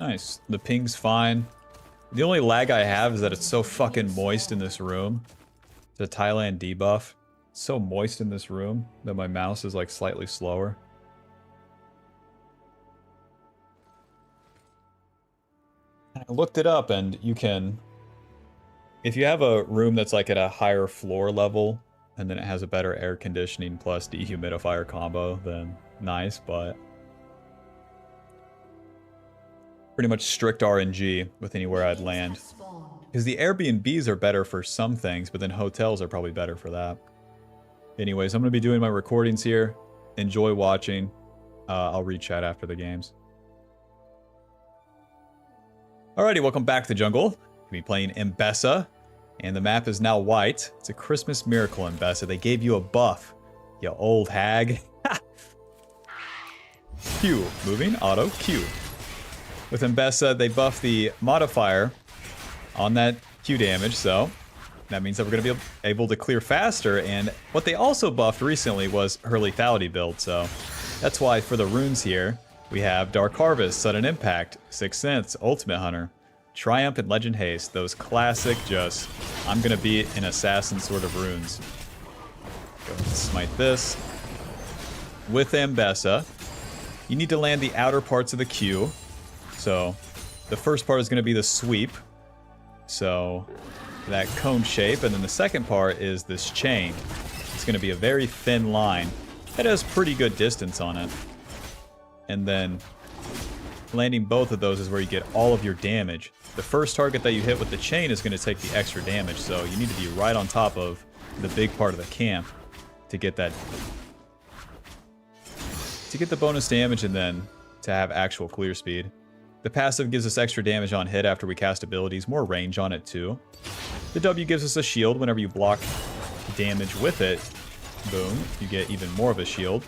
Nice. The ping's fine. The only lag I have is that it's so fucking moist in this room. The Thailand debuff. It's so moist in this room that my mouse is like slightly slower. I looked it up and you can... If you have a room that's like at a higher floor level and then it has a better air conditioning plus dehumidifier combo, then nice, but... Pretty much strict RNG with anywhere I'd land. Because the Airbnbs are better for some things, but then hotels are probably better for that. Anyways, I'm going to be doing my recordings here. Enjoy watching. I'll read chat after the games. Alrighty, welcome back to the jungle. We'll be playing Ambessa, and the map is now white. It's a Christmas miracle, Ambessa. They gave you a buff, you old hag. Q, moving, auto, Q. With Ambessa, they buff the modifier on that Q damage, so that means that we're going to be able to clear faster, and what they also buffed recently was her lethality build, so that's why for the runes here, we have Dark Harvest, Sudden Impact, Sixth Sense, Ultimate Hunter, Triumph, and Legend Haste, those classic just, I'm going to be an assassin sort of runes. Go ahead and smite this. With Ambessa, you need to land the outer parts of the Q. So, the first part is going to be the sweep. So, that cone shape. And then the second part is this chain. It's going to be a very thin line. It has pretty good distance on it. And then, landing both of those is where you get all of your damage. The first target that you hit with the chain is going to take the extra damage. So, you need to be right on top of the big part of the camp to get that... to get the bonus damage and then to have actual clear speed. The passive gives us extra damage on hit after we cast abilities, more range on it too. The W gives us a shield whenever you block damage with it. Boom, you get even more of a shield.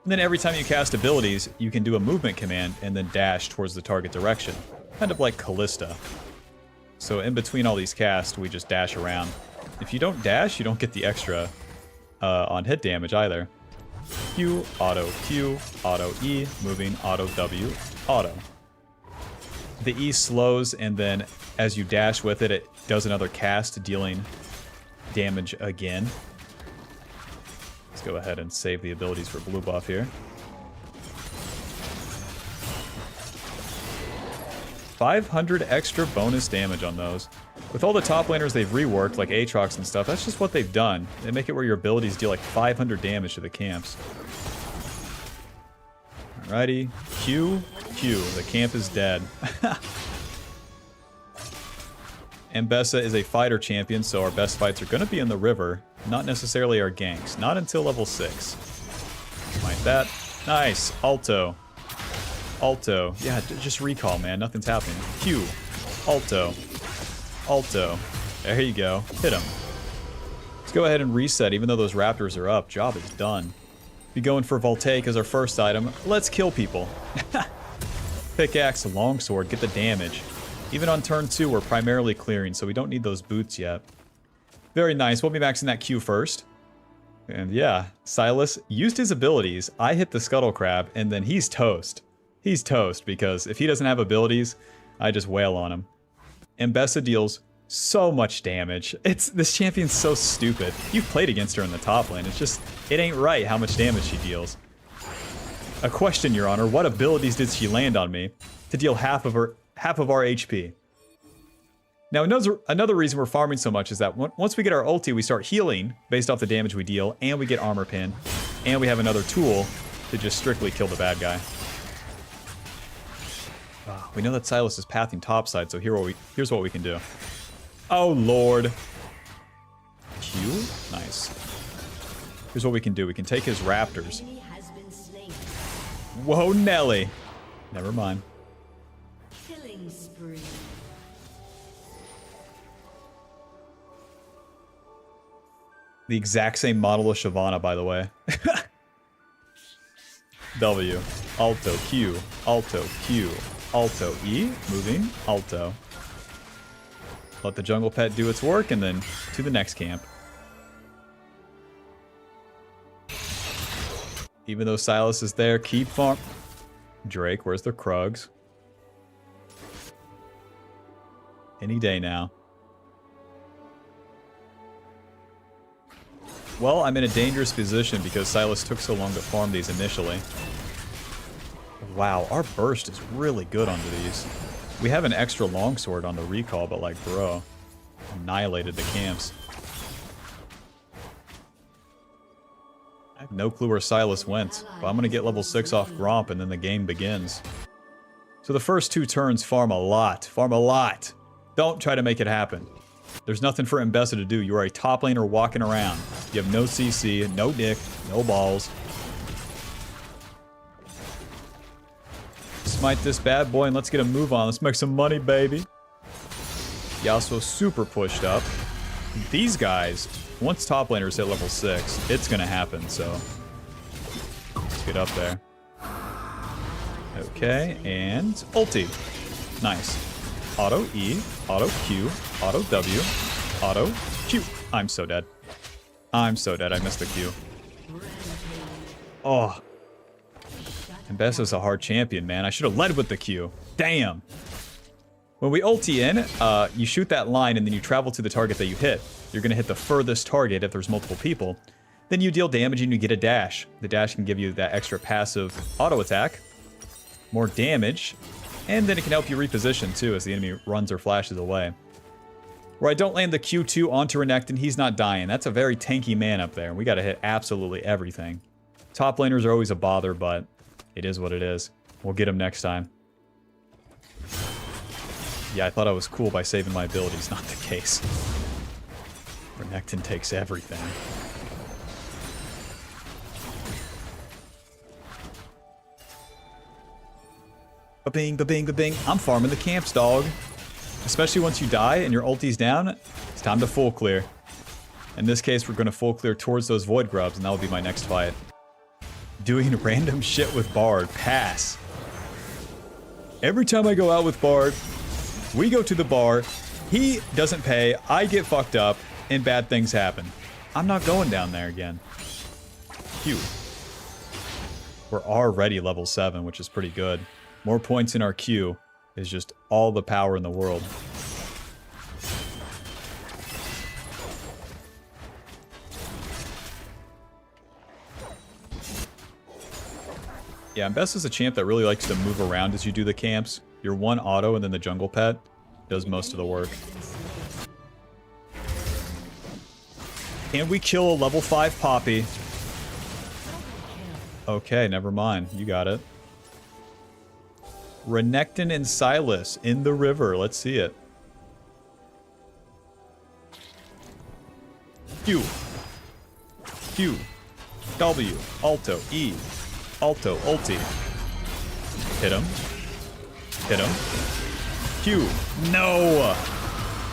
And then every time you cast abilities, you can do a movement command and then dash towards the target direction. Kind of like Callista. So in between all these casts, we just dash around. If you don't dash, you don't get the extra on hit damage either. Q, auto E, moving, auto W, auto. The E slows, and then as you dash with it, it does another cast, dealing damage again. Let's go ahead and save the abilities for blue buff here. 500 extra bonus damage on those. With all the top laners they've reworked, like Aatrox and stuff, that's just what they've done. They make it where your abilities deal like 500 damage to the camps. Alrighty, Q, the camp is dead. Ambessa is a fighter champion, so our best fights are going to be in the river, not necessarily our ganks. Not until level 6. Like that. Nice, Alto. Yeah, just recall, man, nothing's happening. Q, Alto. There you go, hit him. Let's go ahead and reset, even though those raptors are up, job is done. Be going for Voltaic as our first item. Let's kill people. Pickaxe, longsword, get the damage. Even on turn 2, we're primarily clearing, so we don't need those boots yet. Very nice. We'll be maxing that Q first. And yeah, Silas used his abilities. I hit the Scuttle Crab, and then he's toast. He's toast, because if he doesn't have abilities, I just wail on him. Ambessa deals so much damage. This champion's so stupid. You've played against her in the top lane. It's just, it ain't right how much damage she deals. A question, Your Honor. What abilities did she land on me to deal half of our HP? Now, another reason we're farming so much is that once we get our ulti, we start healing based off the damage we deal, and we get armor pin, and we have another tool to just strictly kill the bad guy. We know that Silas is pathing topside, so here's what we can do. Oh, Lord. Q? Nice. Here's what we can do. We can take his raptors. Whoa, Nelly. Never mind. Killing spree. The exact same model of Shyvana, by the way. W. Alto Q. Alto Q. Alto E. Moving. Alto. Let the jungle pet do its work, and then to the next camp. Even though Silas is there, keep farm. Drake, where's the Krugs? Any day now. Well, I'm in a dangerous position because Sylas took so long to farm these initially. Wow, our burst is really good onto these. We have an extra longsword on the recall, but like, bro, annihilated the camps. I have no clue where Sylas went, but I'm going to get level 6 off Gromp and then the game begins. So the first 2 turns farm a lot. Farm a lot. Don't try to make it happen. There's nothing for Ambessa to do. You are a top laner walking around. You have no CC, no dick, no balls. Smite this bad boy and let's get a move on. Let's make some money, baby. Yasuo super pushed up. These guys, once top laners hit level 6, it's gonna happen, so let's get up there. Okay, and ulti. Nice. Auto E, auto Q, auto W, auto Q. I'm so dead. I'm so dead. I missed the Q. Oh. Ambessa's a hard champion, man. I should have led with the Q. Damn. When we ulti in, you shoot that line and then you travel to the target that you hit. You're going to hit the furthest target if there's multiple people. Then you deal damage and you get a dash. The dash can give you that extra passive auto attack. More damage. And then it can help you reposition too as the enemy runs or flashes away. Where I don't land the Q2 onto Renekton, he's not dying. That's a very tanky man up there. We got to hit absolutely everything. Top laners are always a bother, but it is what it is. We'll get him next time. Yeah, I thought I was cool by saving my abilities. Not the case. Renekton takes everything. Ba-bing, ba-bing, ba-bing. I'm farming the camps, dog. Especially once you die and your ulti's down, it's time to full clear. In this case, we're going to full clear towards those void grubs, and that will be my next fight. Doing random shit with Bard. Pass. Every time I go out with Bard, we go to the bar, he doesn't pay, I get fucked up, and bad things happen. I'm not going down there again. Q. We're already level 7, which is pretty good. More points in our queue is just all the power in the world. Yeah, Ambessa's a champ that really likes to move around as you do the camps. Your one auto and then the jungle pet does most of the work. Can we kill a level 5 Poppy? Okay, never mind. You got it. Renekton and Sylas in the river. Let's see it. Q. Q. W. Alto. E. Alto. Ulti. Hit him. Hit him. Q. No!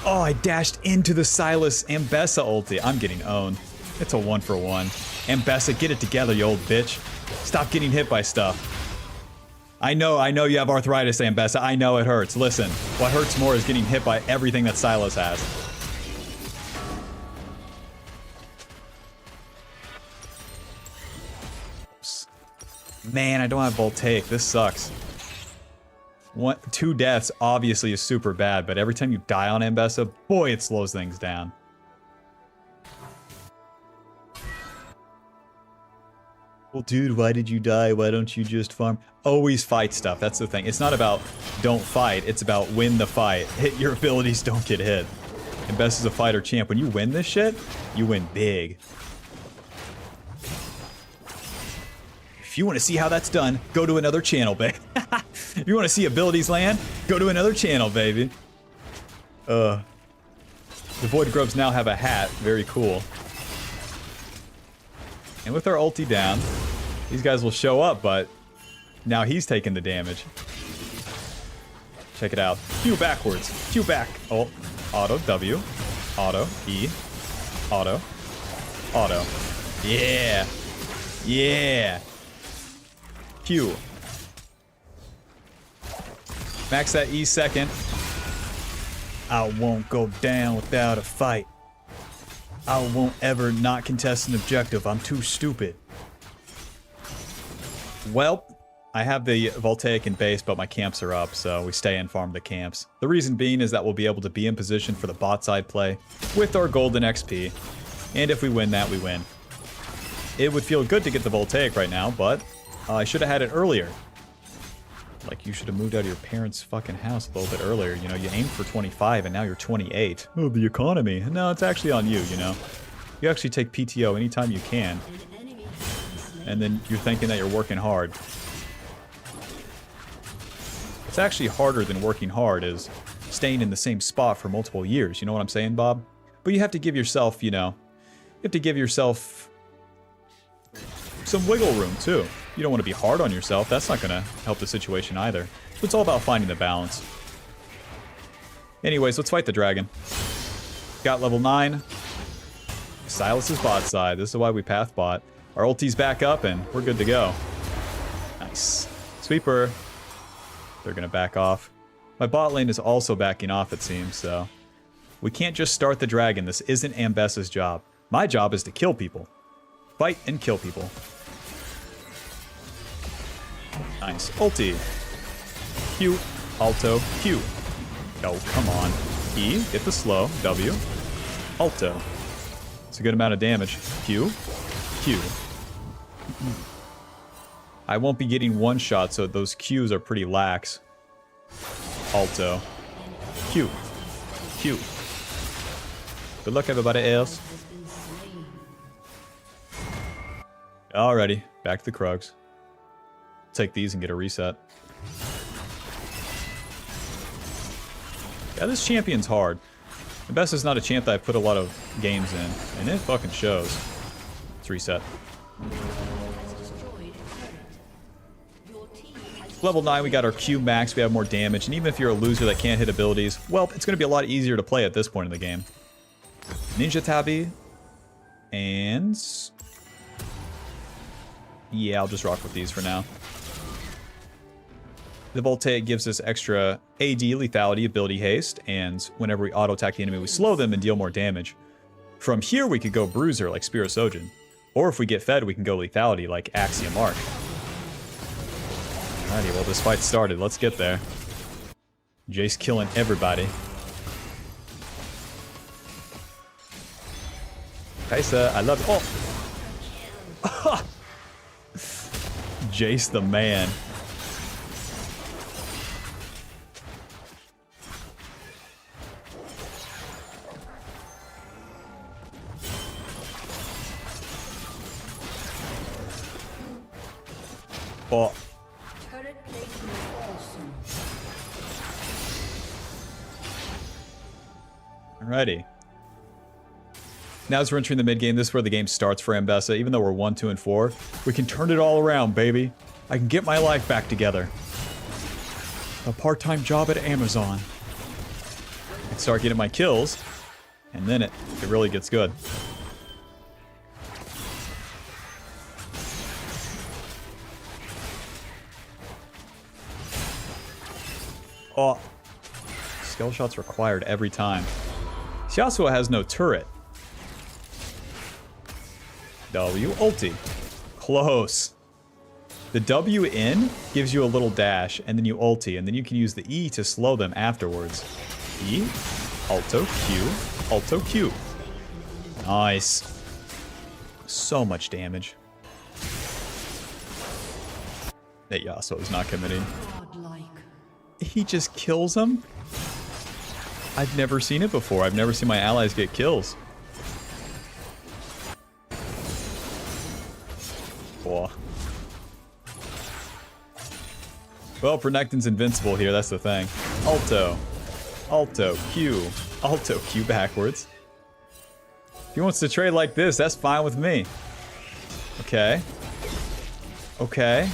Oh, I dashed into the Sylas Ambessa ulti. I'm getting owned. It's a 1-for-1. Ambessa, get it together, you old bitch. Stop getting hit by stuff. I know you have arthritis, Ambessa. I know it hurts. Listen, what hurts more is getting hit by everything that Sylas has. Man, I don't have Voltaic. This sucks. 2 deaths obviously is super bad, but every time you die on Ambessa, boy, it slows things down. Well, dude, why did you die? Why don't you just farm? Always fight stuff. That's the thing. It's not about don't fight. It's about win the fight. Hit your abilities, don't get hit. Ambessa's a fighter champ. When you win this shit, you win big. If you want to see how that's done, go to another channel, babe. If you want to see abilities land, go to another channel, baby. The Void Grubs now have a hat. Very cool. And with our ulti down, these guys will show up, but now he's taking the damage. Check it out. Q backwards. Q back. Oh, auto, W. Auto, E. Auto. Auto. Yeah. Yeah. Q. Max that E second. I won't go down without a fight. I won't ever not contest an objective. I'm too stupid. Well, I have the Voltaic in base, but my camps are up, so we stay and farm the camps. The reason being is that we'll be able to be in position for the bot side play with our golden XP. And if we win that, we win. It would feel good to get the Voltaic right now, but I should have had it earlier. Like, you should have moved out of your parents' fucking house a little bit earlier. You know, you aimed for 25 and now you're 28. Oh, the economy. No, it's actually on you, you know. You actually take PTO anytime you can. And then you're thinking that you're working hard. It's actually harder than working hard is staying in the same spot for multiple years. You know what I'm saying, Bob? But you have to give yourself, you know, you have to give yourself some wiggle room, too. You don't want to be hard on yourself. That's not going to help the situation either. So it's all about finding the balance. Anyways, let's fight the dragon. Got level 9. Silas's bot side. This is why we path bot. Our ulti's back up, and we're good to go. Nice. Sweeper. They're going to back off. My bot lane is also backing off, it seems, so... We can't just start the dragon. This isn't Ambessa's job. My job is to kill people. Fight and kill people. Nice. Ulti. Q. Alto. Q. Oh, come on. E. Get the slow. W. Alto. It's a good amount of damage. Q. Q. I won't be getting one shot, so those Qs are pretty lax. Alto. Q. Q. Good luck, everybody else. Alrighty, back to the Krugs. Take these and get a reset. Yeah, this champion's hard. Ambessa's not a champ that I put a lot of games in, and it fucking shows. Let's reset. Level 9, we got our Q max, we have more damage, and even if you're a loser that can't hit abilities, well, it's going to be a lot easier to play at this point in the game. Ninja Tabi. And... yeah, I'll just rock with these for now. The Voltaic gives us extra AD, lethality, ability haste, and whenever we auto-attack the enemy, we slow them and deal more damage. From here, we could go Bruiser like Spirosojin. Or if we get fed, we can go lethality like Axiom Arc. Alrighty, well, this fight started. Let's get there. Jace killing everybody. Kaisa, I love it. Oh! Jace the man. Oh. Alrighty. Now as we're entering the mid game, this is where the game starts for Ambessa. Even though we're 1, 2, and 4, we can turn it all around, baby. I can get my life back together. A part-time job at Amazon. I can start getting my kills, and then it really gets good. Oh. Skill shots required every time. Yasuo has no turret. W ulti. Close. The W in gives you a little dash, and then you ulti, and then you can use the E to slow them afterwards. E, Alto Q, Alto Q. Nice. So much damage. That Yasuo is not committing. He just kills him? I've never seen it before. I've never seen my allies get kills. Oh. Well, Pernecton's invincible here, that's the thing. Alto. Alto, Q. Alto, Q backwards. If he wants to trade like this, that's fine with me. Okay. Okay.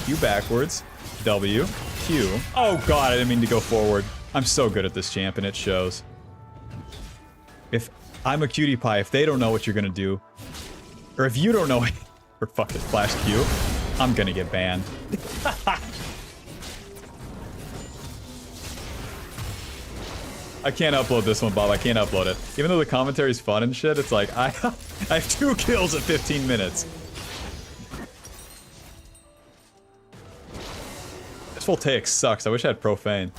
Q backwards. W. Q. Oh god, I didn't mean to go forward. I'm so good at this champ, and it shows. If I'm a cutie pie, if they don't know what you're gonna do, or if you don't know it, or fuck it, flash Q, I'm gonna get banned. I can't upload this one, Bob. I can't upload it. Even though the commentary's fun and shit, it's like, I have 2 kills at 15 minutes. Voltaic sucks. I wish I had Profane.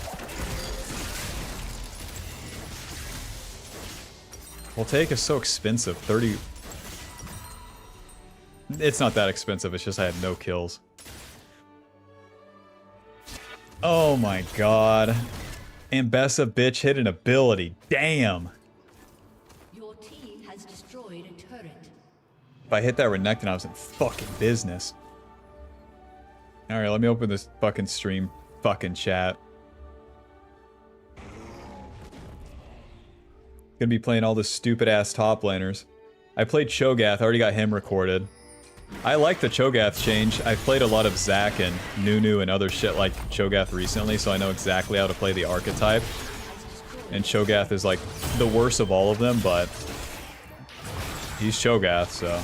Voltaic is so expensive. 30... It's not that expensive. It's just I had no kills. Oh my god. Ambessa bitch hit an ability. Damn. Your team has destroyed a turret. If I hit that Renekton, I was in fucking business. Alright, let me open this fucking stream fucking chat. Gonna be playing all the stupid ass top laners. I played Cho'Gath, already got him recorded. I like the Cho'Gath change. I've played a lot of Zac and Nunu and other shit like Cho'Gath recently, so I know exactly how to play the archetype. And Cho'Gath is like the worst of all of them, but he's Cho'Gath, so.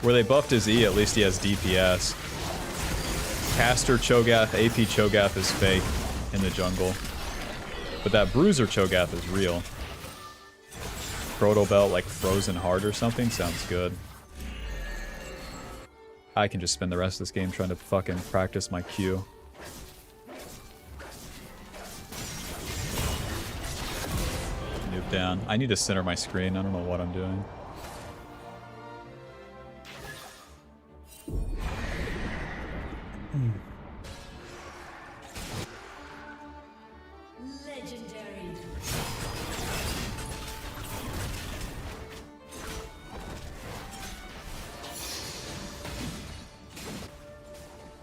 Where they buffed his E, at least he has DPS. Caster Cho'Gath, AP Cho'Gath is fake in the jungle. But that Bruiser Cho'Gath is real. Proto Belt like Frozen Heart or something sounds good. I can just spend the rest of this game trying to fucking practice my Q. Nuke down. I need to center my screen. I don't know what I'm doing. Legendary.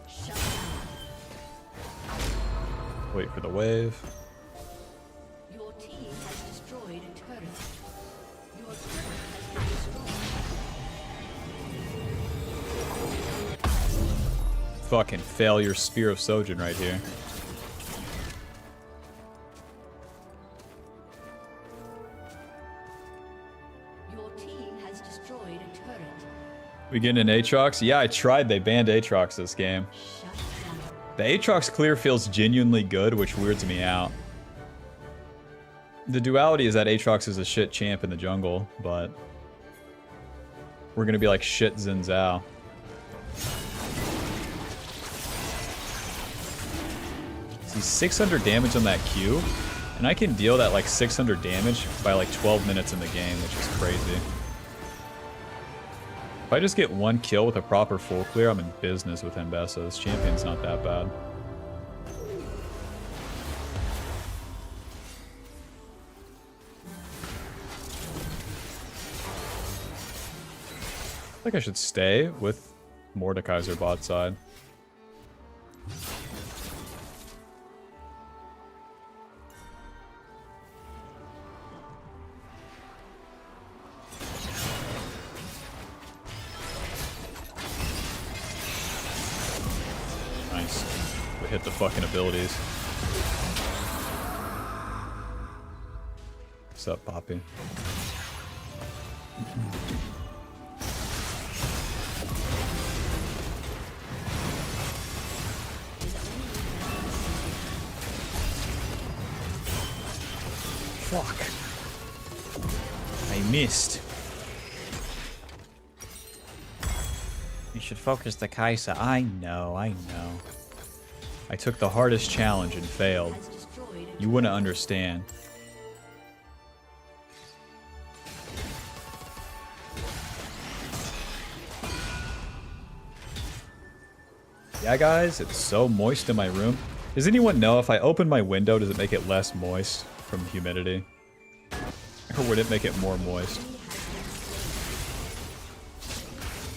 Shut down. Wait for the wave. Your team has destroyed a turret. Your turret has been destroyed. Fucking failure Spear of Sojin right here. Your team has destroyed a turret. We getting an Aatrox? Yeah, I tried. They banned Aatrox this game. Shut down. The Aatrox clear feels genuinely good, which weirds me out. The duality is that Aatrox is a shit champ in the jungle, but we're gonna be like shit Xin Zhao. See, 600 damage on that Q, and I can deal that like 600 damage by like 12 minutes in the game, which is crazy. If I just get one kill with a proper full clear, I'm in business with Ambessa. This champion's not that bad. I think I should stay with Mordekaiser bot side. Nice. We hit the fucking abilities. What's up, Poppy? Fuck. I missed. You should focus the Kai'Sa. I know, I know. I took the hardest challenge and failed. Has destroyed a You wouldn't understand. Yeah, guys, it's so moist in my room. Does anyone know if I open my window, does it make it less moist from humidity? Or would it make it more moist?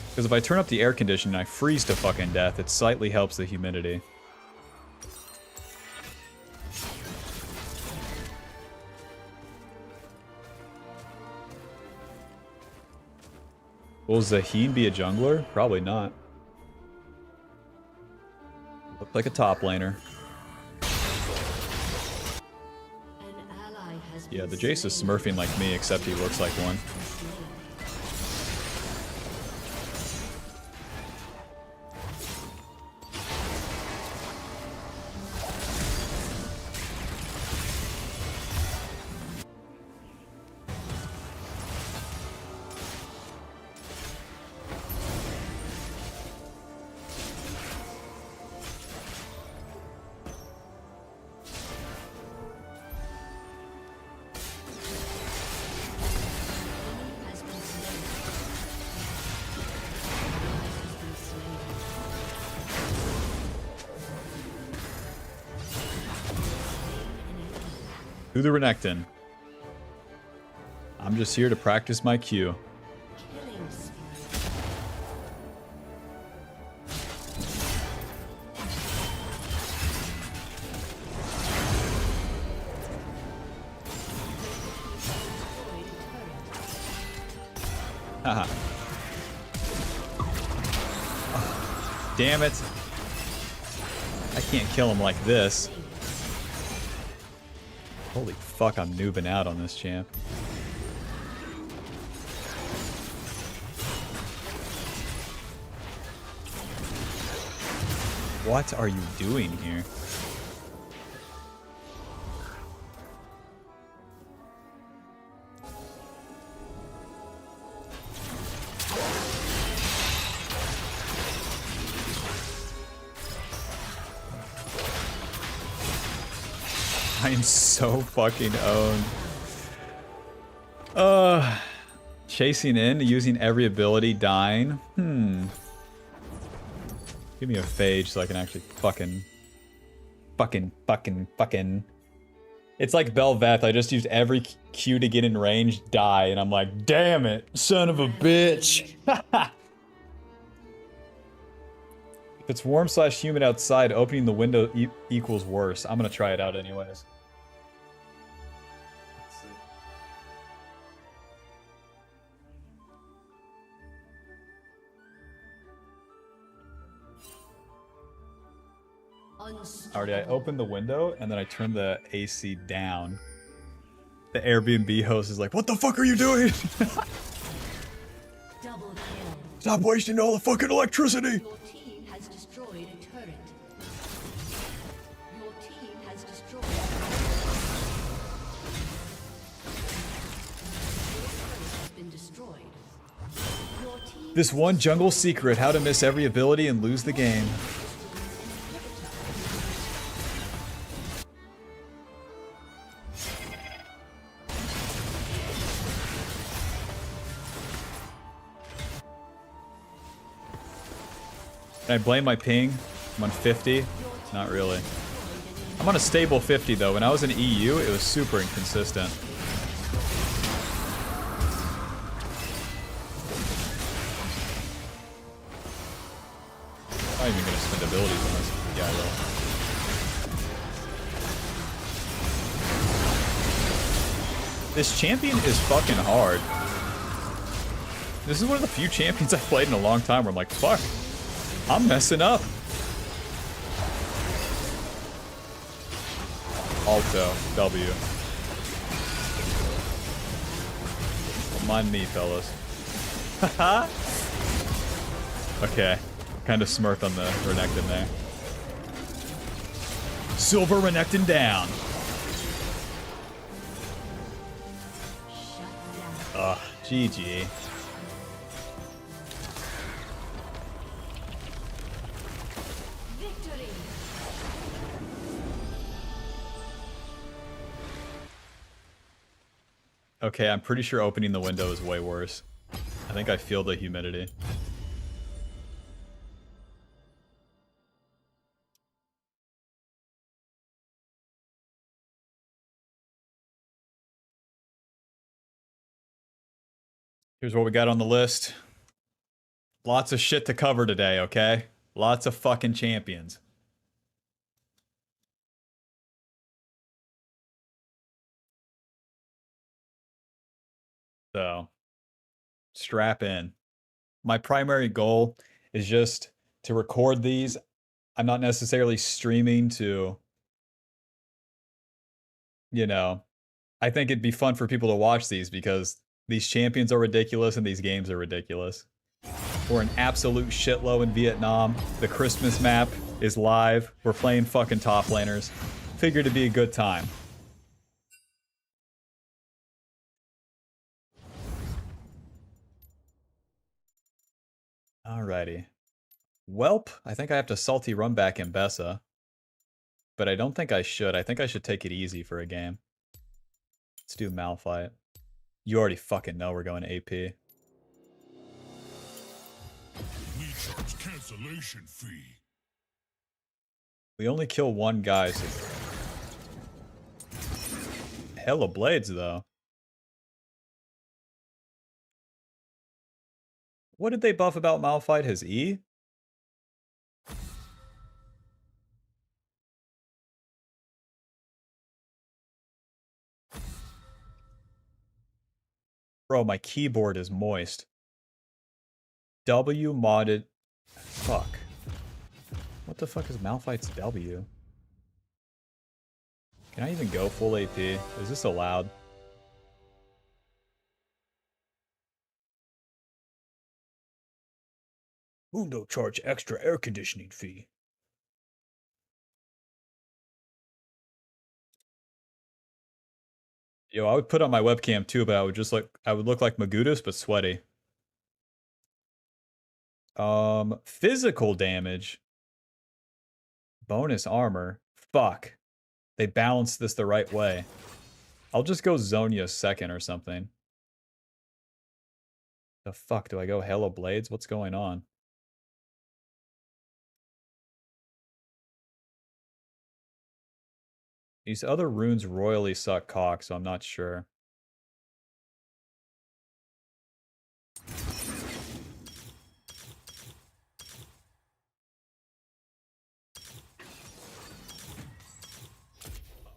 Because if I turn up the air conditioning and I freeze to fucking death, it slightly helps the humidity. Will Zaheen be a jungler? Probably not. Looked like a top laner. An ally has Yeah, been the Jace is slain. smurfing like me, except he looks like one. Do the Renekton. I'm just here to practice my Q. Killing spree. Haha. Damn it. I can't kill him like this. Holy fuck, I'm noobing out on this champ. What are you doing here? I am so fucking owned. Chasing in, using every ability, dying. Give me a phage so I can actually fucking. It's like Bel'Veth. I just used every Q to get in range, die, and I'm like, damn it, son of a bitch. If it's warm/humid outside, opening the window equals worse. I'm gonna try it out anyways. Let's see. Alrighty, I opened the window and then I turned the AC down. The Airbnb host is like, what the fuck are you doing? Double kill. Stop wasting all the fucking electricity! Your team has destroyed a turret. Your team has destroyed a turret has been destroyed. Your team This one jungle secret, how to miss every ability and lose the game. Can I blame my ping? I'm on 50? Not really. I'm on a stable 50 though. When I was in EU, it was super inconsistent. I'm not even gonna spend abilities on this. Yeah, I will. This champion is fucking hard. This is one of the few champions I've played in a long time where I'm like, fuck. I'm messing up. Alto, W. Don't mind me, fellas. Haha. Okay. Kind of smirked on the Renekton there. Silver Renekton down. Ugh, GG. Okay, I'm pretty sure opening the window is way worse. I think I feel the humidity. Here's what we got on the list. Lots of shit to cover today, okay? Lots of fucking champions. So, strap in. My primary goal is just to record these. I'm not necessarily streaming to, you know, I think it'd be fun for people to watch these because these champions are ridiculous and these games are ridiculous. We're an absolute shitlow in Vietnam. The Christmas map is live. We're playing fucking top laners. Figured it'd be a good time. Alrighty. Welp, I think I have to salty run back Ambessa. But I don't think I should. I think I should take it easy for a game. Let's do Malphite. You already fucking know we're going AP. We charge cancellation fee. We only kill one guy, so... hella blades, though. What did they buff about Malphite? His E? Bro, my keyboard is moist. W modded. Fuck. What the fuck is Malphite's W? Can I even go full AP? Is this allowed? Mundo charge extra air conditioning fee. Yo, I would put on my webcam too, but I would look like Magudis, but sweaty. Physical damage. Bonus armor. Fuck. They balanced this the right way. I'll just go Zonia second or something. The fuck, do I go Hella Blades? What's going on? These other runes royally suck cock, so I'm not sure.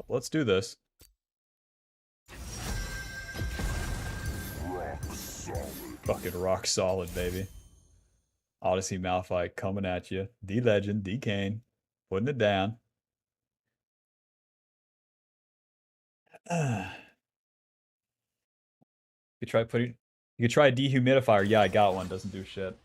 Let's do this. Fucking rock solid, baby. Odyssey Malphite coming at you. D-Legend, D-Kane. Putting it down. You could try a dehumidifier. Yeah, I got one. Doesn't do shit.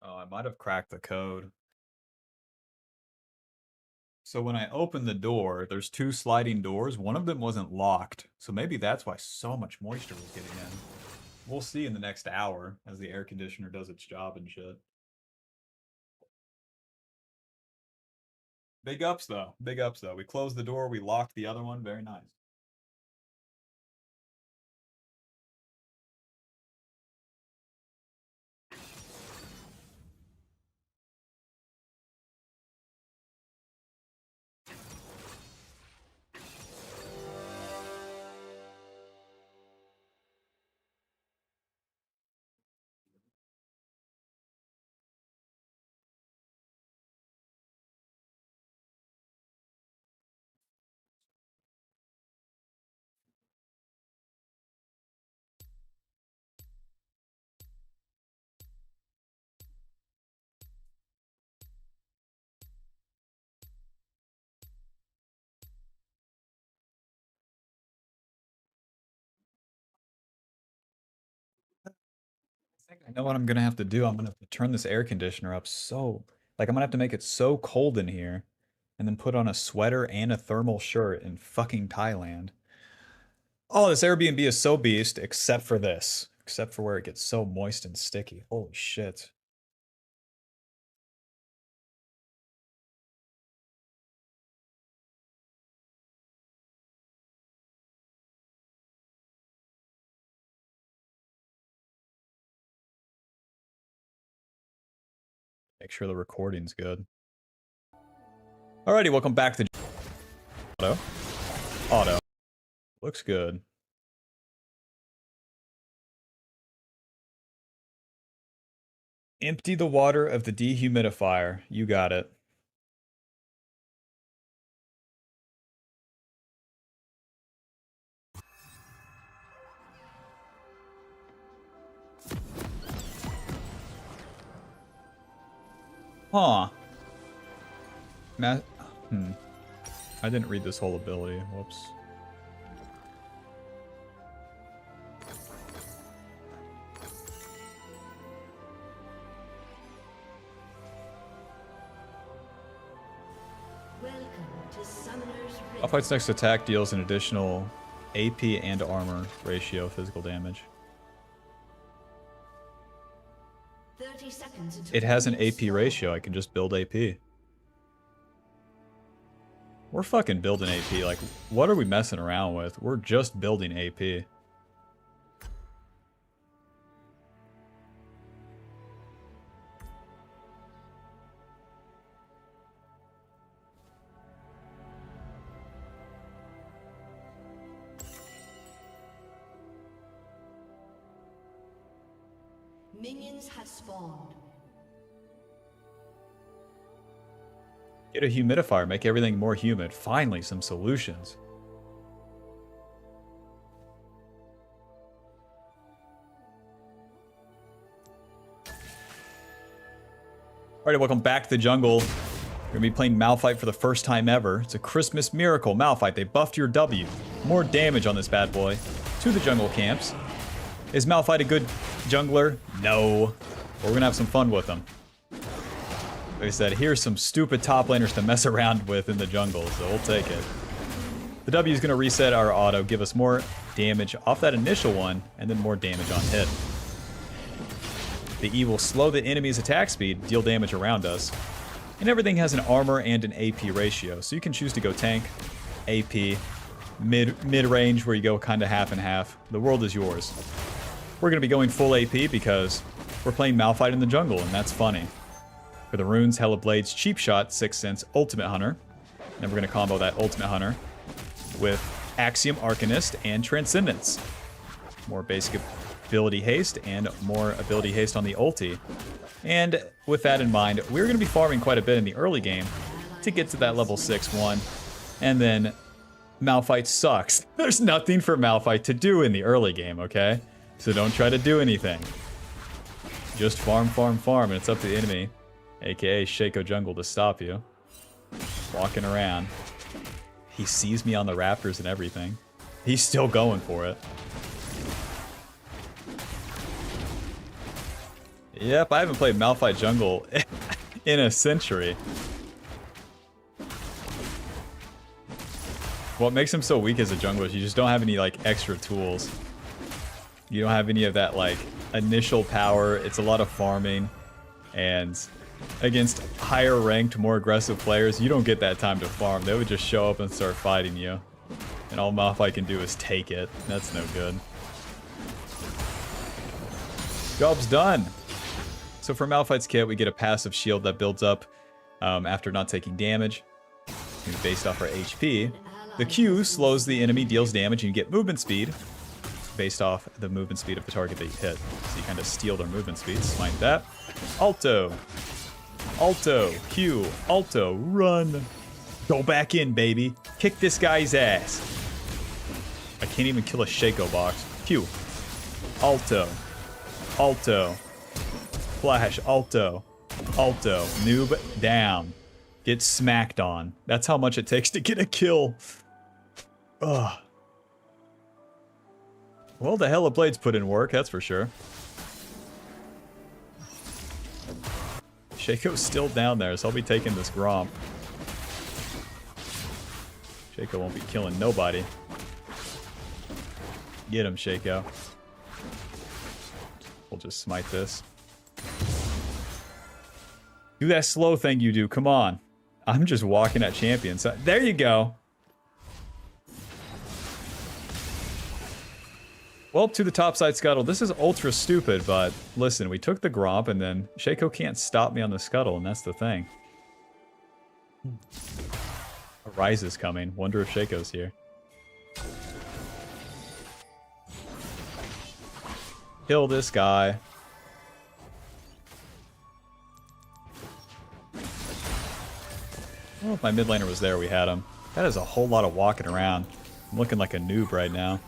Oh, I might have cracked the code. So when I opened the door, there's two sliding doors. One of them wasn't locked. So maybe that's why so much moisture was getting in. We'll see in the next hour as the air conditioner does its job and shit. Big ups though. Big ups though. We closed the door, we locked the other one. Very nice. I know what I'm gonna have to do. I'm gonna have to turn this air conditioner up like I'm gonna have to make it so cold in here and then put on a sweater and a thermal shirt in fucking Thailand. Oh, this Airbnb is so beast, except for this. Except for where it gets so moist and sticky. Holy shit. Make sure the recording's good. Alrighty, welcome back to Auto. Auto. Looks good. Empty the water of the dehumidifier. You got it. Huh. I didn't read this whole ability. Whoops. Malphite's next attack deals an additional AP and armor ratio physical damage. 30 seconds until It has an AP ratio. I can just build AP. We're fucking building AP. Like, what are we messing around with? We're just building AP. Minions have spawned. Get a humidifier, make everything more humid. Finally, some solutions. Alright, welcome back to the jungle. We're gonna be playing Malphite for the first time ever. It's a Christmas miracle. Malphite, they buffed your W. More damage on this bad boy. To the jungle camps. Is Malphite a good jungler? No. But we're gonna have some fun with him. Like I said, here's some stupid top laners to mess around with in the jungle, so we'll take it. The W is going to reset our auto, give us more damage off that initial one, and then more damage on hit. The E will slow the enemy's attack speed, deal damage around us. And everything has an armor and an AP ratio, so you can choose to go tank, AP, mid-range where you go kind of half and half. The world is yours. We're going to be going full AP because we're playing Malphite in the jungle, and that's funny. For the runes, Hella Blades, Cheap Shot, 6 cents, Ultimate Hunter. And then we're going to combo that Ultimate Hunter with Axiom Arcanist and Transcendence. More basic ability haste and more ability haste on the ulti. And with that in mind, we're going to be farming quite a bit in the early game to get to that level 6-1. And then Malphite sucks. There's nothing for Malphite to do in the early game, okay? So don't try to do anything. Just farm, farm, farm, and it's up to the enemy. AKA Shaco Jungle to stop you. Walking around. He sees me on the Raptors and everything. He's still going for it. Yep, I haven't played Malphite Jungle in a century. What makes him so weak as a jungler is you just don't have any like extra tools. You don't have any of that like initial power. It's a lot of farming, and against higher ranked, more aggressive players, you don't get that time to farm. They would just show up and start fighting you. And all Malphite can do is take it. That's no good. Job's done. So for Malphite's kit, we get a passive shield that builds up after not taking damage. Based off our HP. The Q slows the enemy, deals damage, and you get movement speed based off the movement speed of the target that you hit. So you kind of steal their movement speed. Smite that. Alto. Alto, Q, Alto, run. Go back in, baby. Kick this guy's ass. I can't even kill a Shaco box. Q. Alto. Alto. Flash, Alto. Alto. Noob down. Get smacked on. That's how much it takes to get a kill. Ugh. Well, the Hella Blades put in work, that's for sure. Shaco's still down there, so I'll be taking this Gromp. Shaco won't be killing nobody. Get him, Shaco. We'll just smite this. Do that slow thing you do, come on. I'm just walking at champions. There you go. Well, to the topside scuttle. This is ultra stupid, but listen, we took the Gromp, and then Shaco can't stop me on the scuttle, and that's the thing. A Rise is coming. Wonder if Shaco's here. Kill this guy. Well, if my mid laner was there, we had him. That is a whole lot of walking around. I'm looking like a noob right now.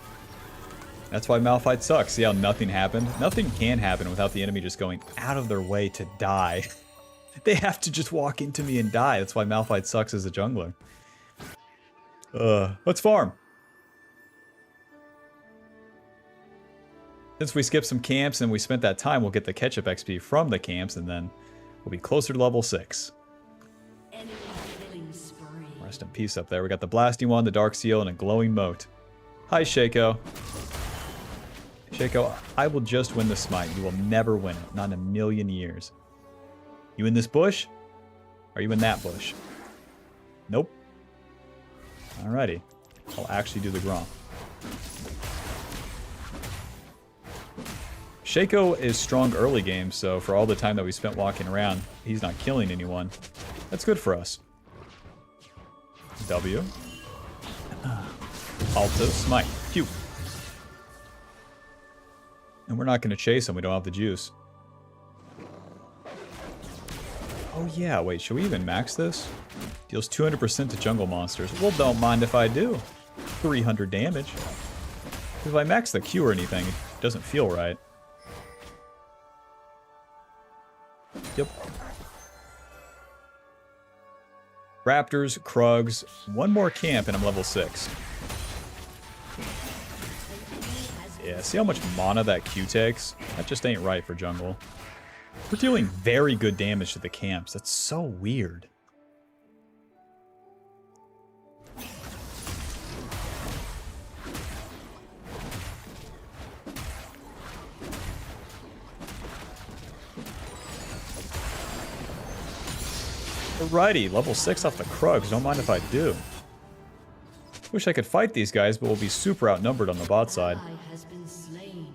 That's why Malphite sucks. See how nothing happened? Nothing can happen without the enemy just going out of their way to die. They have to just walk into me and die. That's why Malphite sucks as a jungler. Let's farm. Since we skipped some camps and we spent that time, we'll get the catch-up XP from the camps, and then we'll be closer to level 6. Rest in peace up there. We got the Blasting Wand, the Dark Seal, and a Glowing Moat. Hi, Shaco. Shaco, I will just win the smite. You will never win it. Not in a million years. You in this bush? Are you in that bush? Nope. Alrighty. I'll actually do the Grom. Shaco is strong early game, so for all the time that we spent walking around, he's not killing anyone. That's good for us. W. Alto, smite, Q. And we're not going to chase him, we don't have the juice. Oh yeah, wait, should we even max this? Deals 200% to jungle monsters. Well, don't mind if I do. 300 damage. If I max the Q or anything, it doesn't feel right. Yep. Raptors, Krugs, one more camp and I'm level 6. Yeah, see how much mana that Q takes? That just ain't right for jungle. We're dealing very good damage to the camps. That's so weird. Alrighty, level 6 off the Krugs. Don't mind if I do. Wish I could fight these guys, but we'll be super outnumbered on the bot side.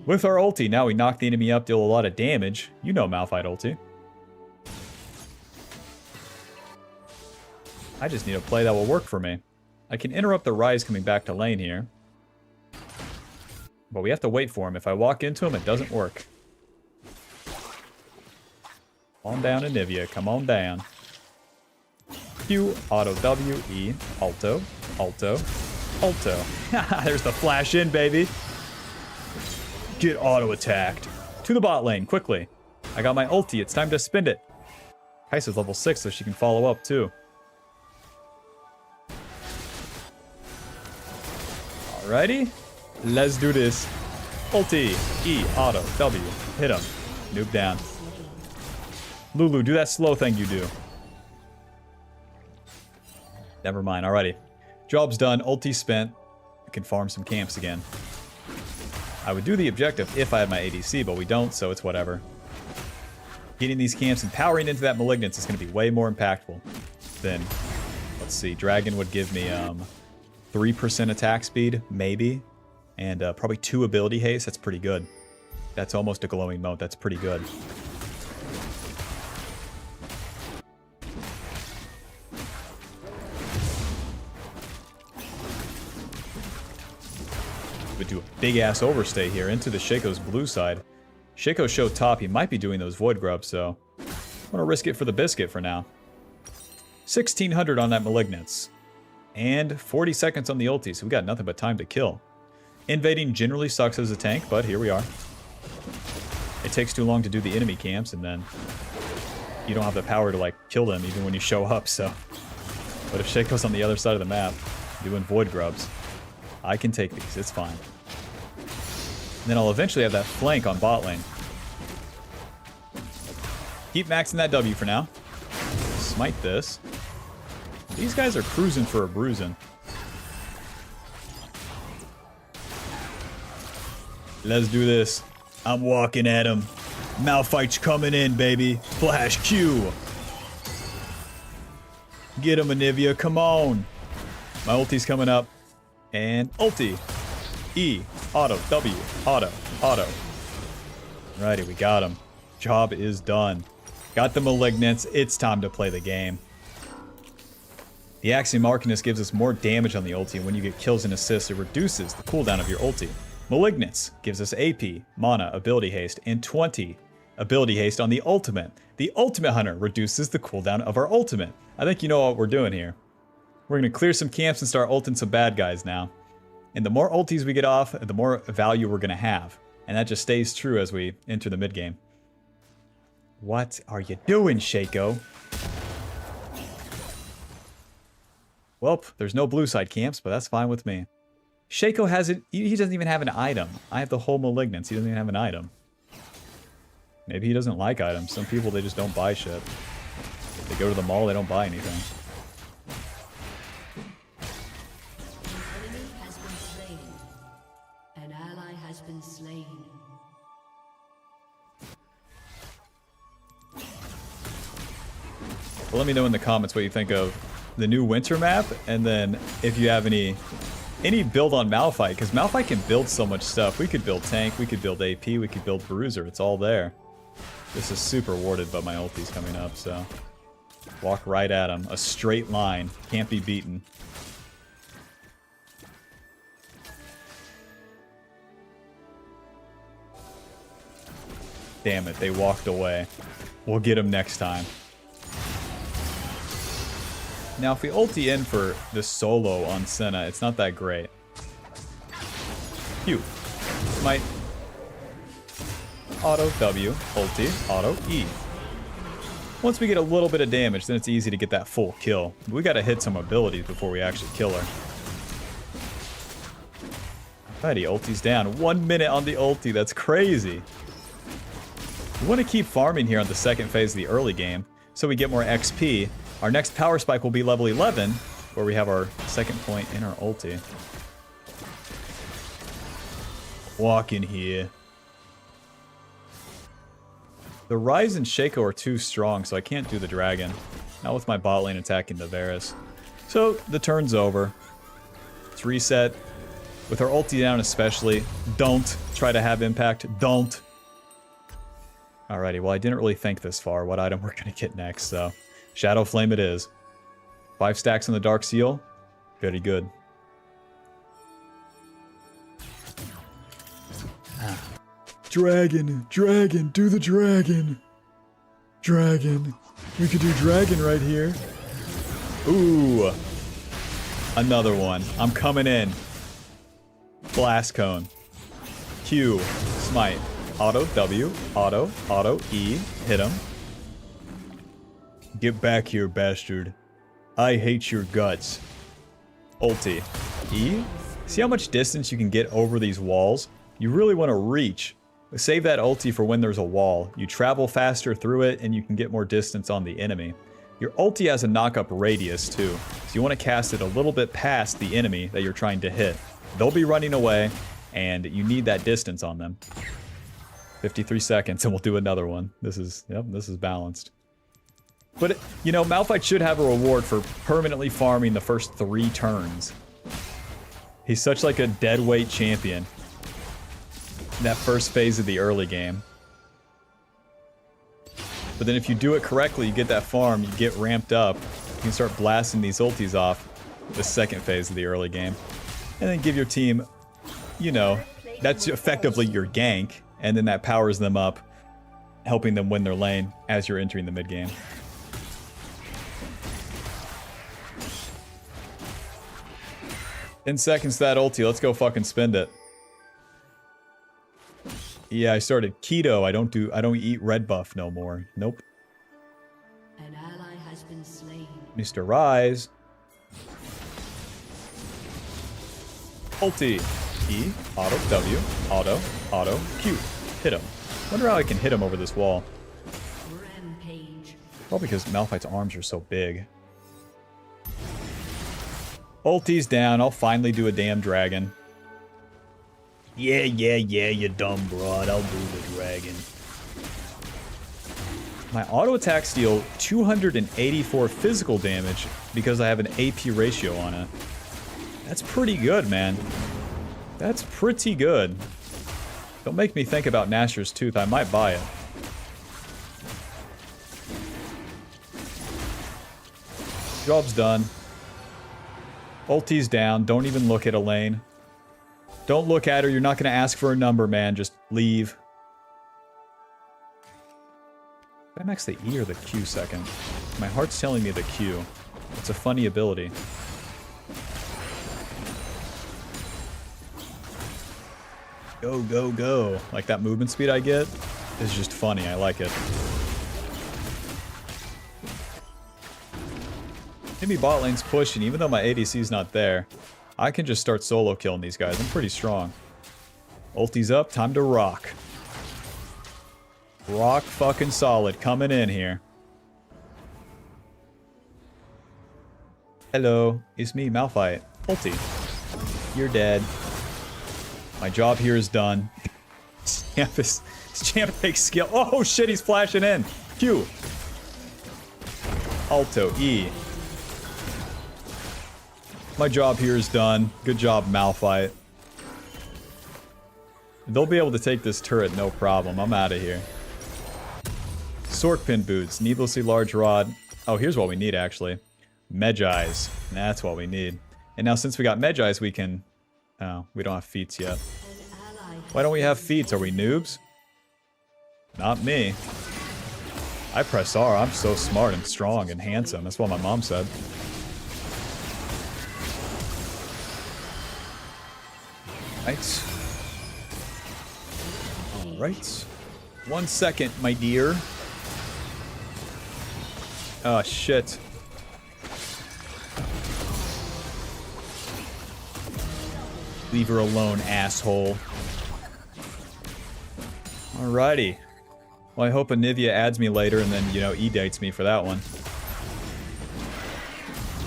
With our ulti, now we knock the enemy up, deal a lot of damage. You know Malphite ulti. I just need a play that will work for me. I can interrupt the Rise coming back to lane here. But we have to wait for him. If I walk into him, it doesn't work. On down to Nivea. Come on down. Q, auto W, E, alto, alto, alto. There's the flash in, baby. Get auto attacked. To the bot lane, quickly. I got my ulti, it's time to spend it. Kai'Sa's level 6, so she can follow up too. Alrighty, let's do this. Ulti, E, auto, W, hit him. Noob down. Lulu, do that slow thing you do. Never mind, alrighty. Job's done, ulti spent. I can farm some camps again. I would do the objective if I had my ADC, but we don't, so it's whatever. Getting these camps and powering into that Malignance is going to be way more impactful than, let's see, Dragon would give me 3% attack speed, maybe, and probably 2 ability haste. That's pretty good. That's almost a glowing mote. That's pretty good. Would do a big ass overstay here into the Shaco's blue side. Shaco showed top, he might be doing those void grubs, so I'm gonna risk it for the biscuit for now. 1600 on that Malignance. And 40 seconds on the ulti, so we got nothing but time to kill. Invading generally sucks as a tank, but here we are. It takes too long to do the enemy camps, and then you don't have the power to like kill them even when you show up, so. But if Shaco's on the other side of the map, doing void grubs, I can take these, it's fine. And then I'll eventually have that flank on bot lane. Keep maxing that W for now. Smite this. These guys are cruising for a bruising. Let's do this. I'm walking at him. Malphite's coming in, baby. Flash Q. Get him, Anivia, come on. My ulti's coming up. And ulti. E. Auto. W. Auto. Auto. Righty, we got him. Job is done. Got the Malignance. It's time to play the game. The Axiom Arcanist gives us more damage on the ulti, and when you get kills and assists, it reduces the cooldown of your ulti. Malignance gives us AP, mana, ability haste, and 20 ability haste on the ultimate. The Ultimate Hunter reduces the cooldown of our ultimate. I think you know what we're doing here. We're going to clear some camps and start ulting some bad guys now. And the more ultis we get off, the more value we're going to have. And that just stays true as we enter the mid game. What are you doing, Shaco? Well, there's no blue side camps, but that's fine with me. Shaco hasn't, he doesn't even have an item. I have the whole Malignance, he doesn't even have an item. Maybe he doesn't like items. Some people, they just don't buy shit. They go to the mall, they don't buy anything. Well, let me know in the comments what you think of the new winter map, and then if you have any build on Malphite, because Malphite can build so much stuff. We could build tank, we could build AP, we could build Bruiser. It's all there. This is super warded, but my ulti's coming up, so walk right at him. A straight line. Can't be beaten. Damn it, they walked away. We'll get him next time. Now, if we ulti in for the solo on Senna, it's not that great. Q. Smite. Auto W. Ulti. Auto E. Once we get a little bit of damage, then it's easy to get that full kill. We gotta hit some abilities before we actually kill her. Alrighty, ulti's down. 1 minute on the ulti. That's crazy. We want to keep farming here on the second phase of the early game, so we get more XP. Our next power spike will be level 11, where we have our second point in our ulti. Walk in here. The Ryze and Shaco are too strong, so I can't do the dragon. Not with my bot lane attacking the Varus. So, the turn's over. Let's reset. With our ulti down especially, don't try to have impact. Don't. Alrighty, well I didn't really think this far what item we're gonna get next, so Shadow Flame it is. 5 stacks on the Dark Seal. Very good. Dragon, dragon, do the dragon. Dragon. We could do dragon right here. Ooh. Another one. I'm coming in. Blast Cone. Q. Smite. Auto W. Auto. Auto E. Hit him. Get back here, bastard. I hate your guts. Ulti. E. See how much distance you can get over these walls? You really want to reach. Save that ulti for when there's a wall. You travel faster through it and you can get more distance on the enemy. Your ulti has a knock-up radius too, so you want to cast it a little bit past the enemy that you're trying to hit. They'll be running away and you need that distance on them. 53 seconds and we'll do another one. This is balanced. But, you know, Malphite should have a reward for permanently farming the first 3 turns. He's such like a deadweight champion. That first phase of the early game. But then if you do it correctly, you get that farm, you get ramped up, you can start blasting these ultis off the second phase of the early game. And then give your team, you know, that's effectively your gank, and then that powers them up, helping them win their lane as you're entering the mid game. In seconds to that ulti, let's go fucking spend it. Yeah, I started keto. I don't eat red buff no more. Nope. An ally has been slain. Mr. Ryze. Ulti. E. Auto. W. Auto. Auto. Q. Hit him. Wonder how I can hit him over this wall. Rampage. Probably because Malphite's arms are so big. Ulti's down. I'll finally do a damn dragon. Yeah, you dumb broad. I'll do the dragon. My auto attacks deal 284 physical damage because I have an AP ratio on it. That's pretty good, man. That's pretty good. Don't make me think about Gnasher's Tooth. I might buy it. Job's done. Ulti's down. Don't even look at a lane. Don't look at her. You're not going to ask for a number, man. Just leave. Did I max the E or the Q second? My heart's telling me the Q. It's a funny ability. Go, go, go. Like that movement speed I get is just funny. I like it. Maybe bot lane's pushing, even though my ADC's not there. I can just start solo killing these guys. I'm pretty strong. Ulti's up. Time to rock. Rock fucking solid. Coming in here. Hello. It's me, Malphite. Ulti. You're dead. My job here is done. Champ takes skill. Oh shit, he's flashing in. Q. Alto. E. My job here is done. Good job, Malphite. They'll be able to take this turret, no problem. I'm out of here. Sork pin boots, needlessly large rod. Oh, here's what we need, actually. Medjais. That's what we need. And now since we got Medjais, we can... Oh, we don't have feats yet. Why don't we have feats? Are we noobs? Not me. I press R. I'm so smart and strong and handsome. That's what my mom said. Right. Alright. 1 second, my dear. Oh, shit. Leave her alone, asshole. Alrighty. Well, I hope Anivia adds me later and then, you know, E-dates me for that one.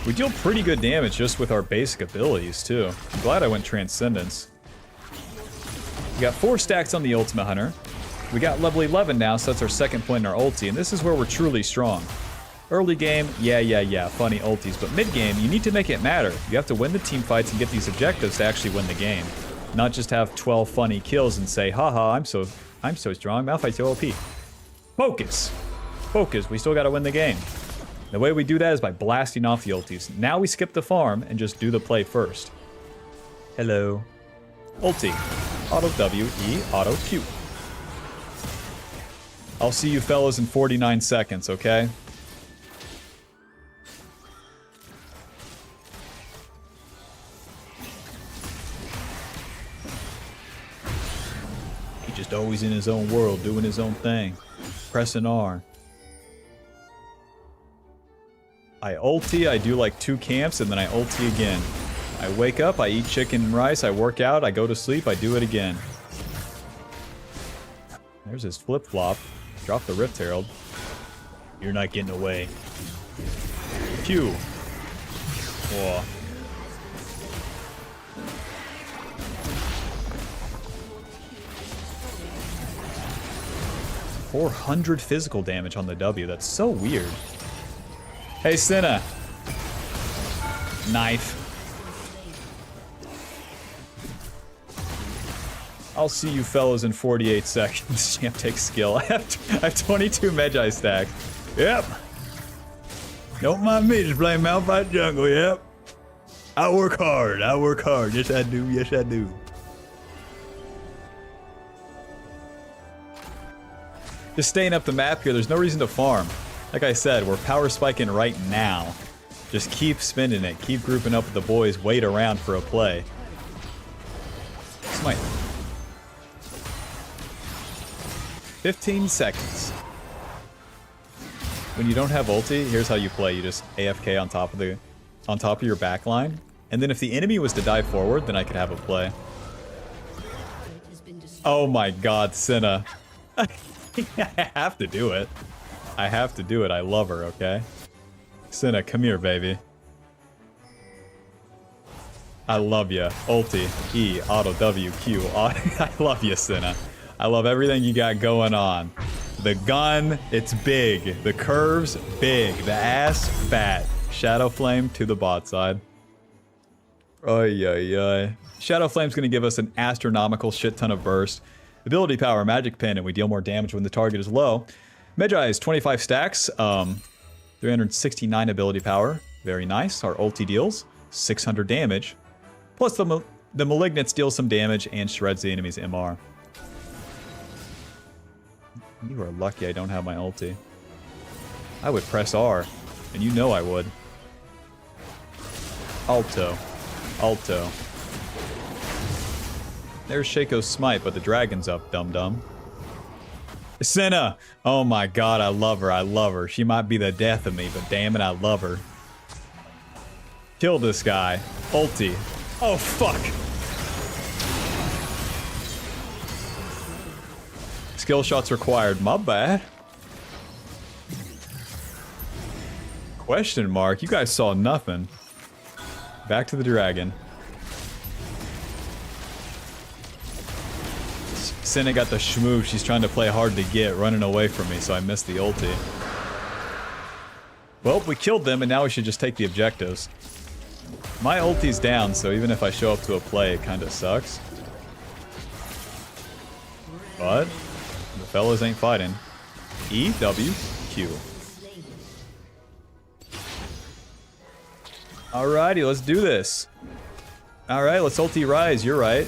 We deal pretty good damage just with our basic abilities, too. I'm glad I went Transcendence. We got 4 stacks on the Ultimate Hunter. We got level 11 now, so that's our second point in our ulti, and this is where we're truly strong. Early game, yeah, funny ultis, but mid game, you need to make it matter. You have to win the team fights and get these objectives to actually win the game. Not just have 12 funny kills and say, haha, I'm so strong, Malphite's so OP. Focus! Focus, we still gotta win the game. The way we do that is by blasting off the ultis. Now we skip the farm and just do the play first. Hello. Ulti. Auto W, E, auto Q. I'll see you fellas in 49 seconds, okay? He's just always in his own world, doing his own thing. Pressing R. I ulti, I do like 2 camps, and then I ulti again. I wake up, I eat chicken and rice, I work out, I go to sleep, I do it again. There's his flip-flop. Drop the Rift Herald. You're not getting away. Q. Whoa. $400 physical damage on the W. That's so weird. Hey, Senna. Knife. I'll see you fellas in 48 seconds. Champ takes skill. I have 22 Medjai stacks. Yep. Don't mind me, just playing Malphite jungle, yep. I work hard, Yes, I do, yes, I do. Just staying up the map here, there's no reason to farm. Like I said, we're power spiking right now. Just keep spending it, keep grouping up with the boys, wait around for a play. Smite. 15 seconds. When you don't have ulti, here's how you play. You just AFK on top of your back line. And then if the enemy was to dive forward, then I could have a play. Oh my god, Senna. I have to do it. I have to do it. I love her, okay? Senna, come here, baby. I love ya. Ulti, E, auto, W, Q. I love you, Senna. I love everything you got going on. The gun, it's big. The curves, big. The ass, fat. Shadow Flame to the bot side. Ay, ay, ay. Shadow Flame's gonna give us an astronomical shit ton of burst. Ability power, magic pin, and we deal more damage when the target is low. Medjai is 25 stacks, 369 ability power. Very nice. Our ulti deals 600 damage. Plus the Malignant deals some damage and shreds the enemy's MR. You are lucky I don't have my ulti. I would press R, and you know I would. Alto. Alto. There's Shaco's smite, but the dragon's up, dum-dum. Senna! Oh my god, I love her, I love her. She might be the death of me, but damn it, I love her. Kill this guy. Ulti. Oh, fuck! Skill shots required. My bad. Question mark? You guys saw nothing. Back to the dragon. Senna got the shmoosh. She's trying to play hard to get, running away from me, so I missed the ulti. Well, we killed them, and now we should just take the objectives. My ulti's down, so even if I show up to a play, it kind of sucks. But the fellas ain't fighting. E, W, Q. Alrighty, let's do this. Alright, let's ulti Rise, you're right.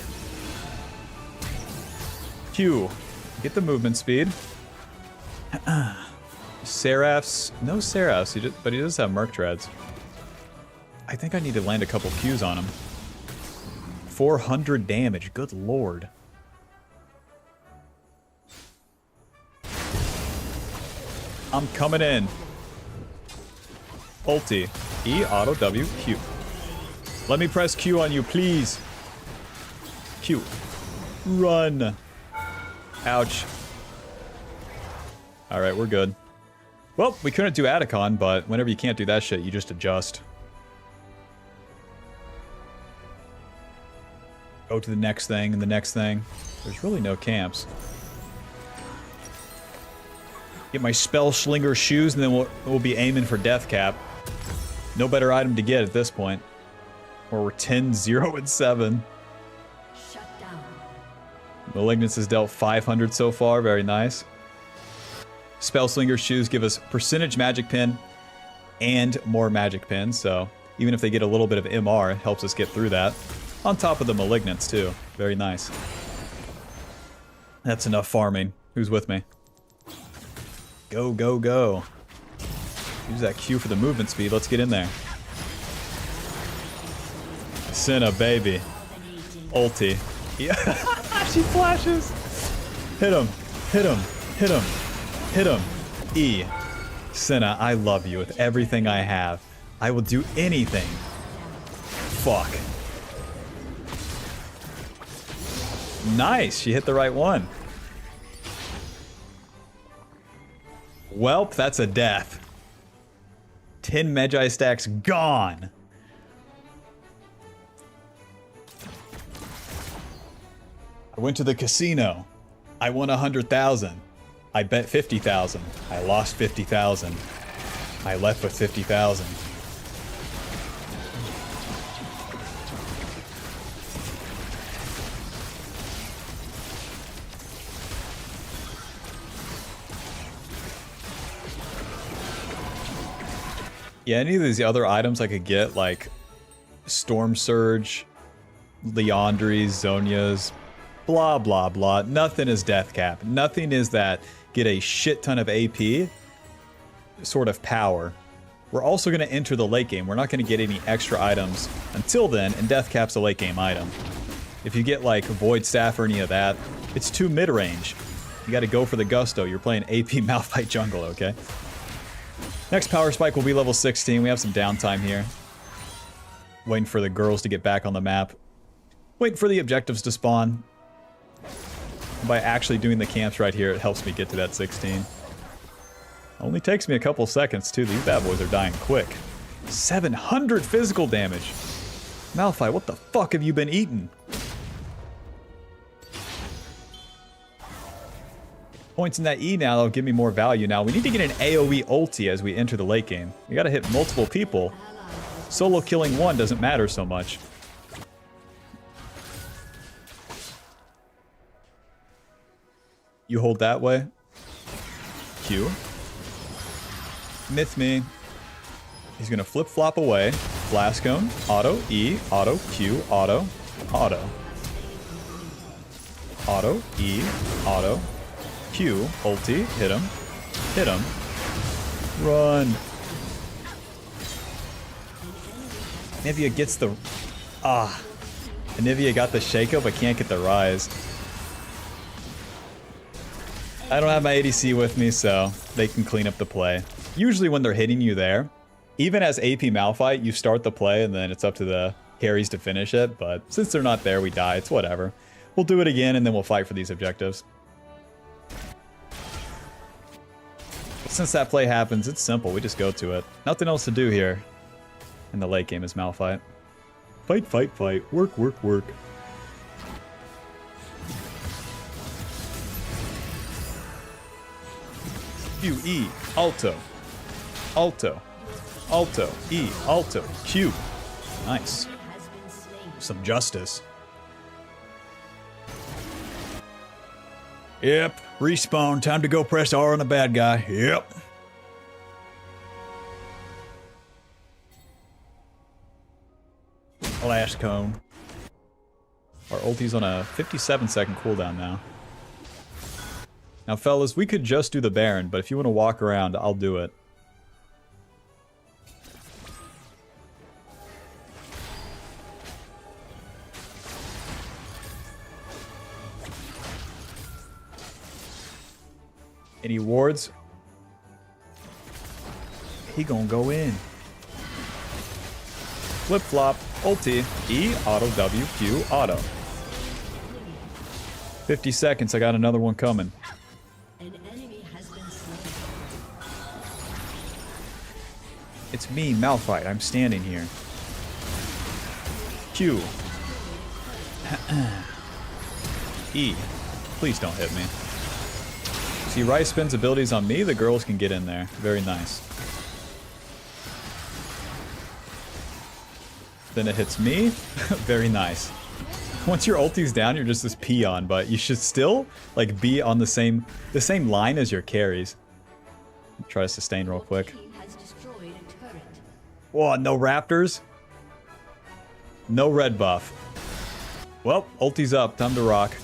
Q. Get the movement speed. Seraphs. No Seraphs, but he does have Merc Treads. I think I need to land a couple Qs on him. 400 damage, good lord. I'm coming in. Ulti. E, auto, W, Q. Let me press Q on you, please. Q. Run. Ouch. Alright, we're good. Well, we couldn't do Atacon, but whenever you can't do that shit, you just adjust. Go to the next thing and the next thing. There's really no camps. Get my Spell Slinger shoes, and then we'll be aiming for Death Cap. No better item to get at this point. Or we're 10, 0, and 7. Shut down. Malignance has dealt 500 so far. Very nice. Spell Slinger shoes give us percentage magic pin and more magic pins. So even if they get a little bit of MR, it helps us get through that. On top of the Malignance, too. Very nice. That's enough farming. Who's with me? Go, go, go. Use that Q for the movement speed. Let's get in there. Senna, baby. Ulti. Yeah. She flashes. Hit him. Hit him. Hit him. Hit him. E. Senna, I love you with everything I have. I will do anything. Fuck. Nice. She hit the right one. Welp, that's a death. 10 Magi stacks gone. I went to the casino. I won 100,000. I bet 50,000. I lost 50,000. I left with 50,000. Yeah, any of these other items I could get, like Storm Surge, Leandries, Zonias, blah, blah, blah. Nothing is Death Cap. Nothing is that get a shit ton of AP sort of power. We're also going to enter the late game. We're not going to get any extra items until then, and Death Cap's a late game item. If you get like Void Staff or any of that, it's too mid-range. You got to go for the Gusto. You're playing AP Malphite jungle, okay? Next power spike will be level 16. We have some downtime here. Waiting for the girls to get back on the map. Waiting for the objectives to spawn. By actually doing the camps right here, it helps me get to that 16. Only takes me a couple seconds too. These bad boys are dying quick. 700 physical damage. Malphite, what the fuck have you been eating? Points in that E now, that'll give me more value. Now, we need to get an AoE ulti as we enter the late game. You gotta hit multiple people. Solo killing one doesn't matter so much. You hold that way. Q. Myth me. He's gonna flip-flop away. Blast Cone, auto, E, auto, Q, auto, auto. Auto, E, auto. Q, ulti, hit him, run. Anivia gets the, Anivia got the Shaco but can't get the Rise. I don't have my ADC with me, so they can clean up the play. Usually when they're hitting you there, even as AP Malphite, you start the play and then it's up to the carries to finish it, but since they're not there, we die, it's whatever. We'll do it again and then we'll fight for these objectives. Since that play happens, it's simple. We just go to it. Nothing else to do here. And the late game is Malphite. Fight, fight, fight. Work, work, work. Q, E, alto. Alto. Alto. E, alto. Q. Nice. Has been slain. Some justice. Yep. Respawn. Time to go press R on the bad guy. Yep. Last cone. Our ulti's on a 57-second cooldown now. Now, fellas, we could just do the Baron, but if you want to walk around, I'll do it. Any wards? He gonna go in. Flip flop, ulti, E, auto, W, Q, auto. 50 seconds, I got another one coming. An enemy has been slain. It's me, Malphite, I'm standing here. Q. E. Please don't hit me. See, Rice spins abilities on me, the girls can get in there. Very nice. Then it hits me. Very nice. Once your ulti's down, you're just this peon, but you should still like be on the same line as your carries. Try to sustain real quick. Team has destroyed a turret. Whoa, no raptors? No red buff. Well, ulti's up. Time to rock.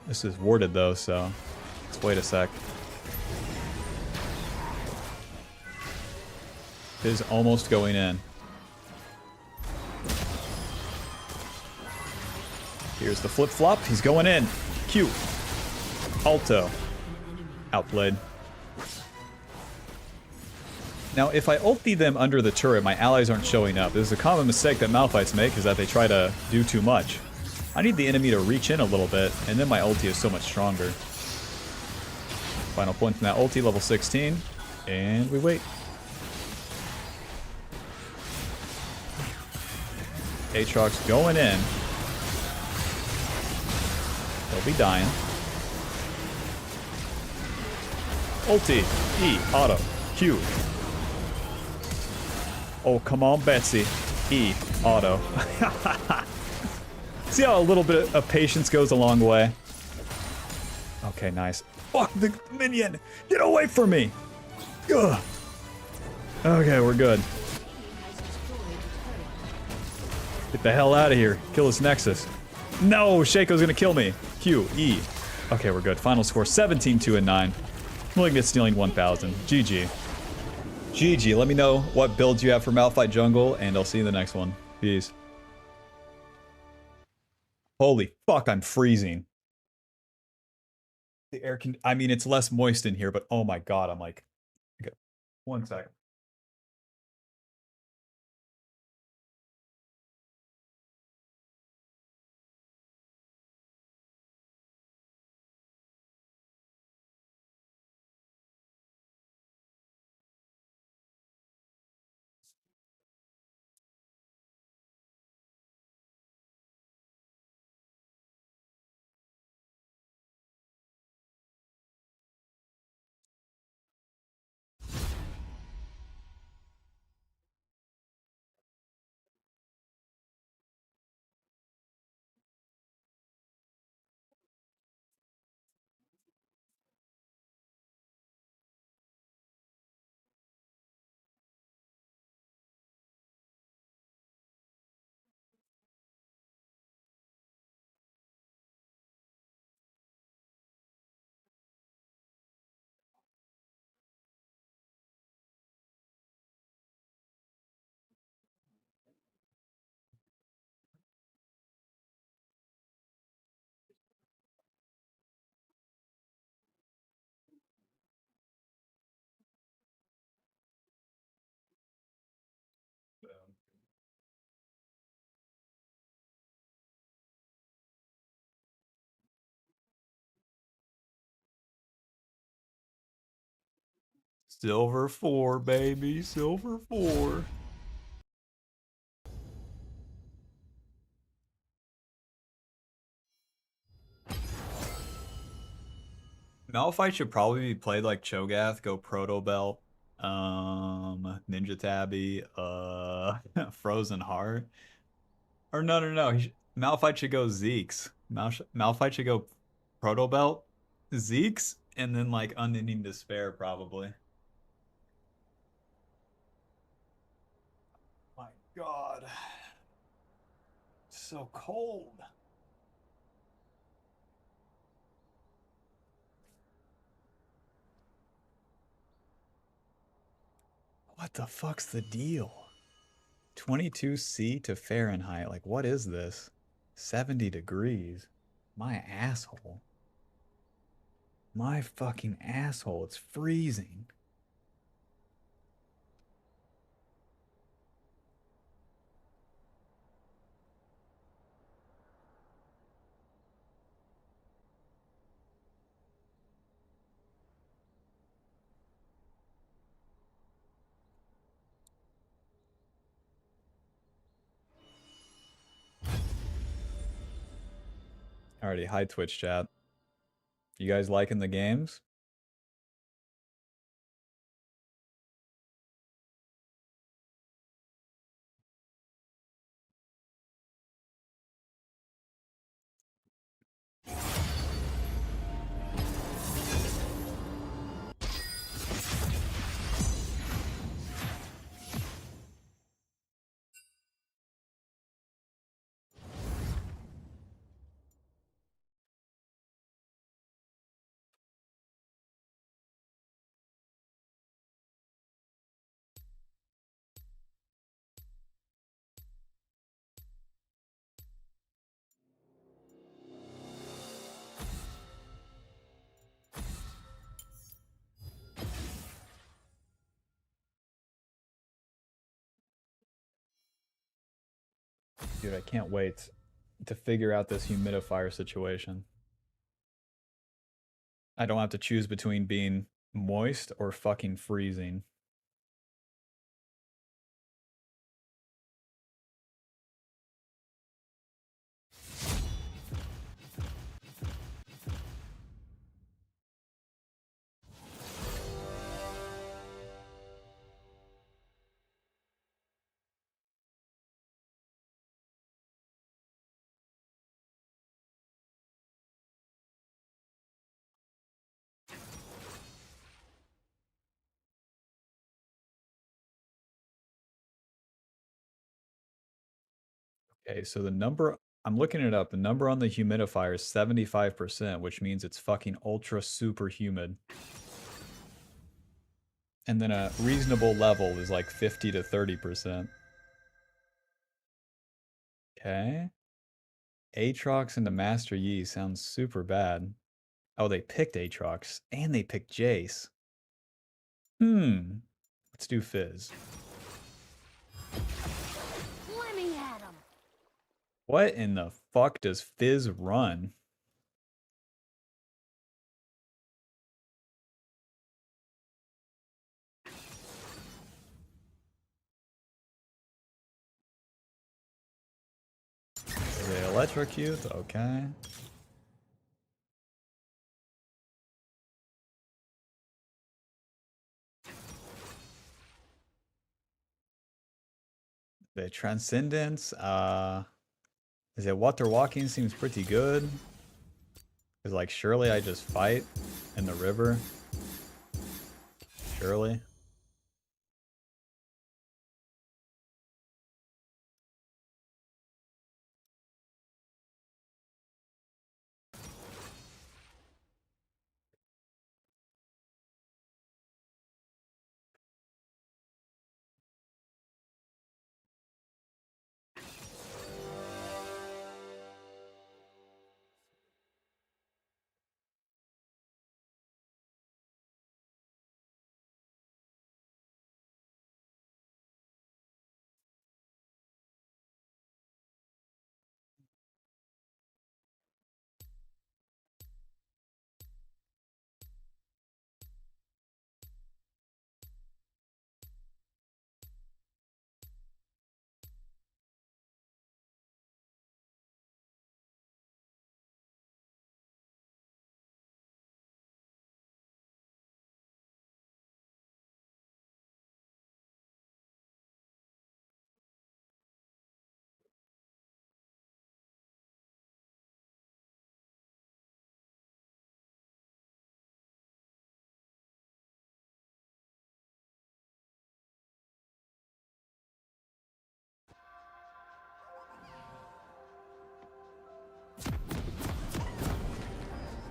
This is warded though, so let's wait a sec. Fizz almost going in. Here's the flip flop. He's going in. Q. Alto. Outplayed. Now, if I ulti them under the turret, my allies aren't showing up. This is a common mistake that Malphites make, is that they try to do too much. I need the enemy to reach in a little bit, and then my ulti is so much stronger. Final point from that ulti, level 16. And we wait. Aatrox going in. They'll be dying. Ulti. E. Auto. Q. Oh, come on, Betsy. E. Auto. See how a little bit of patience goes a long way? Okay, nice. Fuck the minion! Get away from me! Ugh. Okay, we're good. Get the hell out of here. Kill this Nexus. No! Shaco's gonna kill me. Q, E. Okay, we're good. Final score 17, 2, and 9. Malignant stealing 1,000. GG. GG. Let me know what builds you have for Malphite Jungle, and I'll see you in the next one. Peace. Holy fuck, I'm freezing. The air can... I mean, it's less moist in here, but oh my god, I'm like... Okay, 1 second. Silver 4, baby. Silver 4. Malphite should probably be played like Cho'Gath, go Proto Belt, Ninja Tabby, Frozen Heart. Or no. Malphite should go Zeke's. Malphite should go Proto Belt, Zeke's, and then like Unending Despair probably. My God. So cold. What the fuck's the deal? 22°C to Fahrenheit. Like, what is this? 70 degrees. My asshole. My fucking asshole. It's freezing. Alrighty, hi Twitch chat. You guys liking the games? Dude, I can't wait to figure out this humidifier situation. I don't have to choose between being moist or fucking freezing. Okay, so the number, I'm looking it up. The number on the humidifier is 75%, which means it's fucking ultra super humid. And then a reasonable level is like 50 to 30%. Okay. Aatrox into Master Yi sounds super bad. Oh, they picked Aatrox and they picked Jace. Let's do Fizz. Let me at him. What in the fuck does Fizz run? They electrocute, okay. The Transcendence, is it Water Walking seems pretty good. Cause like surely I just fight in the river. Surely.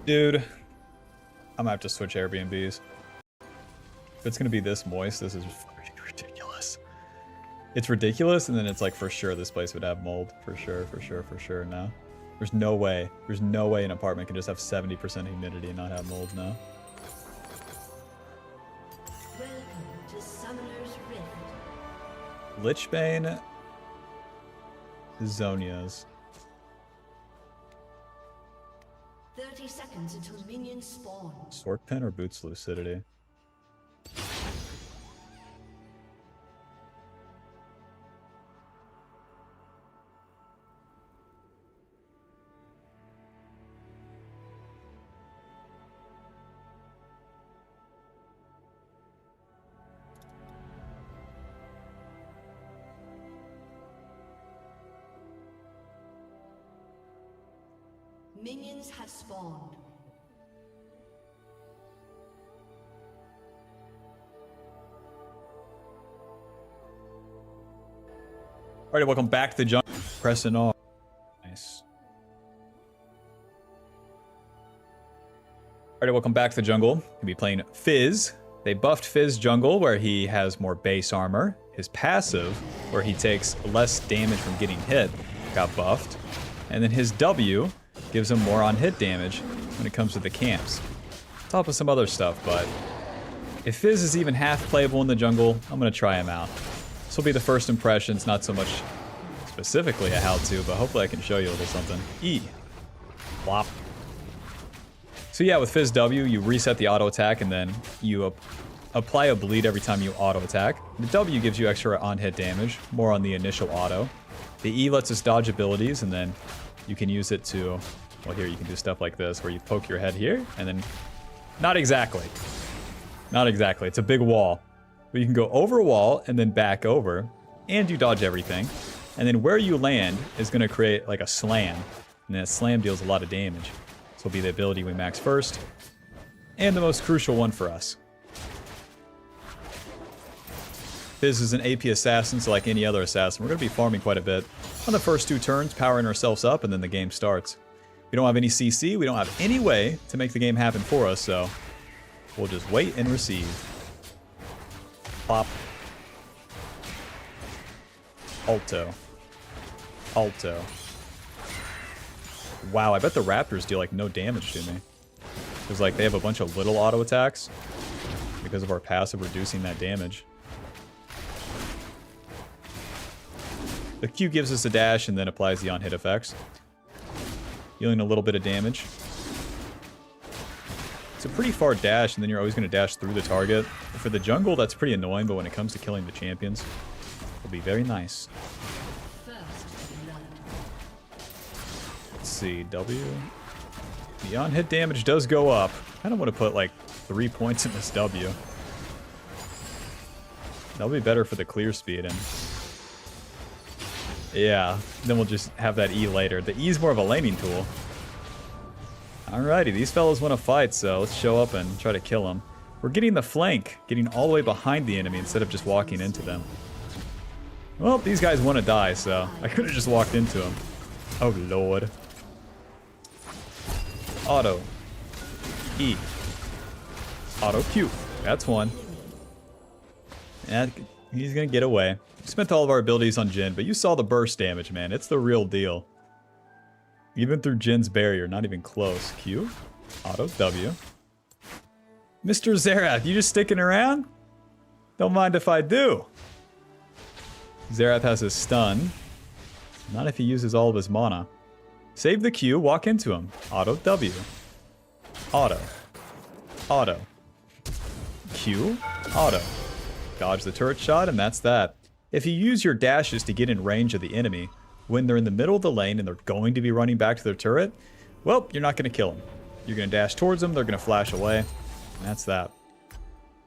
Dude, I'm gonna have to switch Airbnbs. If it's gonna be this moist, this is ridiculous. It's ridiculous, and then it's like for sure this place would have mold. For sure, no. There's no way. There's no way an apartment can just have 70% humidity and not have mold, no. Welcome to Summoner's Rift. Lichbane. Zonias. 30 seconds until minions spawn. Sorkpen or Boots Lucidity? Minions have spawned. Alright, welcome back to the jungle. Pressing on. Nice. Alright, welcome back to the jungle. We'll be playing Fizz. They buffed Fizz jungle, where he has more base armor. His passive, where he takes less damage from getting hit, got buffed. And then his W gives him more on hit damage when it comes to the camps. On top of some other stuff, but if Fizz is even half playable in the jungle, I'm gonna try him out. This will be the first impressions, not so much specifically a how-to, but hopefully I can show you a little something. E. Flop. So yeah, with Fizz W, you reset the auto attack and then you apply a bleed every time you auto attack. The W gives you extra on-hit damage, more on the initial auto. The E lets us dodge abilities, and then you can use it to, well, here you can do stuff like this, where you poke your head here, and then, not exactly. Not exactly, it's a big wall. But you can go over a wall, and then back over, and you dodge everything. And then where you land is gonna create like a slam, and that slam deals a lot of damage. This will be the ability we max first, and the most crucial one for us. Fizz is an AP assassin, so like any other assassin, we're going to be farming quite a bit on the first 2 turns, powering ourselves up, and then the game starts. We don't have any CC, we don't have any way to make the game happen for us, so we'll just wait and receive. Pop. Alto. Alto. Wow, I bet the Raptors deal like no damage to me. Because like they have a bunch of little auto attacks because of our passive reducing that damage. The Q gives us a dash and then applies the on-hit effects, dealing a little bit of damage. It's a pretty far dash, and then you're always going to dash through the target. For the jungle, that's pretty annoying, but when it comes to killing the champions, it'll be very nice. Let's see, W. The on-hit damage does go up. I kind of want to put like 3 points in this W. That'll be better for the clear speed, and yeah, then we'll just have that E later. The E is more of a laning tool. Alrighty, these fellas want to fight, so let's show up and try to kill them. We're getting the flank, getting all the way behind the enemy instead of just walking into them. Well, these guys want to die, so I could have just walked into them. Oh lord. Auto. E. Auto Q. That's one. And he's gonna get away. We spent all of our abilities on Jhin, but you saw the burst damage, man. It's the real deal. Even through Jin's barrier, not even close. Q. Auto W. Mr. Xerath, you just sticking around? Don't mind if I do. Xerath has his stun. Not if he uses all of his mana. Save the Q, walk into him. Auto W. Auto. Auto. Q. Auto. Dodge the turret shot, and that's that. If you use your dashes to get in range of the enemy, when they're in the middle of the lane and they're going to be running back to their turret, well, you're not going to kill them. You're going to dash towards them, they're going to flash away, and that's that.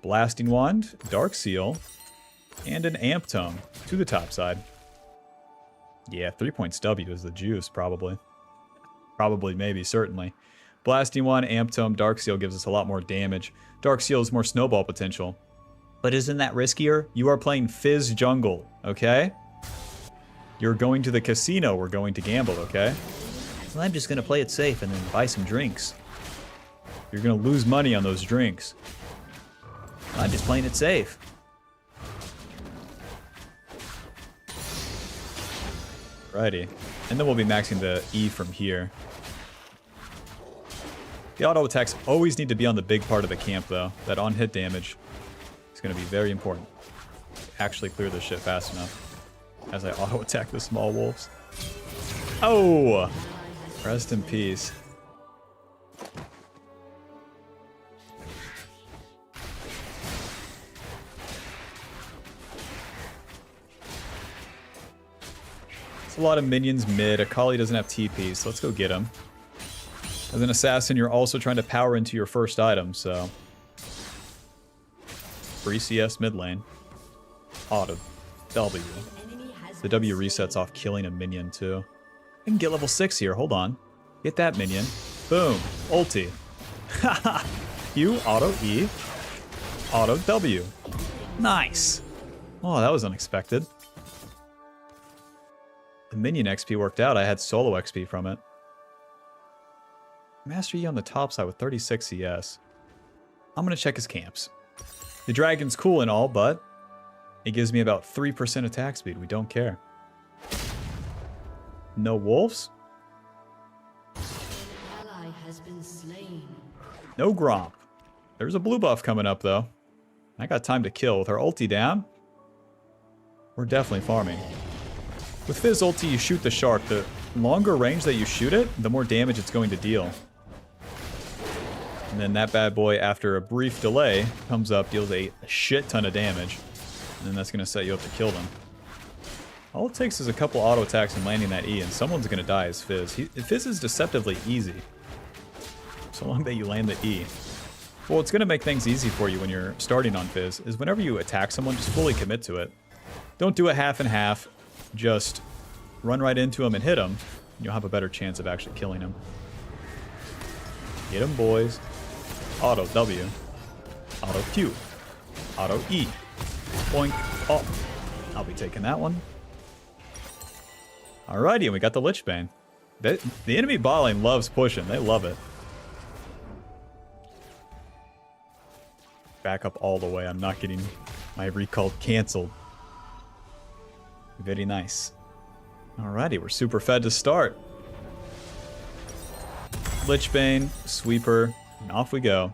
Blasting Wand, Dark Seal, and an Amp Tome to the top side. Yeah, 3 points W is the juice, probably. Probably, maybe, certainly. Blasting Wand, Amp Tome, Dark Seal gives us a lot more damage. Dark Seal is more snowball potential. But isn't that riskier? You are playing Fizz jungle, okay? You're going to the casino, we're going to gamble, okay? Well, I'm just gonna play it safe and then buy some drinks. You're gonna lose money on those drinks. I'm just playing it safe. Righty. And then we'll be maxing the E from here. The auto attacks always need to be on the big part of the camp, though. That on-hit damage is going to be very important. Actually clear this shit fast enough as I auto attack the small wolves. Oh! Rest in peace. It's a lot of minions mid. Akali doesn't have TP, so let's go get him. As an assassin, you're also trying to power into your first item, so... Free CS mid lane. Auto W. The W resets off killing a minion, too. I can get level 6 here, hold on. Get that minion. Boom. Ulti. Haha. Q, auto E. Auto W. Nice. Oh, that was unexpected. The minion XP worked out. I had solo XP from it. Master Yi on the top side with 36 CS. I'm going to check his camps. The dragon's cool and all, but it gives me about 3% attack speed. We don't care. No wolves? Ally has been slain. No Gromp. There's a blue buff coming up, though. I got time to kill. With our ulti down, we're definitely farming. With Fizz ulti, you shoot the shark. The longer range that you shoot it, the more damage it's going to deal. And then that bad boy, after a brief delay, comes up, deals a shit ton of damage. And then that's going to set you up to kill them. All it takes is a couple auto attacks and landing that E, and someone's going to die as Fizz. Fizz is deceptively easy. So long that you land the E. Well, what's going to make things easy for you when you're starting on Fizz is whenever you attack someone, just fully commit to it. Don't do it half and half. Just run right into him and hit him, and you'll have a better chance of actually killing him. Get him, boys. Auto W. Auto Q. Auto E. Boink. Oh. I'll be taking that one. Alrighty, and we got the Lich Bane. The enemy bot lane loves pushing. They love it. Back up all the way. I'm not getting my recall canceled. Very nice. Alrighty, we're super fed to start. Lich Bane, Sweeper, and off we go.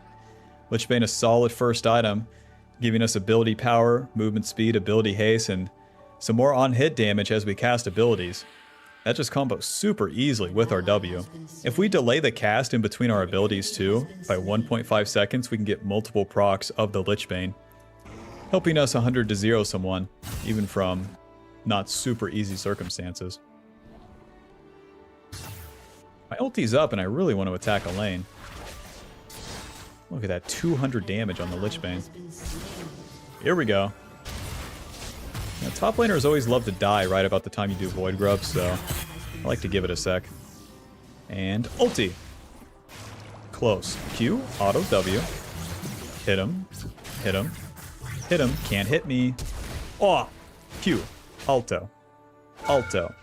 Lich Bane, a solid first item, giving us ability power, movement speed, ability haste, and some more on-hit damage as we cast abilities. That just combos super easily with our W. If we delay the cast in between our abilities too, by 1.5 seconds, we can get multiple procs of the Lich Bane, helping us 100 to 0 someone, even from not super easy circumstances. My ulti's up and I really want to attack a lane. Look at that 200 damage on the Lich Bane. Here we go. Now, top laners always love to die right about the time you do Void Grub, so I like to give it a sec. And ulti. Close. Q, auto W. Hit him. Hit him. Hit him. Can't hit me. Oh! Q. Alto. Alto.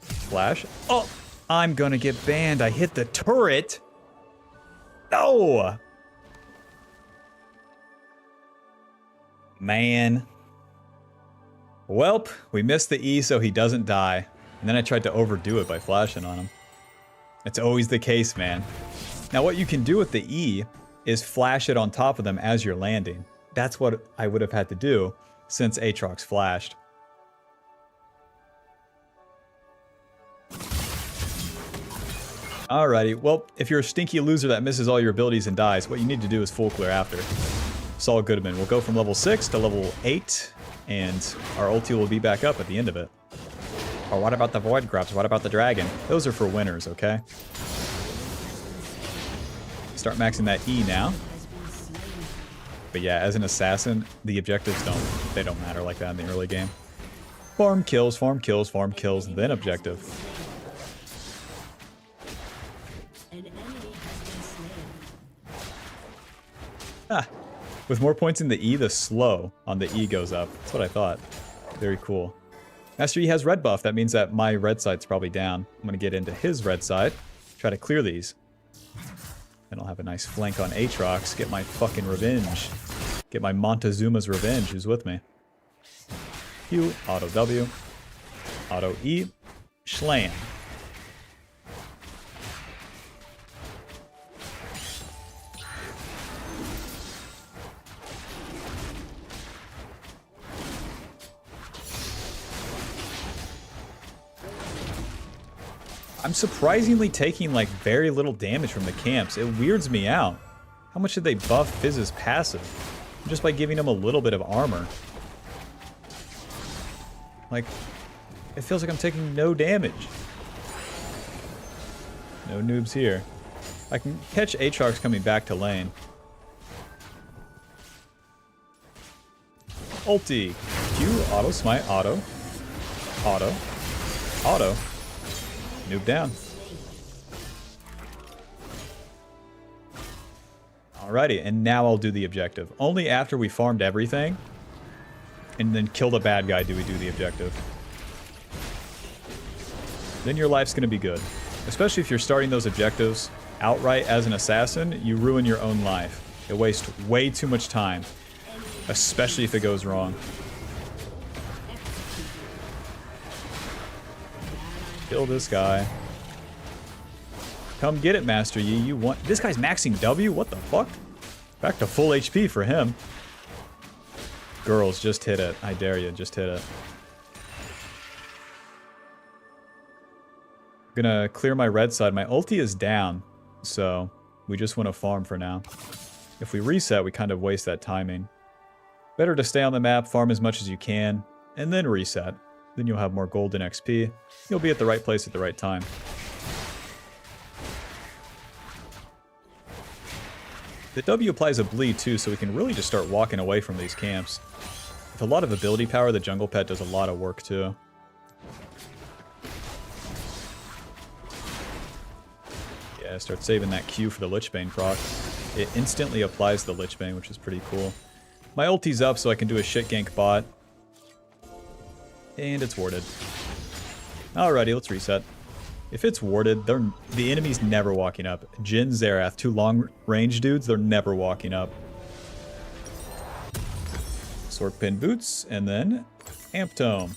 Flash. Oh! I'm gonna get banned. I hit the turret. No! Man. Welp, we missed the E so he doesn't die. And then I tried to overdo it by flashing on him. It's always the case, man. Now what you can do with the E is flash it on top of them as you're landing. That's what I would have had to do since Aatrox flashed. Alrighty, well, if you're a stinky loser that misses all your abilities and dies, what you need to do is full clear after. Saul Goodman will go from level 6 to level 8, and our ulti will be back up at the end of it. Or what about the Void Grubs? What about the Dragon? Those are for winners, okay? Start maxing that E now. But yeah, as an assassin, the objectives don't matter like that in the early game. Farm kills, farm kills, farm kills, then objective. Ah, with more points in the E, the slow on the E goes up. That's what I thought. Very cool. Master E has red buff. That means that my red side's probably down. I'm going to get into his red side. Try to clear these. Then I'll have a nice flank on Aatrox. Get my fucking revenge. Get my Montezuma's revenge. Who's with me? Q, auto W, auto E, Schlam. I'm surprisingly taking like very little damage from the camps. It weirds me out. How much did they buff Fizz's passive? Just by giving him a little bit of armor. Like, it feels like I'm taking no damage. No noobs here. I can catch Aatrox coming back to lane. Ulti. Q, auto, smite, auto. Auto. Auto. Noob down. Alrighty, and now I'll do the objective. Only after we farmed everything and then kill the bad guy do we do the objective. Then your life's going to be good. Especially if you're starting those objectives outright as an assassin, you ruin your own life. It wastes way too much time. Especially if it goes wrong. Kill this guy. Come get it, Master Yi. You want... This guy's maxing W? What the fuck? Back to full HP for him. Girls, just hit it. I dare you, just hit it. I'm gonna clear my red side. My ulti is down, so we just want to farm for now. If we reset, we kind of waste that timing. Better to stay on the map, farm as much as you can, and then reset. Then you'll have more gold and XP. You'll be at the right place at the right time. The W applies a bleed too, so we can really just start walking away from these camps. With a lot of ability power, the jungle pet does a lot of work too. Yeah, start saving that Q for the Lichbane proc. It instantly applies the Lichbane, which is pretty cool. My ulti's up so I can do a shit gank bot. And it's warded. Alrighty, let's reset. If it's warded, the enemy's never walking up. Jhin, Xerath, two long-range dudes, they're never walking up. Sword Pin Boots, and then Amp Tome.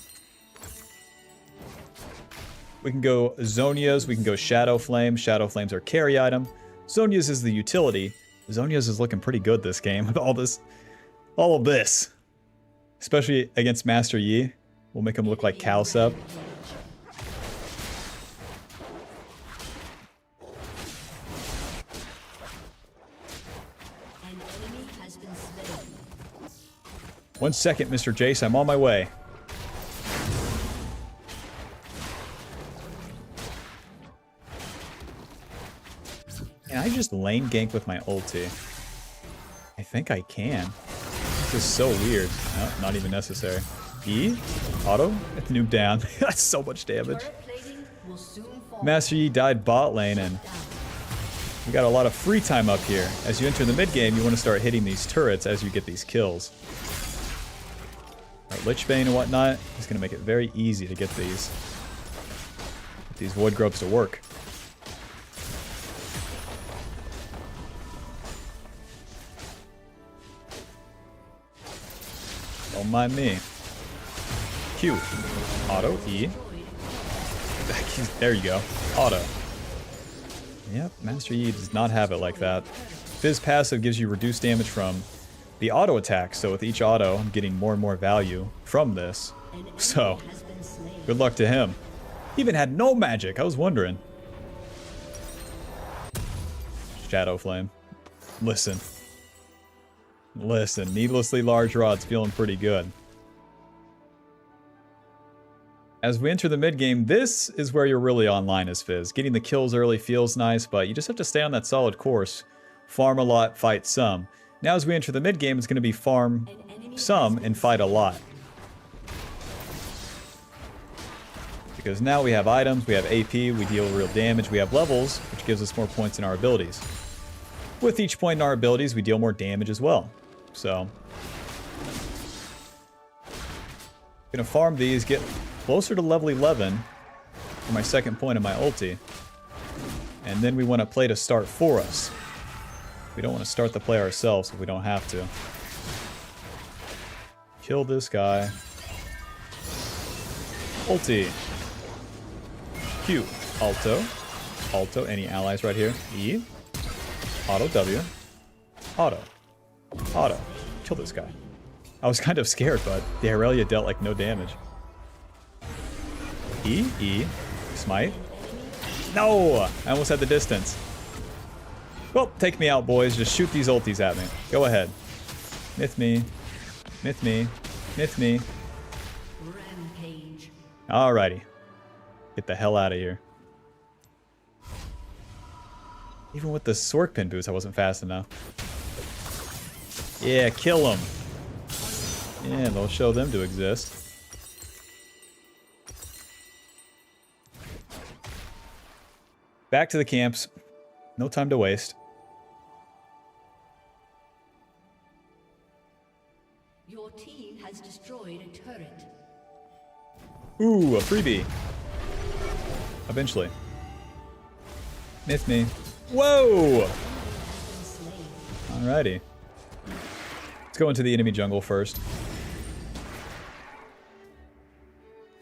We can go Zonia's, we can go Shadow Flame. Shadow Flame's our carry item. Zonia's is the utility. Zonia's is looking pretty good this game with all of this. Especially against Master Yi. We'll make him look like Calcep. An enemy has been slain. 1 second, Mr. Jace, I'm on my way. Can I just lane gank with my ulti? I think I can. This is so weird. No, not even necessary. E? Auto? Noob down. That's so much damage. Turret plating will soon fall. Master Yi died bot lane, and we got a lot of free time up here. As you enter the mid game, you want to start hitting these turrets as you get these kills. Our Lichbane and whatnot is going to make it very easy to get these Void Grubs to work. Don't mind me. Q. Auto. E. There you go. Auto. Yep, Master Yi does not have it like that. Fizz passive gives you reduced damage from the auto attack, so with each auto, I'm getting more and more value from this. So, good luck to him. He even had no magic, I was wondering. Shadow Flame. Listen. Listen, needlessly large rod's feeling pretty good. As we enter the mid game, this is where you're really online as Fizz. Getting the kills early feels nice, but you just have to stay on that solid course. Farm a lot, fight some. Now as we enter the mid game, it's going to be farm some and fight a lot. Because now we have items, we have AP, we deal real damage, we have levels, which gives us more points in our abilities. With each point in our abilities, we deal more damage as well. So, gonna farm these, get closer to level 11 for my second point of my ulti. And then we want to play to start for us. We don't want to start the play ourselves if we don't have to. Kill this guy. Ulti. Q. Alto. Alto. Any allies right here? E. Auto W. Auto. Auto. Kill this guy. I was kind of scared, but the Aurelia dealt like no damage. E. E. Smite. No! I almost had the distance. Well, take me out, boys. Just shoot these ultis at me. Go ahead. Myth me. Myth me. Myth me. Rampage. Alrighty. Get the hell out of here. Even with the Sorkpin boost, I wasn't fast enough. Yeah, kill them. Yeah, they'll show them to exist. Back to the camps. No time to waste. Your team has destroyed a turret. Ooh, a freebie. Eventually. Myth me. Whoa! Alrighty. Let's go into the enemy jungle first.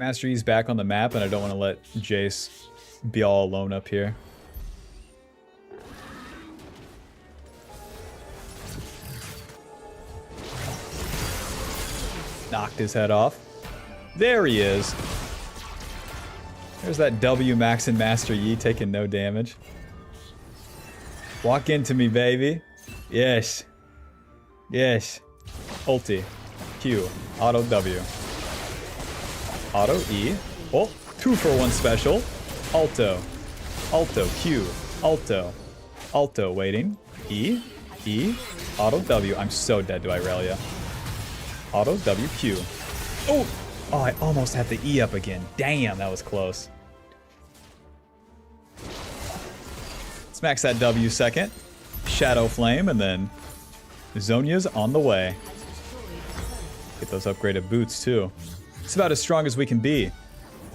Master Yi's back on the map, and I don't want to let Jace be all alone up here. Knocked his head off. There he is. There's that W Max and Master Yi taking no damage. Walk into me, baby. Yes. Yes. Ulti. Q. Auto W. Auto E. Oh, 2-for-1 special. Alto. Alto. Q. Alto. Alto waiting. E. E. Auto W. I'm so dead to Irelia. Auto W. Q. Oh! Oh, I almost had the E up again. Damn, that was close. Let's max that W second. Shadow Flame, and then Zhonya's on the way. Get those upgraded boots, too. It's about as strong as we can be.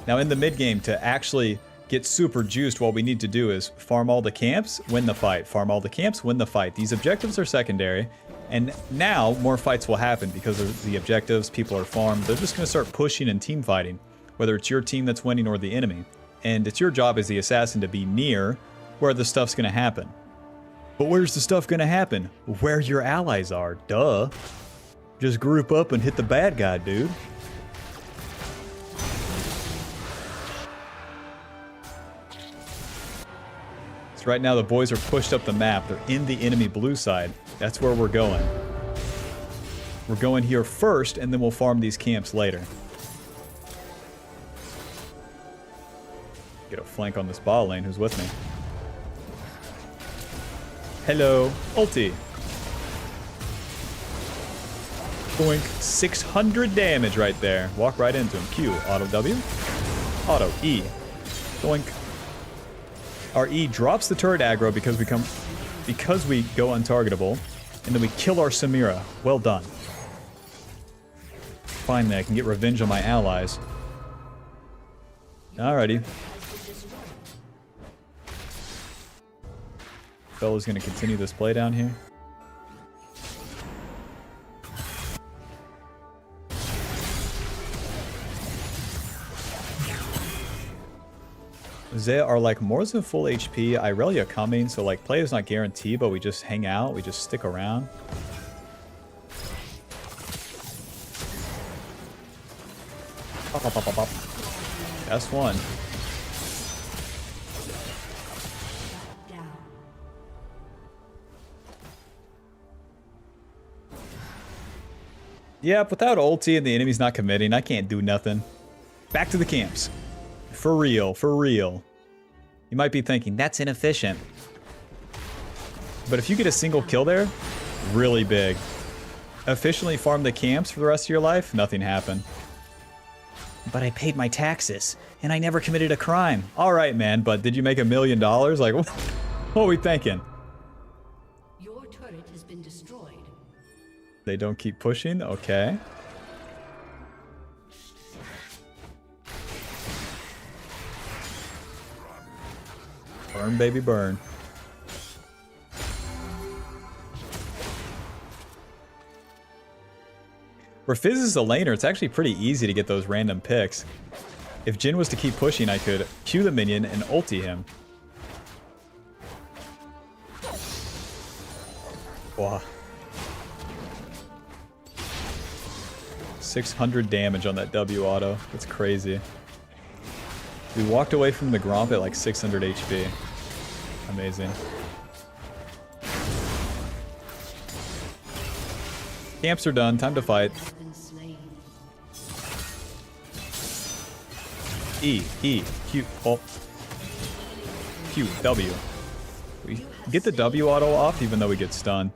Now, in the mid-game, to actually get super juiced, what we need to do is farm all the camps, win the fight. Farm all the camps, win the fight. These objectives are secondary. And now, more fights will happen because of the objectives, people are farmed. They're just going to start pushing and team fighting, whether it's your team that's winning or the enemy. And it's your job as the assassin to be near where the stuff's going to happen. But where's the stuff going to happen? Where your allies are, duh. Just group up and hit the bad guy, dude. So right now the boys are pushed up the map. They're in the enemy blue side. That's where we're going. We're going here first, and then we'll farm these camps later. Get a flank on this bot lane. Who's with me? Hello. Ulti. Boink. 600 damage right there. Walk right into him. Q. Auto W. Auto E. Boink. Our E drops the turret aggro because we go untargetable, and then we kill our Samira. Well done. Finally, I can get revenge on my allies. Alrighty. Fella's gonna continue this play down here. They are like more than full HP. Irelia coming, so like play is not guaranteed, but we just hang out, we just stick around. Pop, pop, pop, pop, pop. That's one. Yep, without ulti and the enemy's not committing, I can't do nothing. Back to the camps. For real, for real. You might be thinking, that's inefficient. But if you get a single kill there, really big. Efficiently farm the camps for the rest of your life, nothing happened. But I paid my taxes, and I never committed a crime. Alright, man, but did you make $1 million? Like, what are we thinking? Your turret has been destroyed. They don't keep pushing? Okay. Burn, baby, burn. Where Fizz is a laner, it's actually pretty easy to get those random picks. If Jhin was to keep pushing, I could Q the minion and ulti him. Wow. 600 damage on that W auto. That's crazy. We walked away from the Gromp at like 600 HP. Amazing. Camps are done. Time to fight. E, Q, oh. Q, W. We get the W auto off even though we get stunned.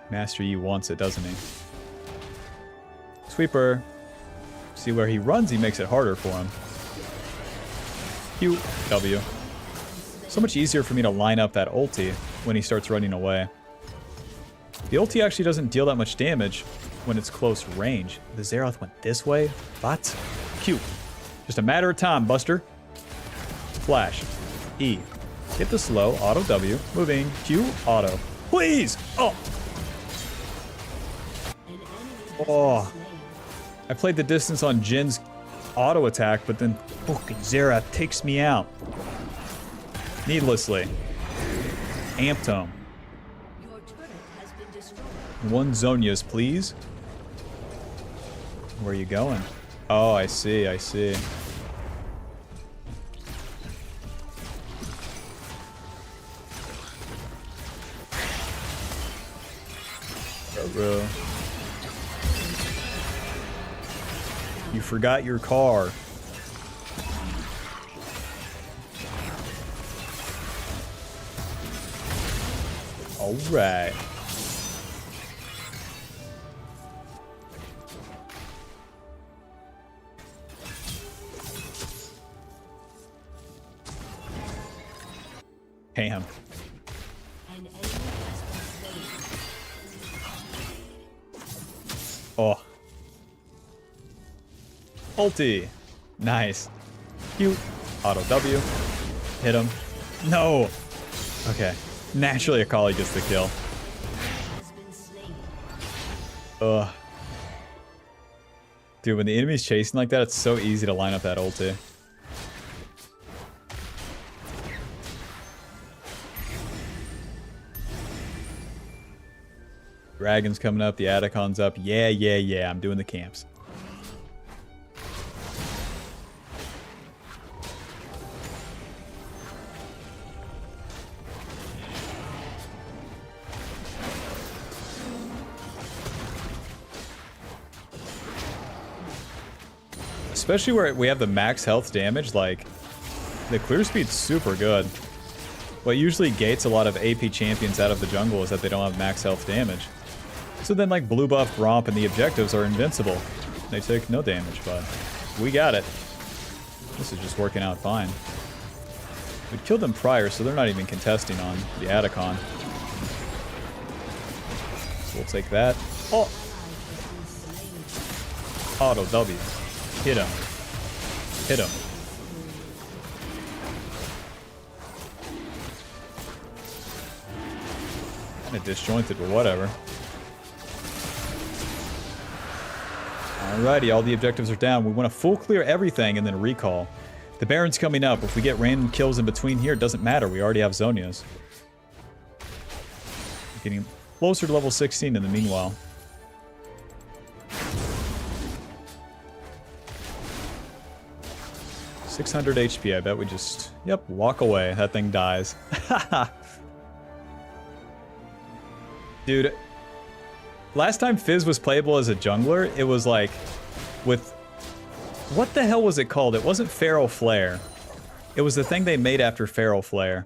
Master Yi wants it, doesn't he? Sweeper. See where he runs, he makes it harder for him. Q, W. So much easier for me to line up that ulti when he starts running away. The ulti actually doesn't deal that much damage when it's close range. The Xerath went this way? What? Q. Just a matter of time, Buster. Flash. E. Hit the slow. Auto W. Moving. Q. Auto. Please! Oh! Oh. I played the distance on Jin's auto attack, but then fucking Xerath takes me out. Needlessly. Amped him. Your turret has been destroyed. One Zonia's, please. Where are you going? Oh, I see, I see. Bro. You forgot your car. All right. Damn. Oh. Ulti. Nice. Q. Auto W. Hit him. No. Okay. Naturally, Akali gets the kill. Ugh. Dude, when the enemy's chasing like that, it's so easy to line up that ulti. Dragon's coming up, the Aatrox's up. Yeah, yeah, yeah, I'm doing the camps. Especially where we have the max health damage, like, the clear speed's super good. What usually gates a lot of AP champions out of the jungle is that they don't have max health damage. So then, like, blue buff, Gromp, and the objectives are invincible. They take no damage, but we got it. This is just working out fine. We'd killed them prior, so they're not even contesting on the Aatrox. So we'll take that. Oh! Auto W. Hit him. Hit him. Kind of disjointed, but whatever. Alrighty, all the objectives are down. We want to full clear everything and then recall. The Baron's coming up. If we get random kills in between here, it doesn't matter. We already have Zonias. Getting closer to level 16 in the meanwhile. $600 HP. I bet we just, yep, walk away. That thing dies. Dude, last time Fizz was playable as a jungler, it was like with, what the hell was it called? It wasn't Feral Flare. It was the thing they made after Feral Flare.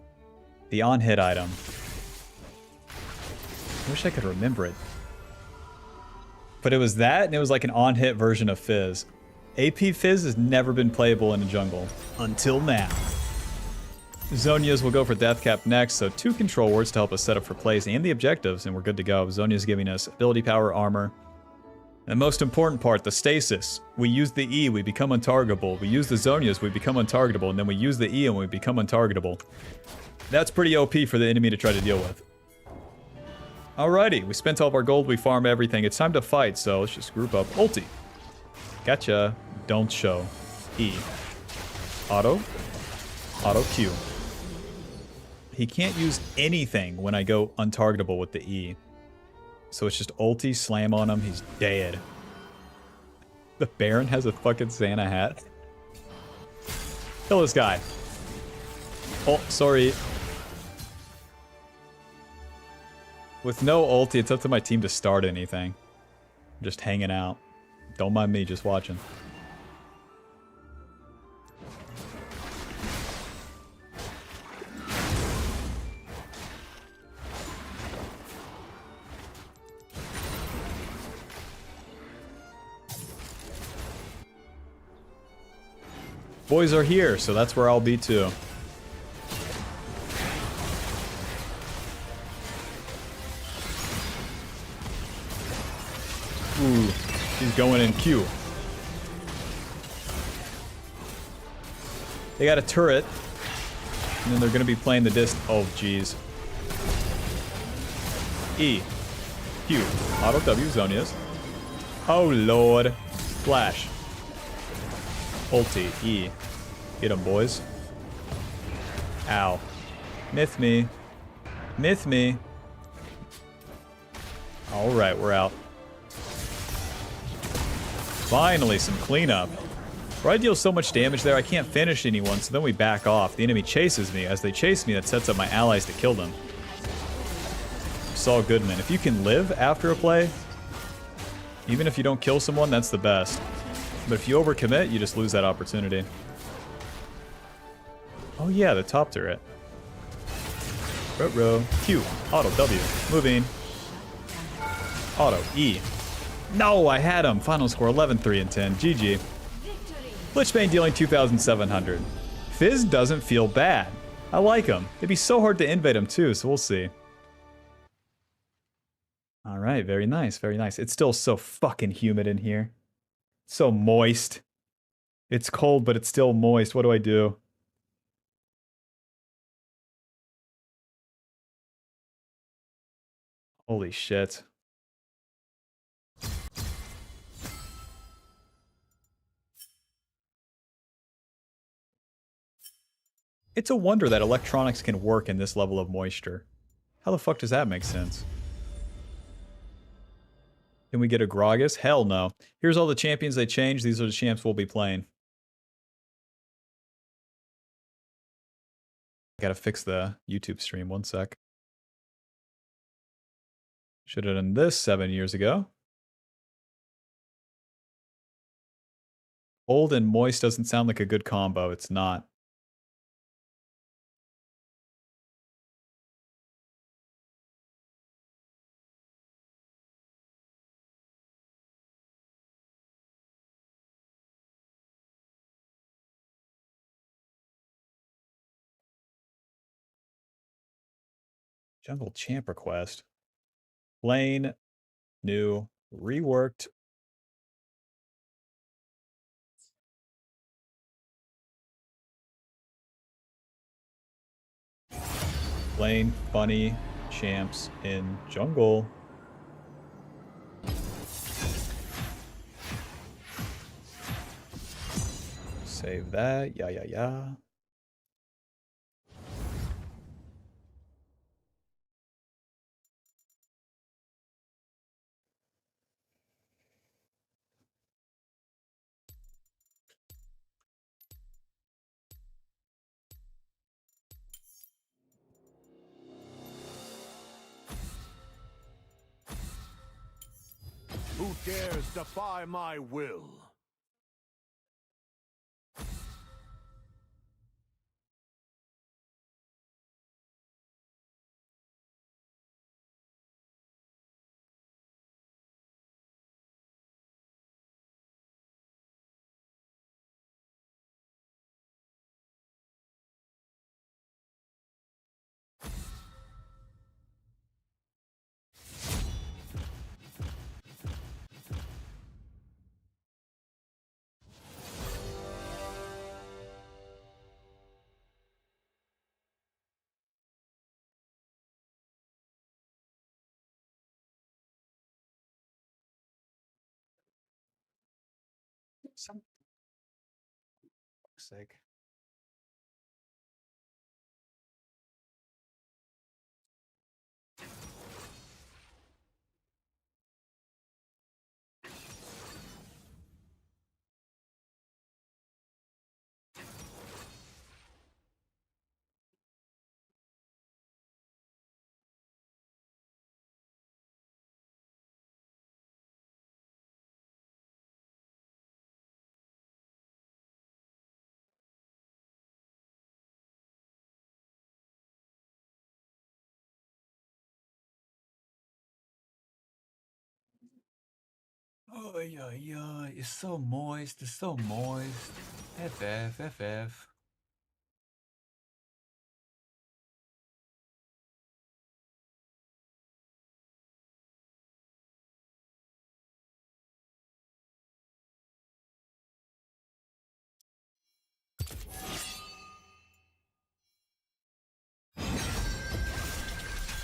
The on-hit item. I wish I could remember it. But it was that, and it was like an on-hit version of Fizz. AP Fizz has never been playable in a jungle. Until now. Zonia's will go for Death Cap next, so 2 control wards to help us set up for plays and the objectives, and we're good to go. Zonia's giving us ability power, armor. And the most important part, the stasis. We use the E, we become untargetable. We use the Zonia's, we become untargetable. And then we use the E and we become untargetable. That's pretty OP for the enemy to try to deal with. Alrighty, we spent all of our gold, we farmed everything. It's time to fight, so let's just group up. Ulti. Gotcha. Don't show. E. Auto. Auto Q. He can't use anything when I go untargetable with the E. So it's just ulti, slam on him, he's dead. The Baron has a fucking Santa hat. Kill this guy. Oh, sorry. With no ulti, it's up to my team to start anything. I'm just hanging out. Don't mind me, just watching. Boys are here, so that's where I'll be too. Ooh, he's going in Q. They got a turret, and then they're gonna be playing the disc. Oh, jeez. E. Q. Auto W, Zonia's. Oh, Lord. Flash. Ulti, E. Get him, boys. Ow. Myth me. Myth me. Alright, we're out. Finally, some cleanup. Where I deal so much damage there, I can't finish anyone, so then we back off. The enemy chases me. As they chase me, that sets up my allies to kill them. Saul Goodman. If you can live after a play, even if you don't kill someone, that's the best. But if you overcommit, you just lose that opportunity. Oh yeah, the top turret. Row. Q. Auto W. Moving. Auto E. No, I had him. Final score 11, 3, and 10. GG. Lichbane dealing 2,700. Fizz doesn't feel bad. I like him. It'd be so hard to invade him too, so we'll see. Alright, very nice, very nice. It's still so fucking humid in here. So moist. It's cold, but it's still moist. What do I do? Holy shit. It's a wonder that electronics can work in this level of moisture. How the fuck does that make sense? Can we get a Gragas? Hell no. Here's all the champions they changed. These are the champs we'll be playing. I gotta fix the YouTube stream. One sec. Should have done this 7 years ago. Old and moist doesn't sound like a good combo. It's not. Jungle champ request. Lane. New. Reworked. Lane. Funny. Champs in jungle. Save that. Yeah. Who dares defy my will? Some fuck's sake. Oh yeah, yeah, it's so moist, it's so moist. FF.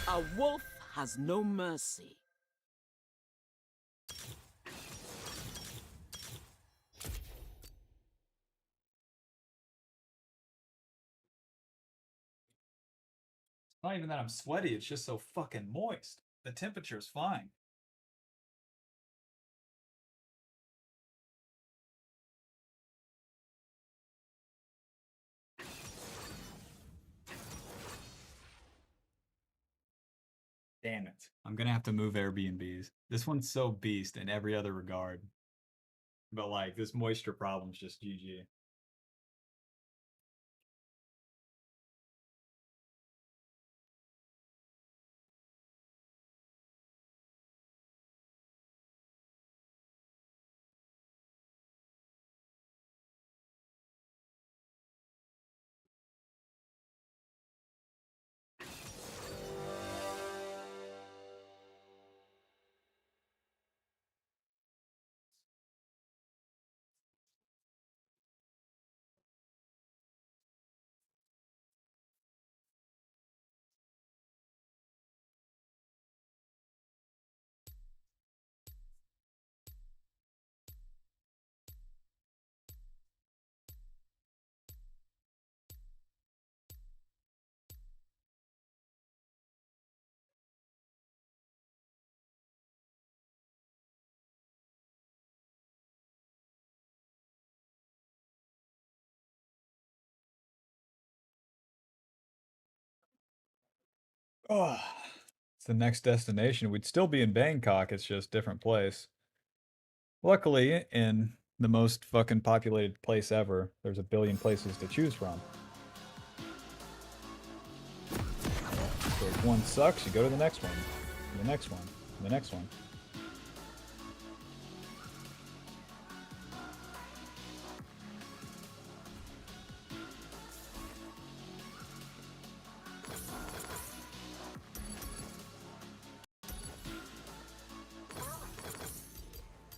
A wolf has no mercy. It's not even that I'm sweaty, it's just so fucking moist. The temperature's fine. Damn it. I'm gonna have to move Airbnbs. This one's so beast in every other regard. But like, this moisture problem's just GG. Oh, it's the next destination. We'd still be in Bangkok, it's just different place. Luckily, in the most fucking populated place ever, there's a billion places to choose from. So if one sucks, you go to the next one, the next one, the next one.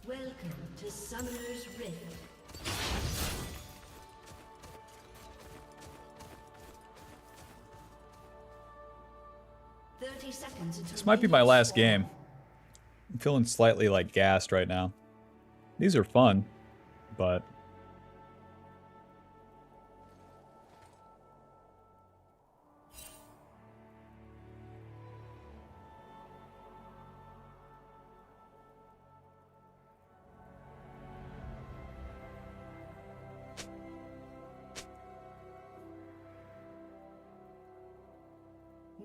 Welcome to Summoner's Rift. This might be my last game. I'm feeling slightly like gassed right now. These are fun, but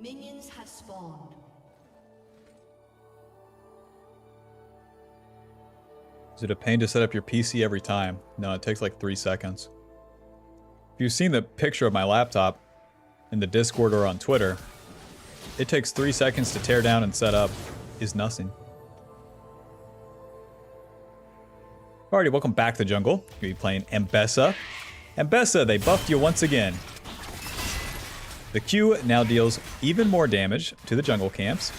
Minions have spawned. is it a pain to set up your PC every time? No, it takes like 3 seconds. If you've seen the picture of my laptop in the Discord or on Twitter, it takes 3 seconds to tear down and set up. Is nothing. Alrighty, welcome back to the jungle. We're gonna be playing Ambessa. Ambessa, they buffed you once again. The Q now deals even more damage to the jungle camps.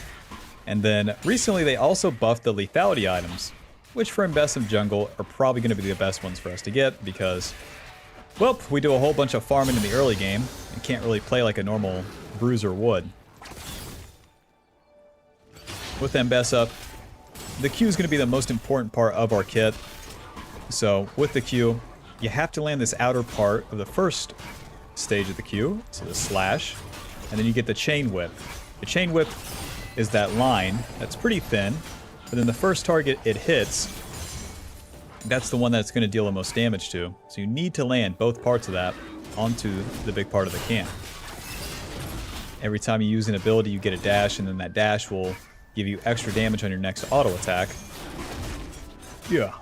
And then recently they also buffed the lethality items, which for Ambessa jungle are probably going to be the best ones for us to get because, well, we do a whole bunch of farming in the early game and can't really play like a normal bruiser would. With Ambessa, the Q is going to be the most important part of our kit. So with the Q, you have to land this outer part of the first stage of the Q, so the slash, and then you get the chain whip. The chain whip is that line that's pretty thin, but then the first target it hits, that's the one that's going to deal the most damage to. So you need to land both parts of that onto the big part of the camp. Every time you use an ability, you get a dash, and then that dash will give you extra damage on your next auto attack. Yeah.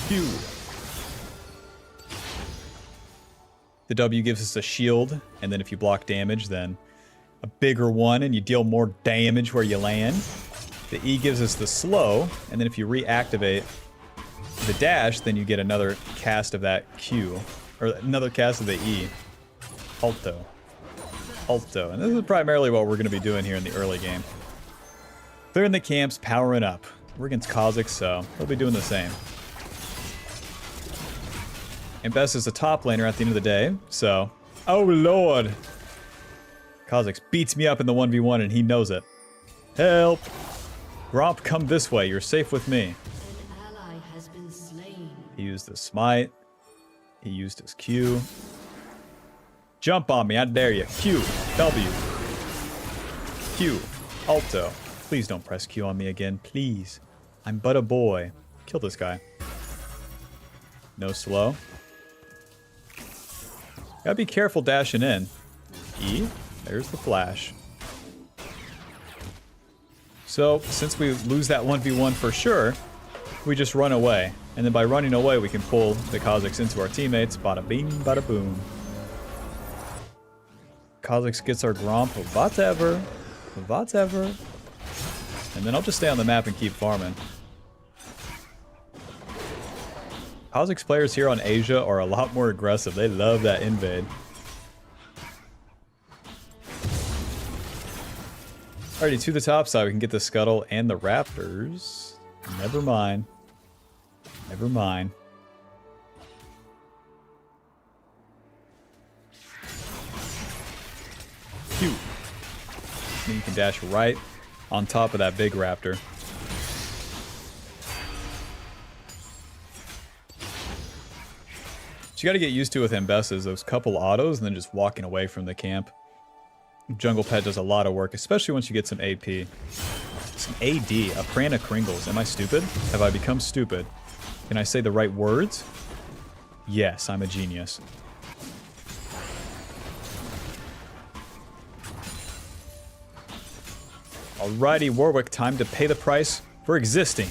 Q. The W gives us a shield, and then if you block damage, then a bigger one, and you deal more damage where you land. The E gives us the slow, and then if you reactivate the dash, then you get another cast of that Q, or another cast of the E. Alto. Alto. And this is primarily what we're going to be doing here in the early game. Clearing the camps, powering up. We're against Kha'Zix, so we'll be doing the same. Ambessa is a top laner at the end of the day, so... Oh lord! Kha'Zix beats me up in the 1v1 and he knows it. Help! Gromp, come this way, you're safe with me. An ally has been slain. He used the smite. He used his Q. Jump on me, I dare you. Q, W. Q, Alto. Please don't press Q on me again, please. I'm but a boy. Kill this guy. No slow. Gotta be careful dashing in. E, there's the flash. So, since we lose that 1v1 for sure, we just run away. And then by running away, we can pull the Kha'Zix into our teammates. Bada bing, bada boom. Kha'Zix gets our Gromp, whatever. Whatever. And then I'll just stay on the map and keep farming. Kha'Zix players here on Asia are a lot more aggressive. They love that invade. Alrighty, to the top side, we can get the Scuttle and the Raptors. Never mind. Never mind. Cute. Then you can dash right on top of that big Raptor. What you gotta get used to with Ambessa is those couple autos and then just walking away from the camp. Jungle Pet does a lot of work, especially once you get some AP. Some AD, a Prana Kringles. Am I stupid? Have I become stupid? Can I say the right words? Yes, I'm a genius. Alrighty, Warwick, time to pay the price for existing.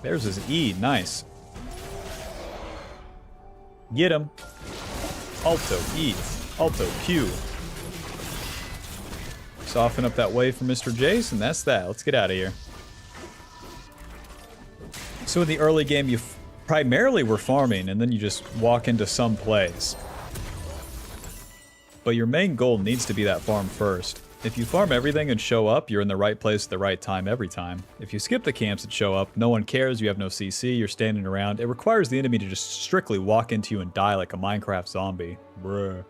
There's his E, nice. Get him. Alto, E. Alto, Q. Soften up that wave for Mr. Jace, and that's that. Let's get out of here. So in the early game, you primarily were farming, and then you just walk into some plays. But your main goal needs to be that farm first. If you farm everything and show up, you're in the right place at the right time every time. If you skip the camps and show up, no one cares, you have no CC, you're standing around. It requires the enemy to just strictly walk into you and die like a Minecraft zombie. Bruh.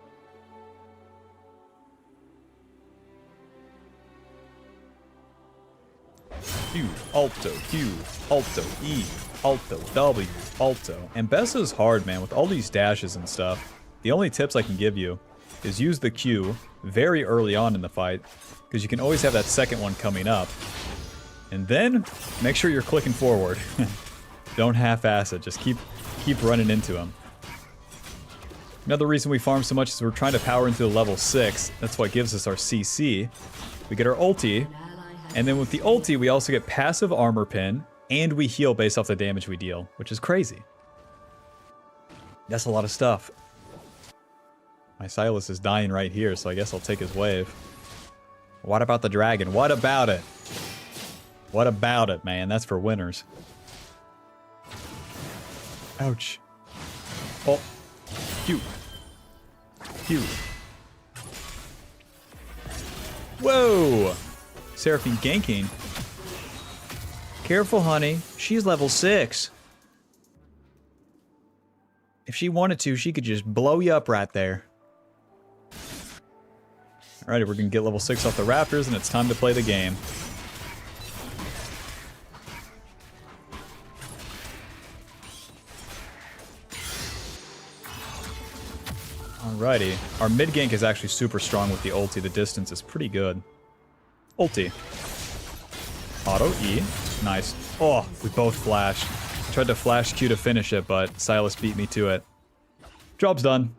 Q, Alto, Q, Alto, E, Alto, W, Alto. Ambessa's hard, man, with all these dashes and stuff. The only tips I can give you is use the Q very early on in the fight, because you can always have that second one coming up. And then, make sure you're clicking forward. Don't half-ass it, just keep running into him. Another reason we farm so much is we're trying to power into the level 6. That's what gives us our CC. We get our ulti, and then with the ulti, we also get passive armor pin, and we heal based off the damage we deal, which is crazy. That's a lot of stuff. My Silas is dying right here, so I guess I'll take his wave. What about the dragon? What about it? What about it, man? That's for winners. Ouch. Oh. Q. Q. Whoa! Seraphine ganking. Careful, honey. She's level 6. If she wanted to, she could just blow you up right there. Alrighty, we're gonna get level 6 off the Raptors, and it's time to play the game. Alrighty. Our mid gank is actually super strong with the ulti. The distance is pretty good. Ulti. Auto E. Nice. Oh, we both flashed. Tried to flash Q to finish it, but Silas beat me to it. Job's done.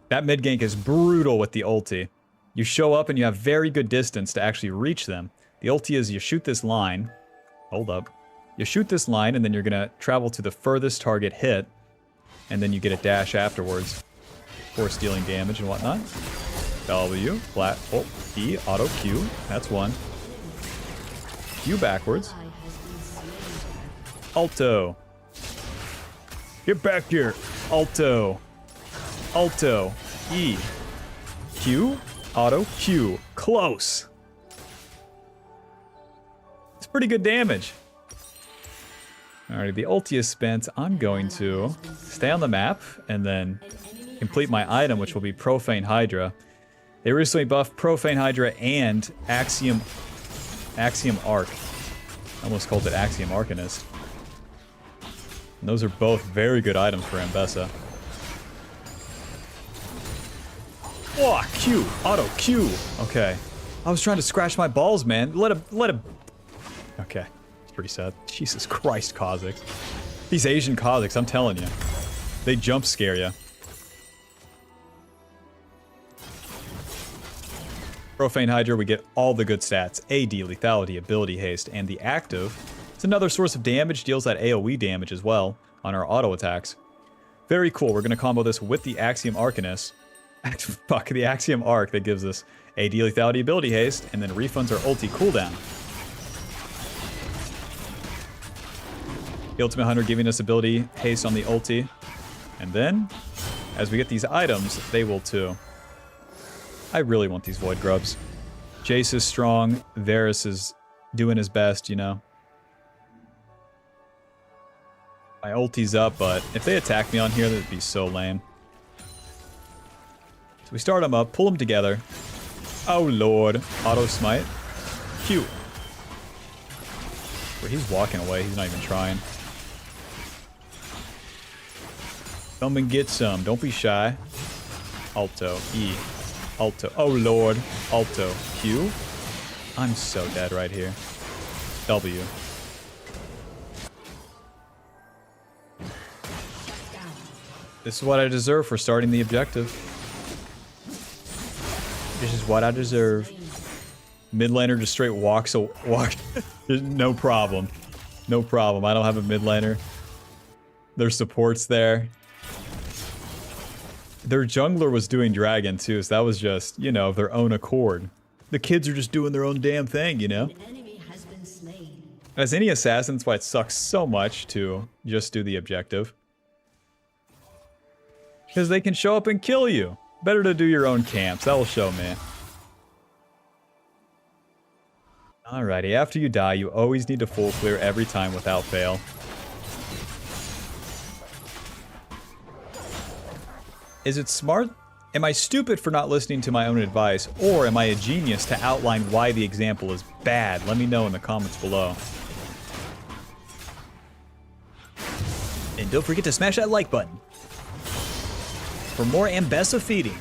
That mid gank is brutal with the ulti. You show up and you have very good distance to actually reach them. The ulti is you shoot this line. Hold up. You shoot this line and then you're gonna travel to the furthest target hit. And then you get a dash afterwards. For stealing damage and whatnot. W, flat, oh, E, auto Q. That's one. Q backwards. Alto. Get back here. Alto. Alto. E. Q. Auto. Q. Close. It's pretty good damage. Alright, the ulti is spent. I'm going to stay on the map and then complete my item, which will be Profane Hydra. They recently buffed Profane Hydra and Axiom Arc. I almost called it Axiom Arcanist. And those are both very good items for Ambessa. Oh, Q! Auto Q! Okay. I was trying to scratch my balls, man. Let him... Okay. It's pretty sad. Jesus Christ, Kha'Zix. These Asian Kha'Zix, I'm telling you. They jump scare you. Profane Hydra, we get all the good stats. AD, lethality, ability haste, and the active. It's another source of damage, deals that AoE damage as well on our auto attacks. Very cool. We're going to combo this with the Axiom Arcanist. Fuck, the Axiom Arc that gives us AD, lethality, ability haste, and then refunds our ulti cooldown. The Ultimate Hunter giving us ability haste on the ulti. And then, as we get these items, they will too. I really want these Void Grubs. Jace is strong. Varus is doing his best, you know. My ulti's up, but if they attack me on here, that'd be so lame. So we start them up, pull them together. Oh lord. Auto smite. Q. Wait, he's walking away. He's not even trying. Come and get some. Don't be shy. Alto. E. Alto. Oh lord. Alto. Q. I'm so dead right here. W. This is what I deserve for starting the objective. This is what I deserve. Mid laner just straight walks. No problem. No problem. I don't have a mid laner. Their support's there. Their jungler was doing dragon too, so that was just, you know, their own accord. The kids are just doing their own damn thing, you know? As any assassin, that's why it sucks so much to just do the objective. Because they can show up and kill you. Better to do your own camps, that will show me. Alrighty, after you die, you always need to full clear every time without fail. Is it smart? Am I stupid for not listening to my own advice, or am I a genius to outline why the example is bad? Let me know in the comments below. And don't forget to smash that like button for more Ambessa feeding.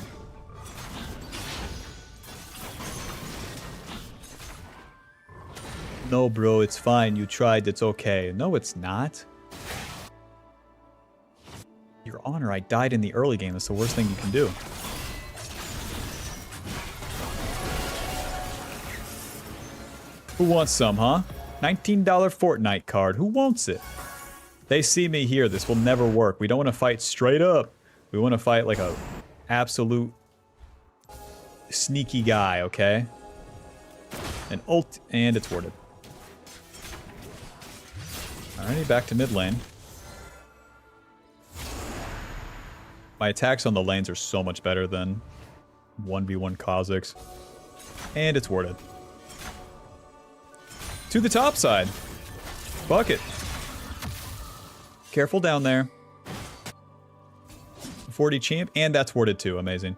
No, bro, it's fine. You tried. It's okay. No, it's not. Your Honor, I died in the early game. That's the worst thing you can do. Who wants some, huh? $19 Fortnite card. Who wants it? They see me here. This will never work. We don't want to fight straight up. We want to fight like a absolute sneaky guy, okay? And ult, and it's warded. Alrighty, back to mid lane. My attacks on the lanes are so much better than 1v1 Kha'Zix. And it's warded. To the top side. Bucket. Careful down there. 40 champ, and that's warded too. Amazing.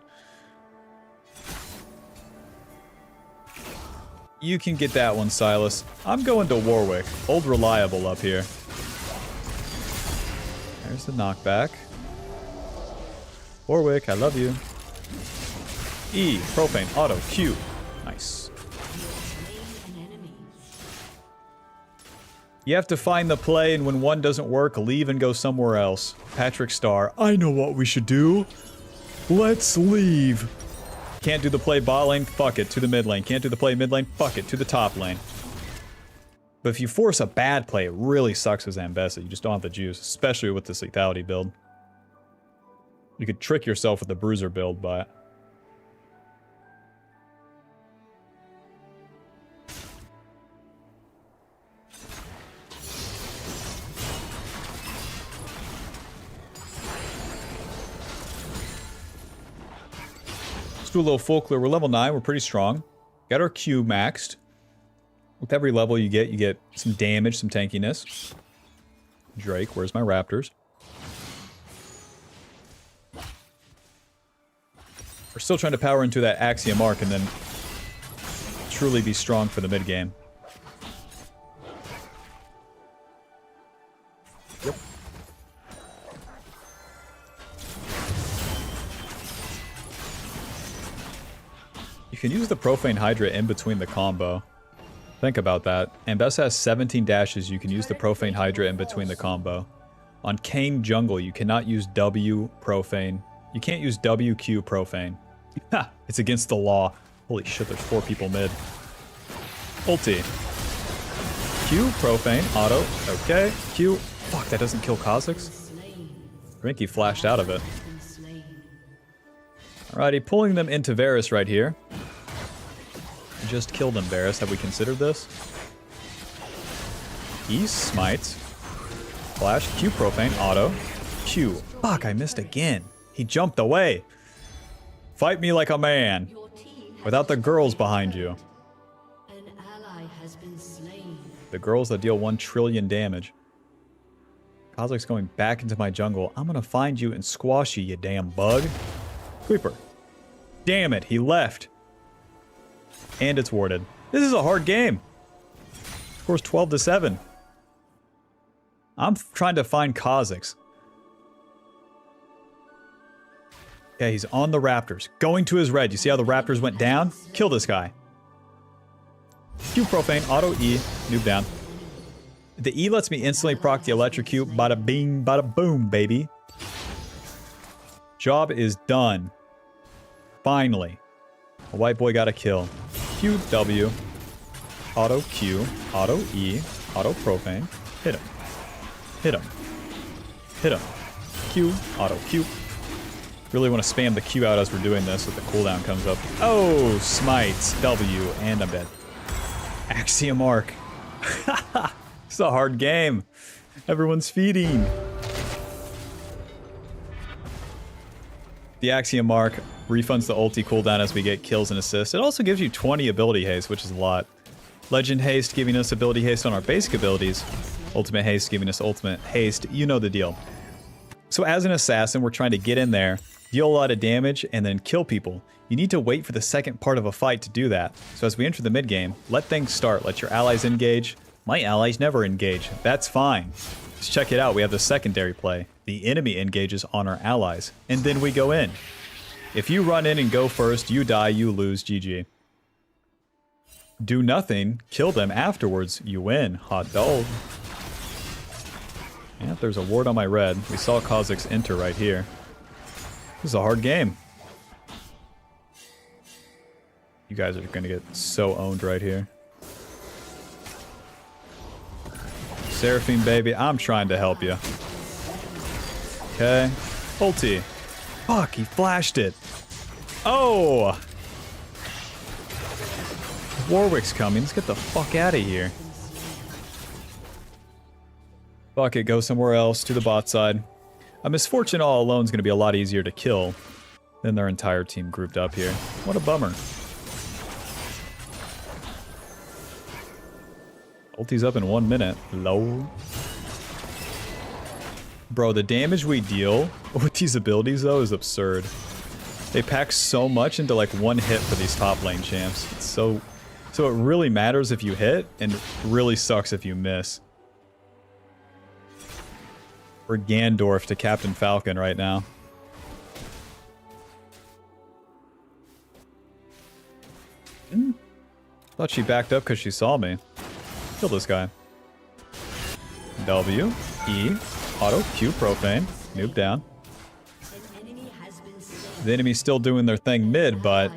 You can get that one, Silas. I'm going to Warwick. Old reliable up here. There's the knockback. Warwick, I love you. E, profane, auto, Q. Nice. You have to find the play, and when one doesn't work, leave and go somewhere else. Patrick Starr, I know what we should do. Let's leave. Can't do the play bot lane? Fuck it, to the mid lane. Can't do the play mid lane? Fuck it, to the top lane. But if you force a bad play, it really sucks as Ambessa. You just don't have the juice, especially with this lethality build. You could trick yourself with the bruiser build, but... Let's do a little full clear. We're level 9. We're pretty strong. Got our Q maxed. With every level you get some damage, some tankiness. Drake, where's my raptors? We're still trying to power into that Axiom arc and then truly be strong for the mid game. Yep. You can use the Profane Hydra in between the combo. Think about that. Ambessa has 17 dashes. You can use the Profane Hydra in between the combo. On Kayn Jungle, you cannot use W Profane. You can't use WQ Profane. Ha! It's against the law. Holy shit, there's 4 people mid. Ulti. Q, Profane, auto. Okay. Q. Fuck, that doesn't kill Kha'Zix? I think he flashed out of it. Alrighty, pulling them into Varus right here. Just killed them, Varus. Have we considered this? E smites. Flash. Q Profane. Auto. Q. Fuck, I missed again. He jumped away. Fight me like a man. Without the girls behind you. An ally has been slain. The girls that deal 1 trillion damage. Kha'Zix going back into my jungle. I'm gonna find you and squash you, you damn bug. Creeper. Damn it, he left. And it's warded. This is a hard game. Scores 12-7. I'm trying to find Kha'Zix. Okay, he's on the Raptors. Going to his red. You see how the Raptors went down? Kill this guy. Q Profane, auto E, noob down. The E lets me instantly proc the electrocute. Bada bing, bada boom, baby. Job is done. Finally. A white boy got a kill. Q W. Auto Q. Auto E. Auto Profane. Hit him. Hit him. Hit him. Q. Auto Q. Really want to spam the Q out as we're doing this so the cooldown comes up. Oh, smites. W. And I'm dead. Axiom arc. It's a hard game. Everyone's feeding. The Axiom arc refunds the ulti cooldown as we get kills and assists. It also gives you 20 ability haste, which is a lot. Legend haste giving us ability haste on our basic abilities. Ultimate haste giving us ultimate haste. You know the deal. So as an assassin, we're trying to get in there, deal a lot of damage, and then kill people. You need to wait for the second part of a fight to do that. So as we enter the mid game, let things start. Let your allies engage. My allies never engage. That's fine. Let's check it out. We have the secondary play. The enemy engages on our allies, and then we go in. If you run in and go first, you die, you lose, GG. Do nothing, kill them afterwards, you win. Hot dog. Yeah, there's a ward on my red. We saw Kha'Zix enter right here. This is a hard game. You guys are gonna get so owned right here. Seraphine, baby, I'm trying to help you. Okay. Ulti. Fuck, he flashed it. Oh! Warwick's coming. Let's get the fuck out of here. Fuck it, go somewhere else to the bot side. A Misfortune all alone is going to be a lot easier to kill than their entire team grouped up here. What a bummer. Ulti's up in 1 minute. Low. Bro, the damage we deal with these abilities, though, is absurd. They pack so much into, like, 1 hit for these top lane champs. It's so So it really matters if you hit, and really sucks if you miss. We're Gandorf to Captain Falcon right now. Thought she backed up because she saw me. Kill this guy. W, E, auto, Q, profane. Noob down. The enemy's still doing their thing mid, but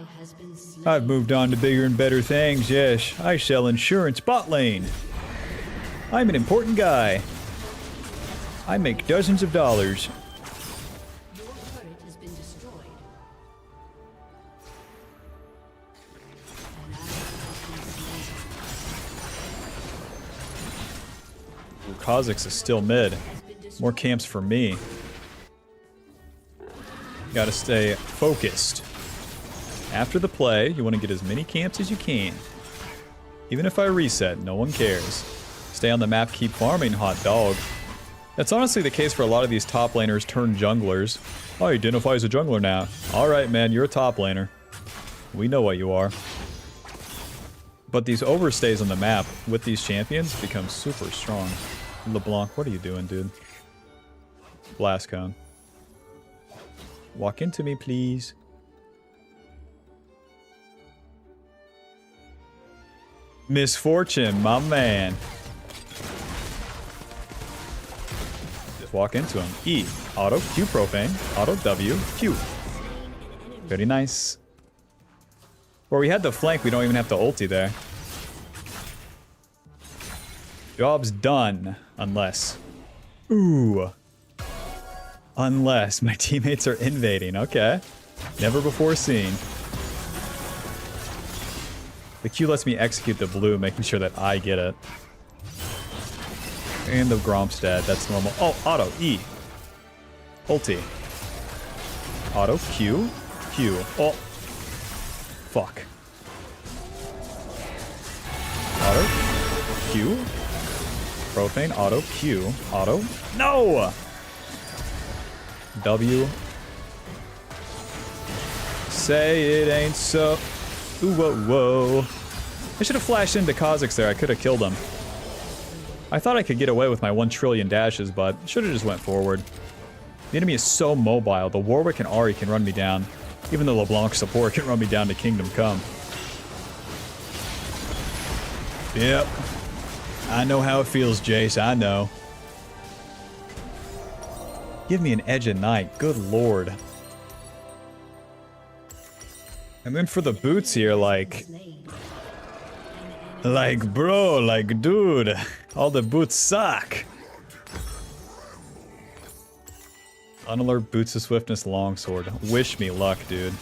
I've moved on to bigger and better things, yes. I sell insurance bot lane. I'm an important guy. I make dozens of dollars. Your turret has been destroyed. An ally has been slain. Ooh, Kha'Zix is still mid. More camps for me. Gotta stay focused. After the play, you want to get as many camps as you can. Even if I reset, no one cares. Stay on the map, keep farming, hot dog. That's honestly the case for a lot of these top laners turned junglers. Oh, you identify as a jungler now. Alright, man, you're a top laner. We know what you are. But these overstays on the map with these champions become super strong. LeBlanc, what are you doing, dude? Blast cone. Walk into me, please. Misfortune, my man. Just walk into him. E, auto, Q profane, auto W, Q. Very nice. Where we had the flank, we don't even have to ulti there. Job's done. Unless. Ooh. Unless my teammates are invading. Okay. Never before seen. The Q lets me execute the blue, making sure that I get it. And the Gromp's dead. That's normal. Oh, auto. E. Ulti. Auto. Q. Q. Oh. Fuck. Auto. Q. Profane. Auto. Q. Auto. No! W. Say it ain't so. Ooh, whoa, whoa. I should have flashed into Kha'Zix there. I could have killed him. I thought I could get away with my 1 trillion dashes, but should have just went forward. The enemy is so mobile. The Warwick and Ahri can run me down. Even the LeBlanc support can run me down to Kingdom Come. Yep. I know how it feels, Jace. I know. Give me an edge at night. Good lord. And then for the boots here, like, bro, like, dude, all the boots suck. Unalert boots of swiftness longsword. Wish me luck, dude.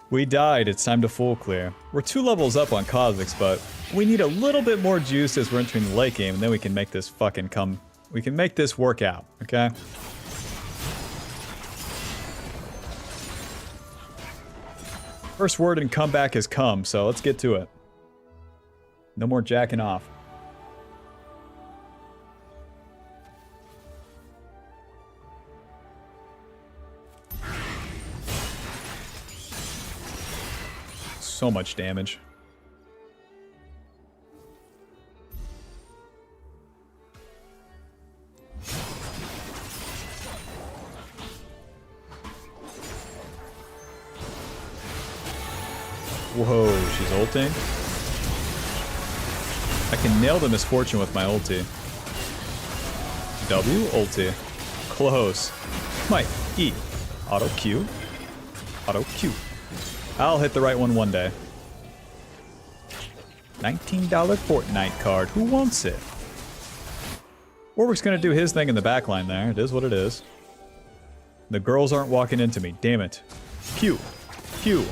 We died. It's time to full clear. We're 2 levels up on Kha'Zix, but we need a little bit more juice as we're entering the late game, and then we can make this fucking come. We can make this work out, okay? First word in comeback has come, so let's get to it. No more jacking off. So much damage. Whoa, she's ulting. I can nail the misfortune with my ulti. W, ulti. Close. Might. E. Auto Q. Auto Q. I'll hit the right one day. $19 Fortnite card. Who wants it? Warwick's gonna do his thing in the backline there. It is what it is. The girls aren't walking into me. Damn it. Q. Q.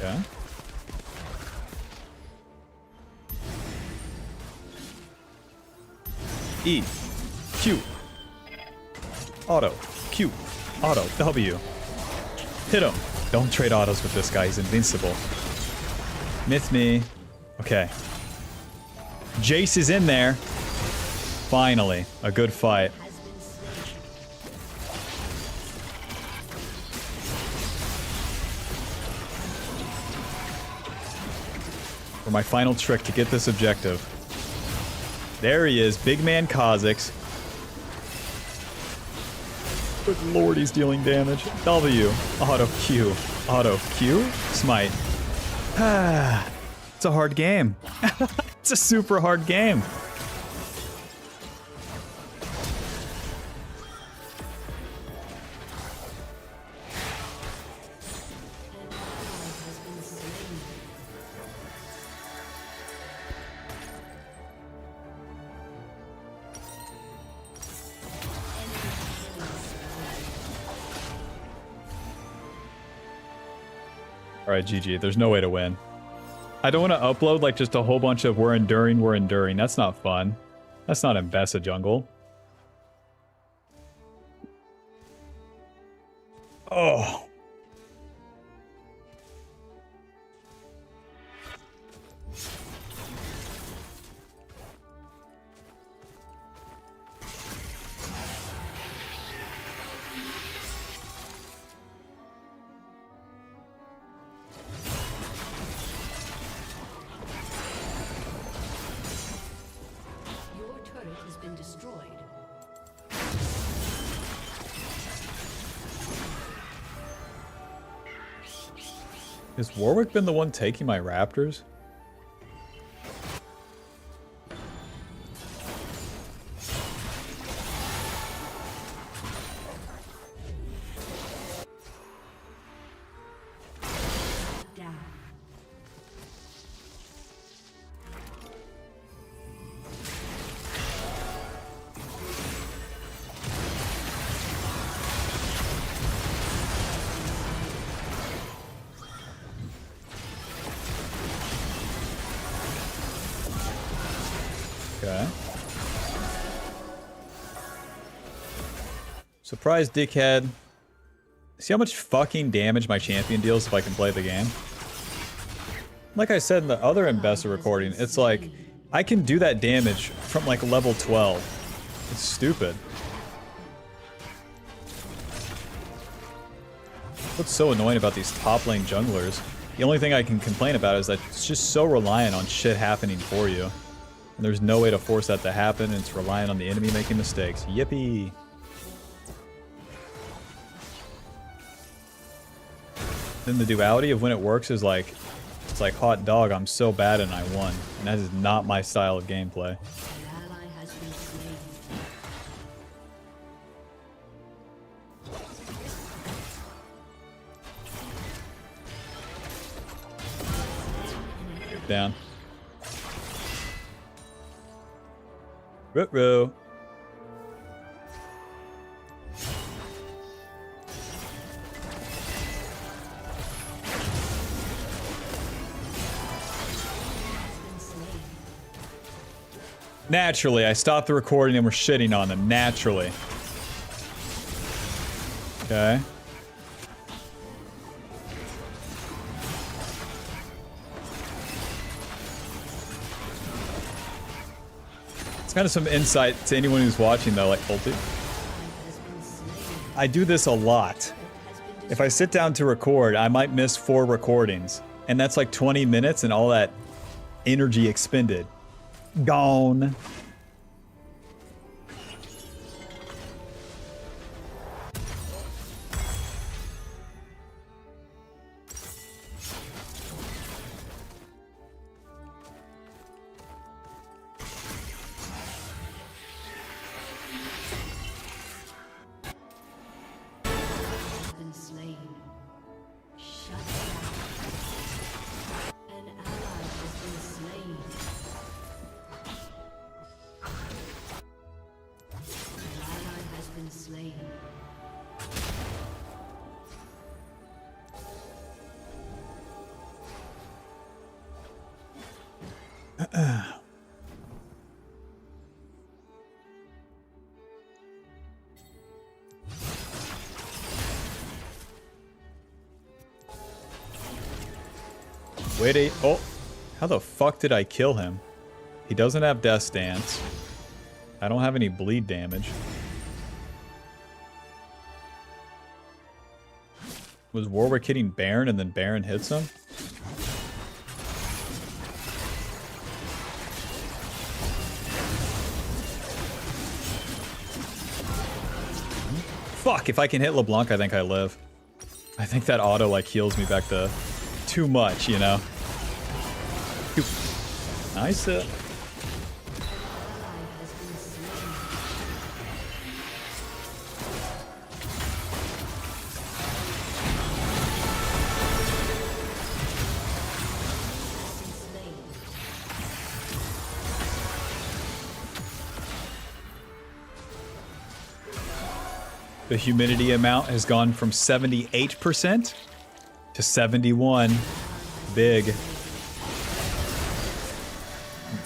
Okay. E. Q. Auto. Q. Auto. W. Hit him. Don't trade autos with this guy. He's invincible. Myth me. Okay. Jace is in there. Finally. A good fight. for my final trick to get this objective. There he is, big man Kha'Zix. Good lord, he's dealing damage. W, auto Q, auto Q, smite. Ah, it's a hard game. It's a super hard game. Alright, GG. There's no way to win. I don't want to upload like just a whole bunch of we're enduring. That's not fun. That's not Ambessa jungle. Oh. Has Warwick been the one taking my raptors? Okay. Surprise, dickhead. See how much fucking damage my champion deals if I can play the game? Like I said in the other Ambessa recording, it's like, I can do that damage from like level 12. It's stupid. What's so annoying about these top lane junglers? The only thing I can complain about is that it's just so reliant on shit happening for you. And there's no way to force that to happen, and it's reliant on the enemy making mistakes. Yippee! Then the duality of when it works is like, it's like hot dog, I'm so bad and I won. And that is not my style of gameplay. Down. Ruh-roh. Naturally, I stopped the recording and we're shitting on them. Naturally. Okay. It's kind of some insight to anyone who's watching though, like ulti. I do this a lot. If I sit down to record, I might miss 4 recordings. And that's like 20 minutes and all that energy expended. Gone. Wait, oh, how the fuck did I kill him? He doesn't have Death Stance. I don't have any bleed damage. Was Warwick hitting Baron and then Baron hits him? Fuck, if I can hit LeBlanc, I think I live. I think that auto, like, heals me back to too much, you know? Nice. The humidity amount has gone from 78% to 71. Big.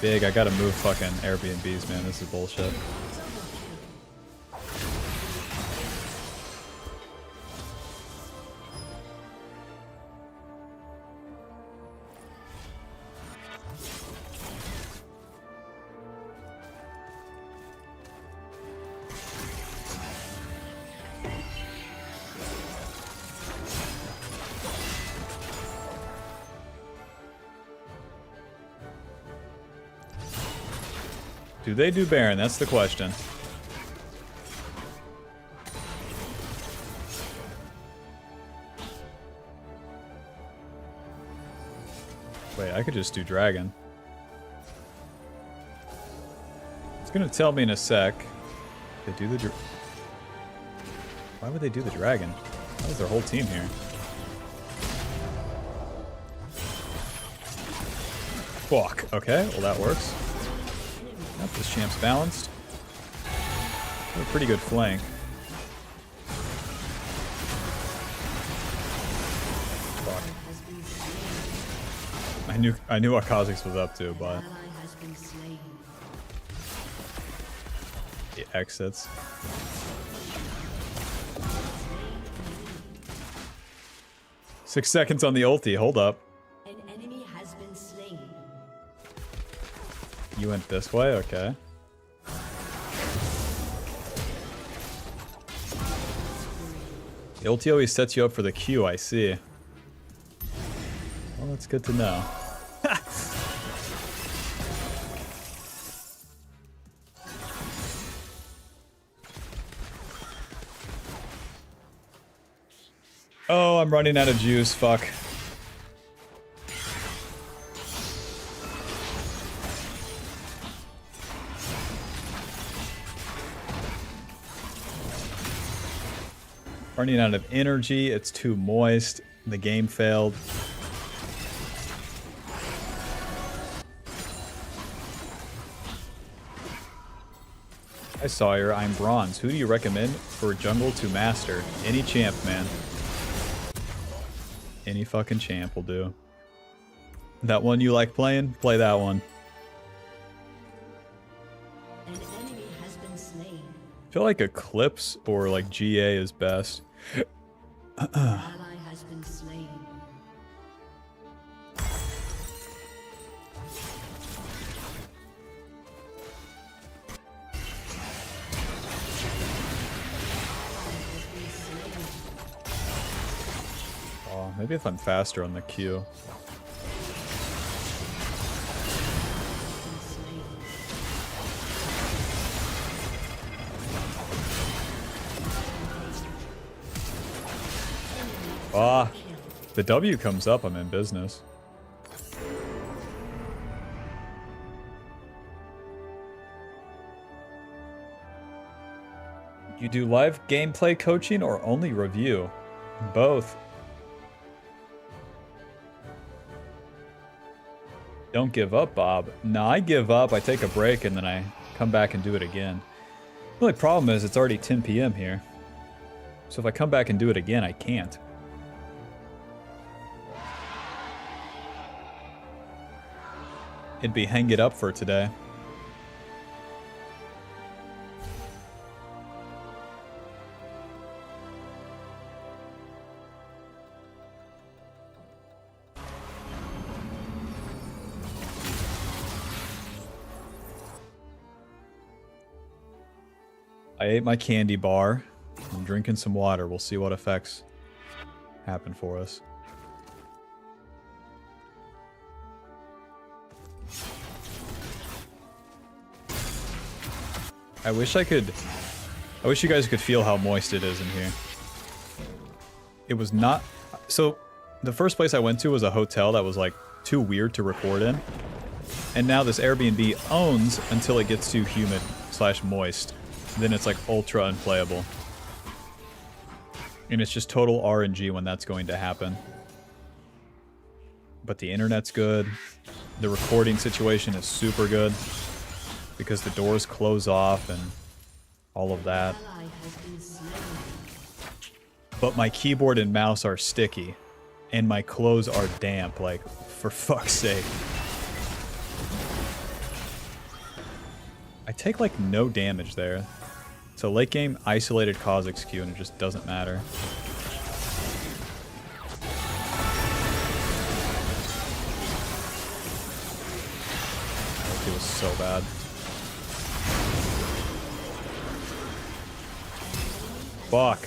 Big. I gotta move fucking Airbnbs, man. This is bullshit. Do they do Baron? That's the question. Wait, I could just do Dragon. It's gonna tell me in a sec. They do the Why would they do the Dragon? How is their whole team here? Fuck. Okay, well that works. Yep, this champ's balanced. A pretty good flank. Fuck. I knew what Kha'Zix was up to, but he exits. Six seconds on the ulti. Hold up. An enemy has been slain. You went this way? Okay. The ulti always sets you up for the Q, I see. Well, that's good to know. Oh, I'm running out of juice, fuck. Running out of energy, it's too moist, the game failed. Hi Sawyer, I'm bronze. Who do you recommend for jungle to master? Any champ, man. Any fucking champ will do. That one you like playing? Play that one. An enemy has been slain. I feel like Eclipse or like GA is best. Ally has been slain. Oh, maybe if I'm faster on the Q. Ah, the W comes up, I'm in business. You do live gameplay coaching or only review? Both. Don't give up, Bob. No, I give up, I take a break, and then I come back and do it again. The only problem is it's already 10 p.m. here. So if I come back and do it again, I can't. It'd be hang it up for today. I ate my candy bar. I'm drinking some water. We'll see what effects happen for us. I wish I could I wish you guys could feel how moist it is in here. It was not... So, the first place I went to was a hotel that was, like, too weird to record in. And now this Airbnb owns until it gets too humid / moist. Then it's, like, ultra unplayable. And it's just total RNG when that's going to happen. But the internet's good. The recording situation is super good. Because the doors close off and all of that. But my keyboard and mouse are sticky. And my clothes are damp, like, for fuck's sake. I take, like, no damage there. So late game, isolated Kha'Zix Q, and it just doesn't matter. It was so bad. Fuck.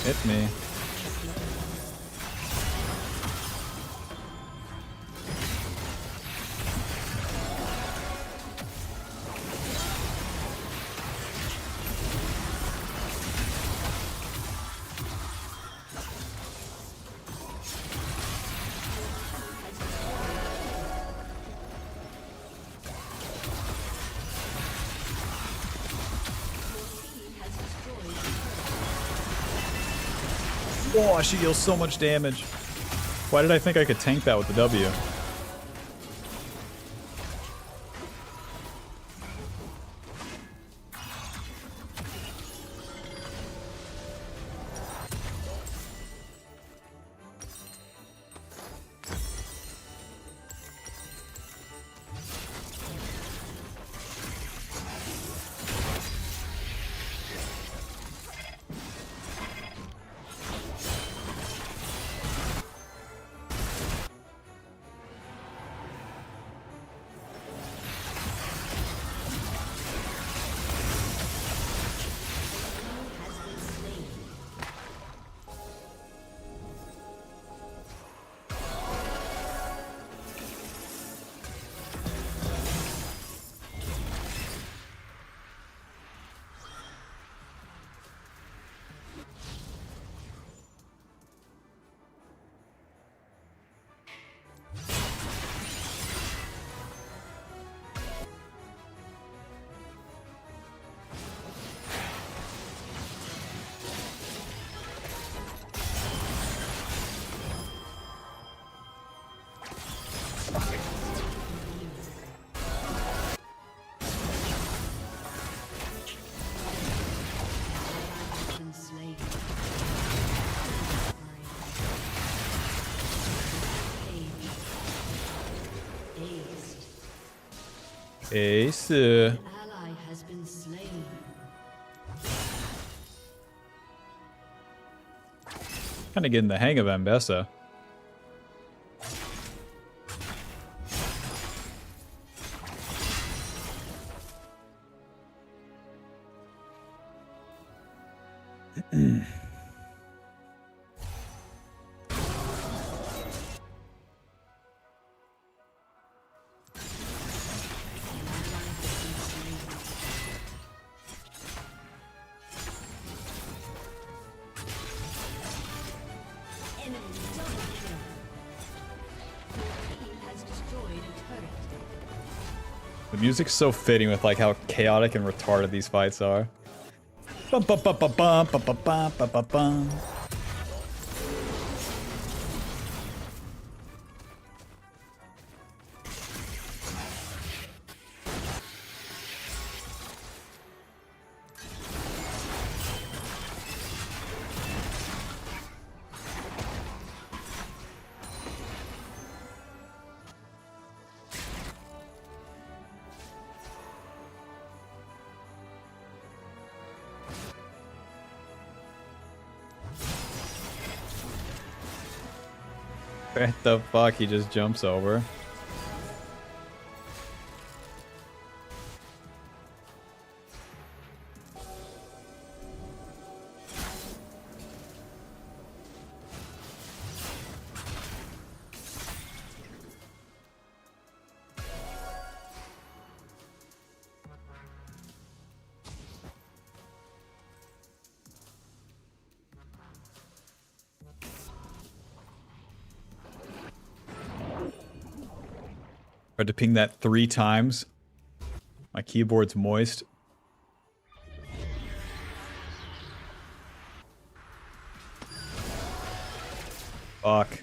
Hit me. Oh, she deals so much damage. Why did I think I could tank that with the W? Ace. Ally has been slain. Kind of getting the hang of Ambessa. The music's so fitting with like how chaotic and retarded these fights are. Bum, bum, bum, bum, bum, bum, bum, bum, bum, bum, bum. What the fuck? He just jumps over. Tried to ping that 3 times. My keyboard's moist. Fuck.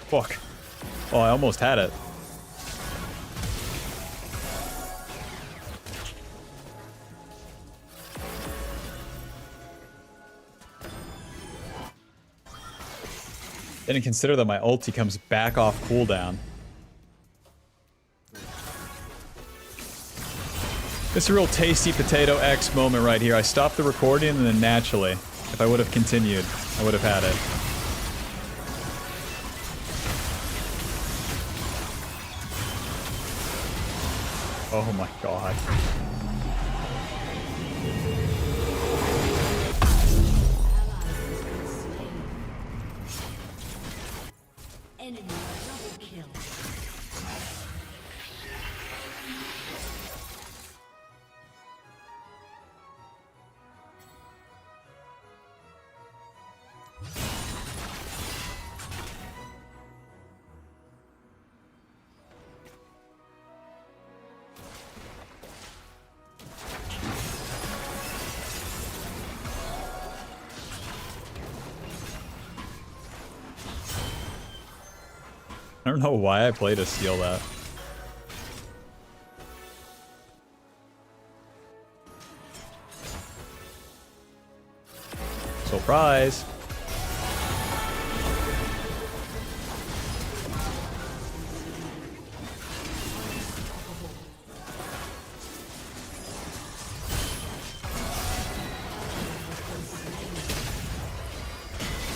Fuck. Oh, I almost had it. Didn't consider that my ulti comes back off cooldown. This is a real tasty potato X moment right here. I stopped the recording and then naturally, if I would have continued, I would have had it. Oh my god. Enemy double kill. I don't know why I play to steal that. Surprise!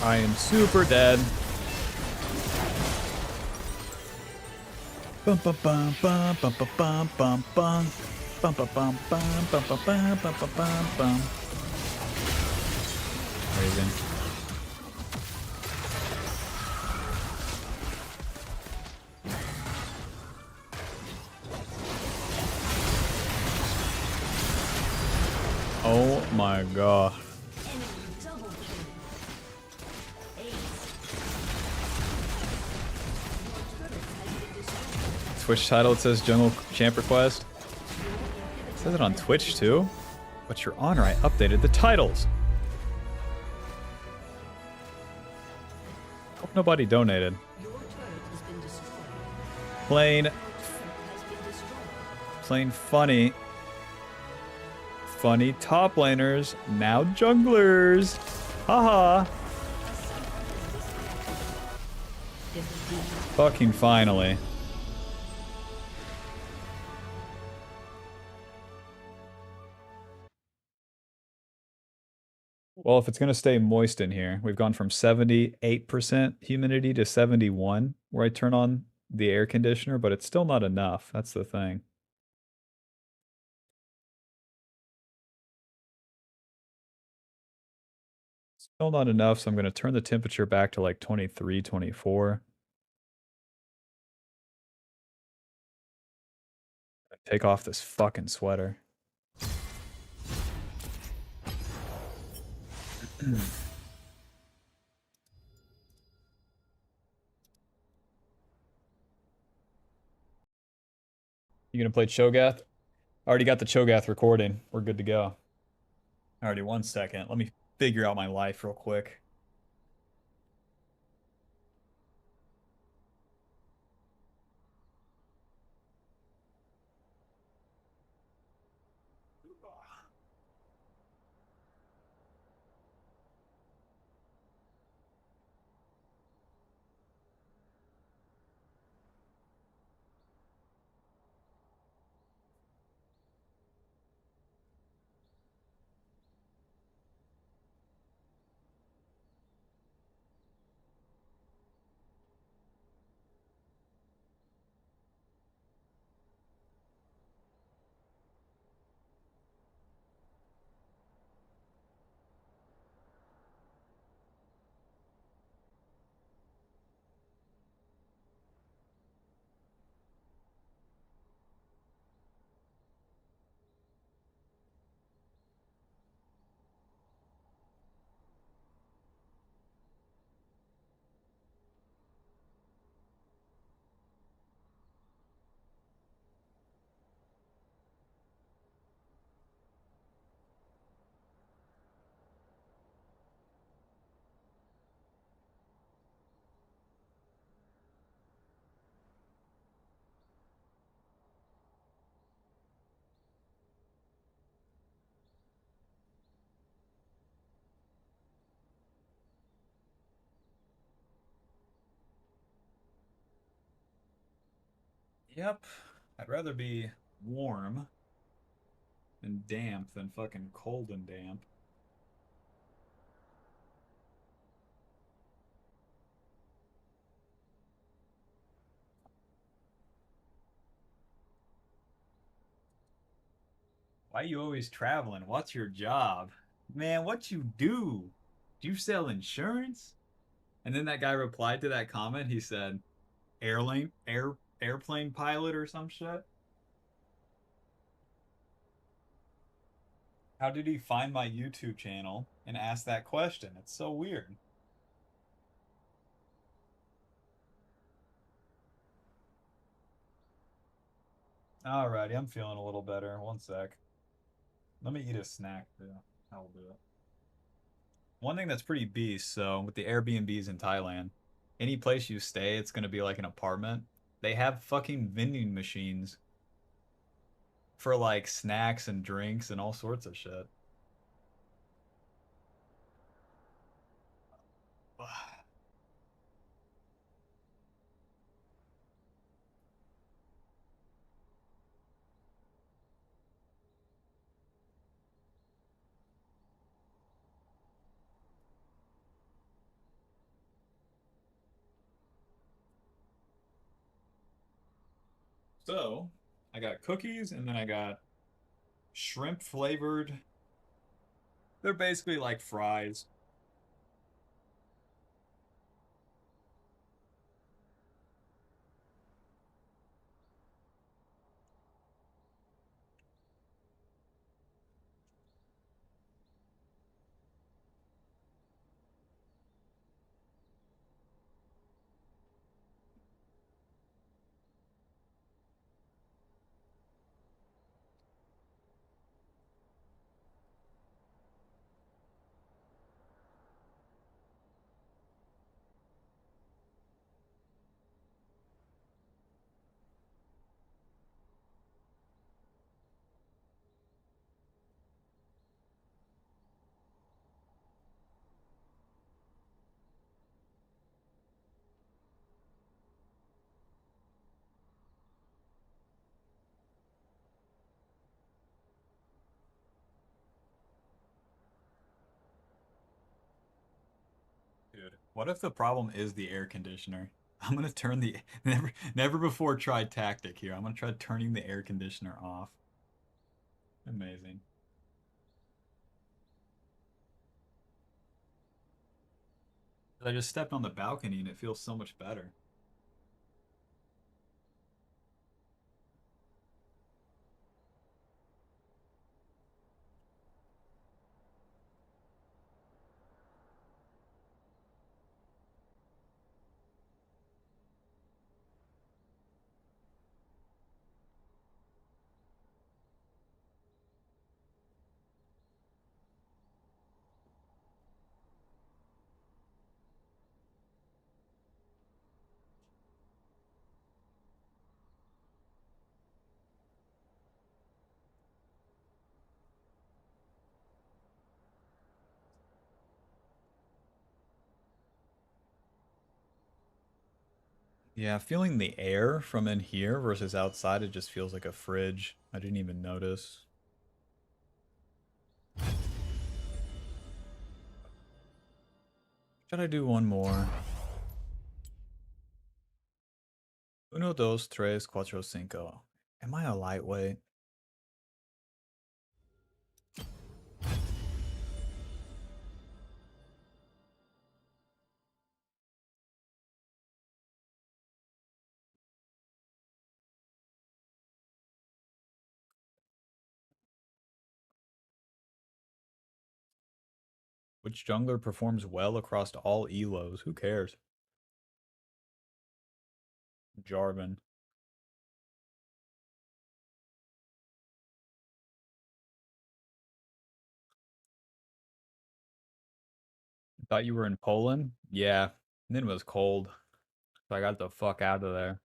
I am super dead. Bum bum bum bum bum bum bum bum bum bum bum bum bum bum bum bum bum bum bum bum. Raven. Oh my god. Enemy double kill. Ace. Your turret has been destroyed. Twitch title, it says Jungle Champ Request. It says it on Twitch too. But your honor, I updated the titles. Hope nobody donated. Your turret has been destroyed. Plain, Your turret has been destroyed. plain funny. Funny top laners, now junglers. Haha. Fucking finally. Well, if it's going to stay moist in here, we've gone from 78% humidity to 71 where I turn on the air conditioner, but it's still not enough. That's the thing. Still not enough, so I'm going to turn the temperature back to like 23, 24. Take off this fucking sweater. You gonna play Cho'Gath? I already got the Cho'Gath recording. We're good to go. Alrighty, 1 second. Let me figure out my life real quick. Yep. I'd rather be warm and damp than fucking cold and damp. Why you always traveling? What's your job? Man, what you do? Do you sell insurance? And then that guy replied to that comment. He said, airplane pilot or some shit. How did he find my YouTube channel and ask that question? It's so weird. Alrighty, I'm feeling a little better. One sec. Let me eat a snack too. I'll do it. One thing that's pretty beast, so with the Airbnbs in Thailand, any place you stay, it's gonna be like an apartment. They have fucking vending machines for like snacks and drinks and all sorts of shit. So, I got cookies and then I got shrimp flavored. They're basically like fries. Dude, what if the problem is the air conditioner? I'm gonna turn the never before tried tactic here. I'm gonna try turning the air conditioner off. Amazing. I just stepped on the balcony and it feels so much better. Yeah, feeling the air from in here versus outside, it just feels like a fridge. I didn't even notice. Should I do one more? Uno, dos, tres, cuatro, cinco. Am I a lightweight? Which jungler performs well across all elos? Who cares? Jarvan. Thought you were in Poland? Yeah. And then it was cold. So I got the fuck out of there.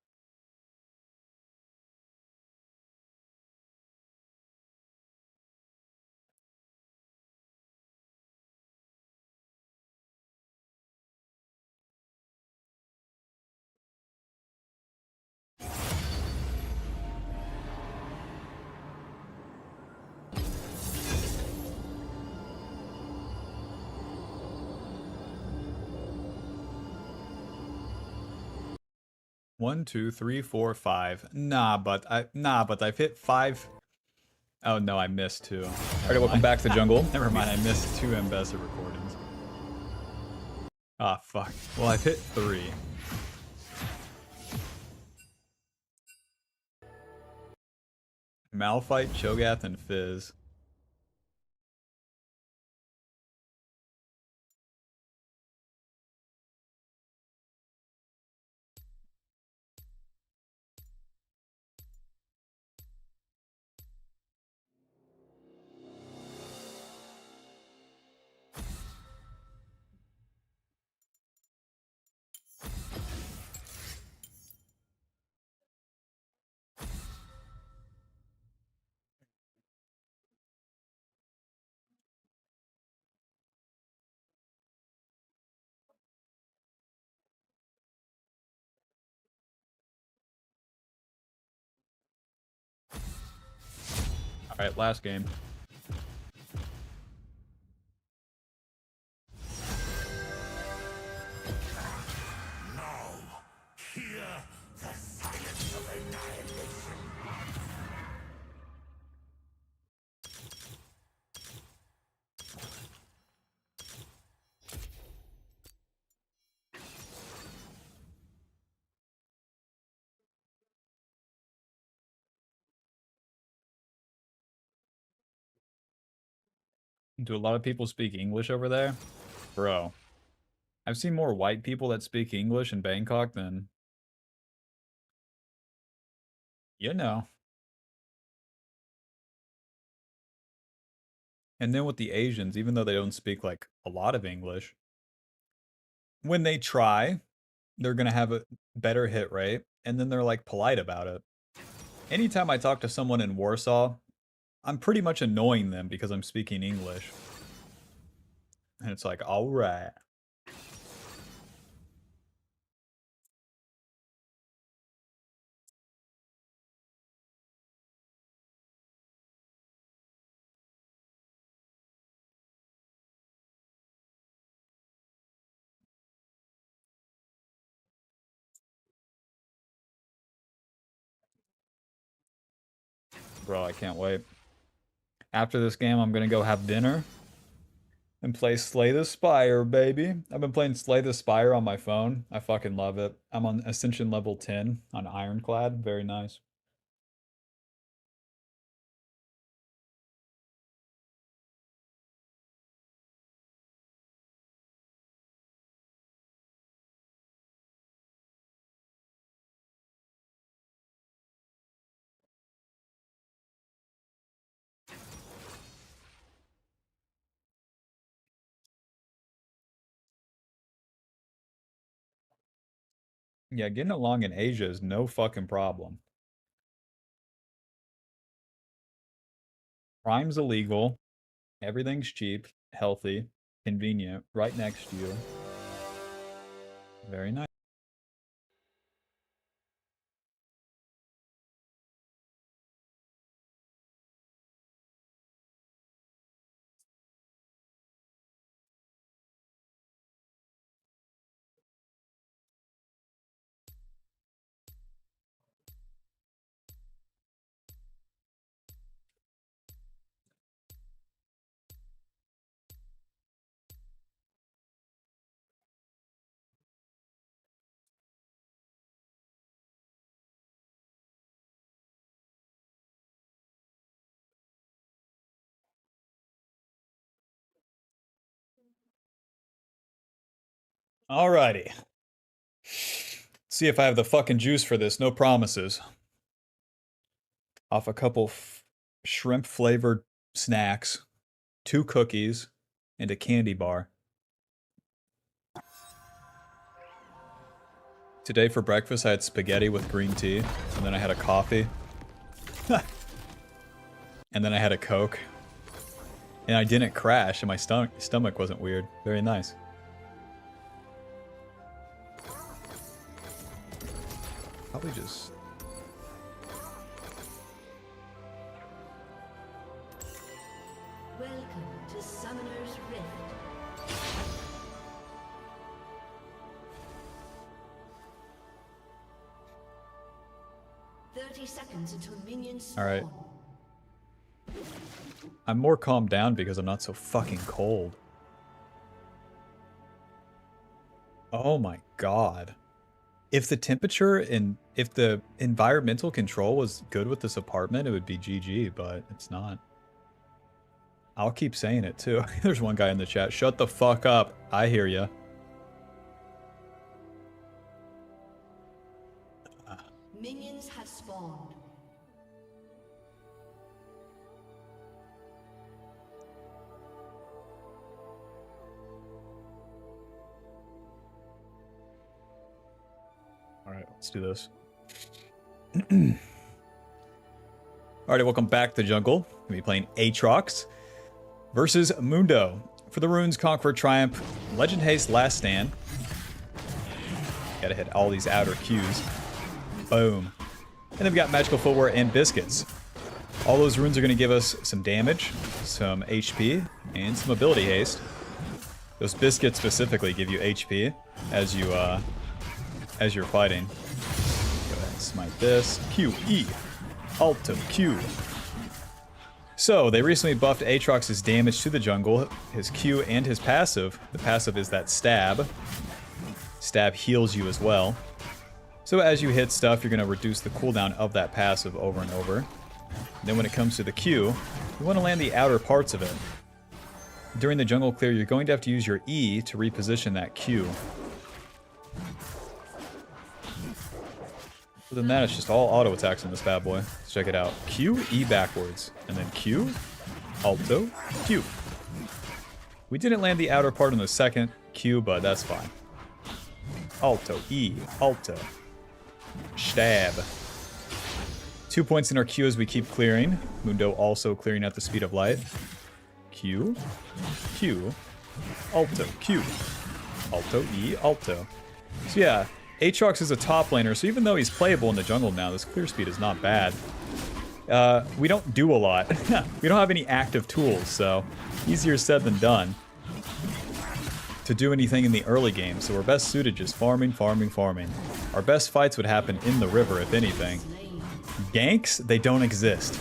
1, 2, 3, 4, 5. Nah, but I've hit 5. Oh no, I missed 2. Alright, welcome back to the jungle. Never mind, I missed 2 Ambessa recordings. Ah, fuck. Well, I've hit 3. Malphite, Cho'Gath, and Fizz. Alright, last game. Do a lot of people speak English over there? Bro. I've seen more white people that speak English in Bangkok than... You know. And then with the Asians, even though they don't speak, like, a lot of English, when they try, they're gonna have a better hit rate, and then they're, like, polite about it. Anytime I talk to someone in Warsaw, I'm pretty much annoying them because I'm speaking English. And it's like, alright. Bro, I can't wait. After this game, I'm gonna go have dinner and play Slay the Spire, baby. I've been playing Slay the Spire on my phone. I fucking love it. I'm on Ascension level 10 on Ironclad. Very nice. Yeah, getting along in Asia is no fucking problem. Crime's illegal. Everything's cheap, healthy, convenient, right next to you. Very nice. Alrighty. See if I have the fucking juice for this. No promises. Off a couple shrimp flavored snacks, 2 cookies, and a candy bar. Today for breakfast I had spaghetti with green tea, and then I had a coffee. And then I had a Coke. And I didn't crash, and my stomach wasn't weird. Very nice. Probably just... Welcome to Summoner's Rift. 30 seconds until minions spawn. All right. I'm more calmed down because I'm not so fucking cold. Oh my god. If the temperature and if the environmental control was good with this apartment, it would be GG, but it's not. I'll keep saying it too. There's one guy in the chat. Shut the fuck up. I hear ya. Minions have spawned. Alright, let's do this. Alrighty, welcome back to Jungle. We'll be playing Aatrox versus Mundo. For the runes, Conqueror, Triumph, Legend Haste, Last Stand. Gotta hit all these outer Qs. Boom. And then we've got Magical Footwear and Biscuits. All those runes are going to give us some damage, some HP, and some ability haste. Those Biscuits specifically give you HP as you're fighting. Go ahead and smite this. Q, E, Alto, Q. So, they recently buffed Aatrox's damage to the jungle, his Q and his passive. The passive is that stab. Stab heals you as well. So as you hit stuff, you're going to reduce the cooldown of that passive over and over. Then when it comes to the Q, you want to land the outer parts of it. During the jungle clear, you're going to have to use your E to reposition that Q. Other than that, it's just all auto attacks on this bad boy. Let's check it out. Q, E backwards. And then Q, Alto, Q. We didn't land the outer part on the second Q, but that's fine. Alto, E, Alto. Stab. 2 points in our Q as we keep clearing. Mundo also clearing at the speed of light. Q, Q, Alto, Q. Alto, E, Alto. So yeah, Aatrox is a top laner, so even though he's playable in the jungle now, this clear speed is not bad. We don't do a lot. We don't have any active tools, so easier said than done to do anything in the early game, so we're best suited just farming, farming, farming. Our best fights would happen in the river, if anything. Ganks, they don't exist.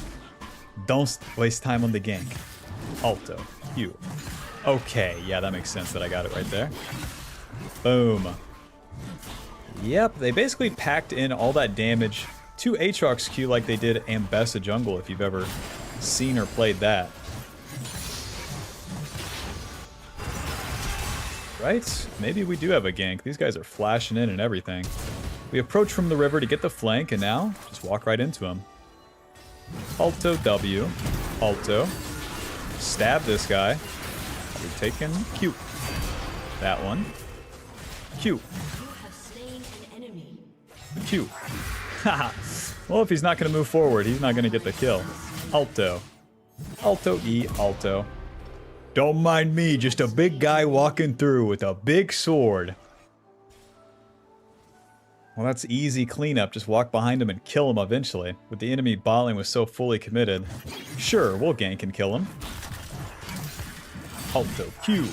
Don't waste time on the gank. Alto, Q. Okay, yeah, that makes sense that I got it right there. Boom. Yep, they basically packed in all that damage to Aatrox Q like they did Ambessa Jungle, if you've ever seen or played that. Right? Maybe we do have a gank. These guys are flashing in and everything. We approach from the river to get the flank, and now just walk right into him. Alto W. Alto. Stab this guy. We're taking Q. That one. Q. Q. Haha. Well, if he's not going to move forward, he's not going to get the kill. Alto. Alto E. Alto. Don't mind me, just a big guy walking through with a big sword. Well, that's easy cleanup. Just walk behind him and kill him eventually. With the enemy balling was so fully committed. Sure, we'll gank and kill him. Alto Q.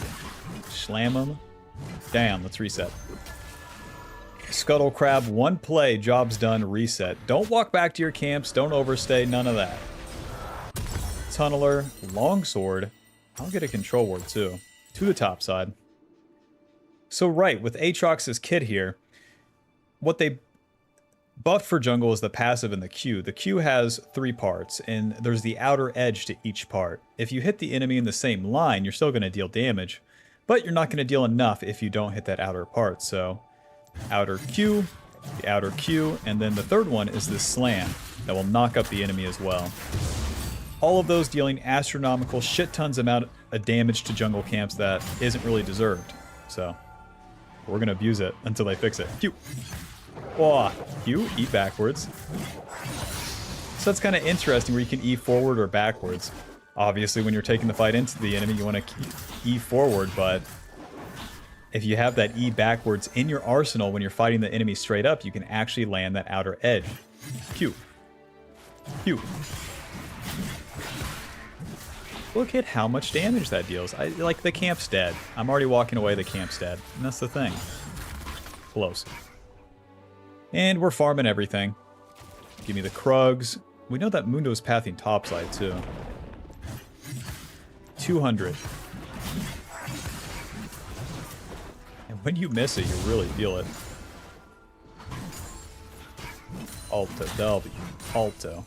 Slam him. Damn, let's reset. Scuttle Crab, one play, job's done, reset. Don't walk back to your camps, don't overstay, none of that. Tunneler, Longsword. I'll get a control ward too. To the top side. So right, with Aatrox's kit here, what they buffed for jungle is the passive and the Q. The Q has 3 parts, and there's the outer edge to each part. If you hit the enemy in the same line, you're still going to deal damage, but you're not going to deal enough if you don't hit that outer part. So, outer Q, the outer Q, and then the third one is this slam that will knock up the enemy as well. All of those dealing astronomical shit tons amount of damage to jungle camps that isn't really deserved. So, we're going to abuse it until they fix it. Q. Oh, Q, E backwards. So that's kind of interesting where you can E forward or backwards. Obviously, when you're taking the fight into the enemy, you want to E forward, but if you have that E backwards in your arsenal when you're fighting the enemy straight up, you can actually land that outer edge. Q. Q. Look at how much damage that deals. Like, the camp's dead. I'm already walking away, the camp's dead. And that's the thing. Close. And we're farming everything. Give me the Krugs. We know that Mundo's pathing topside, too. 200. And when you miss it, you really feel it. Alto, W, Alto.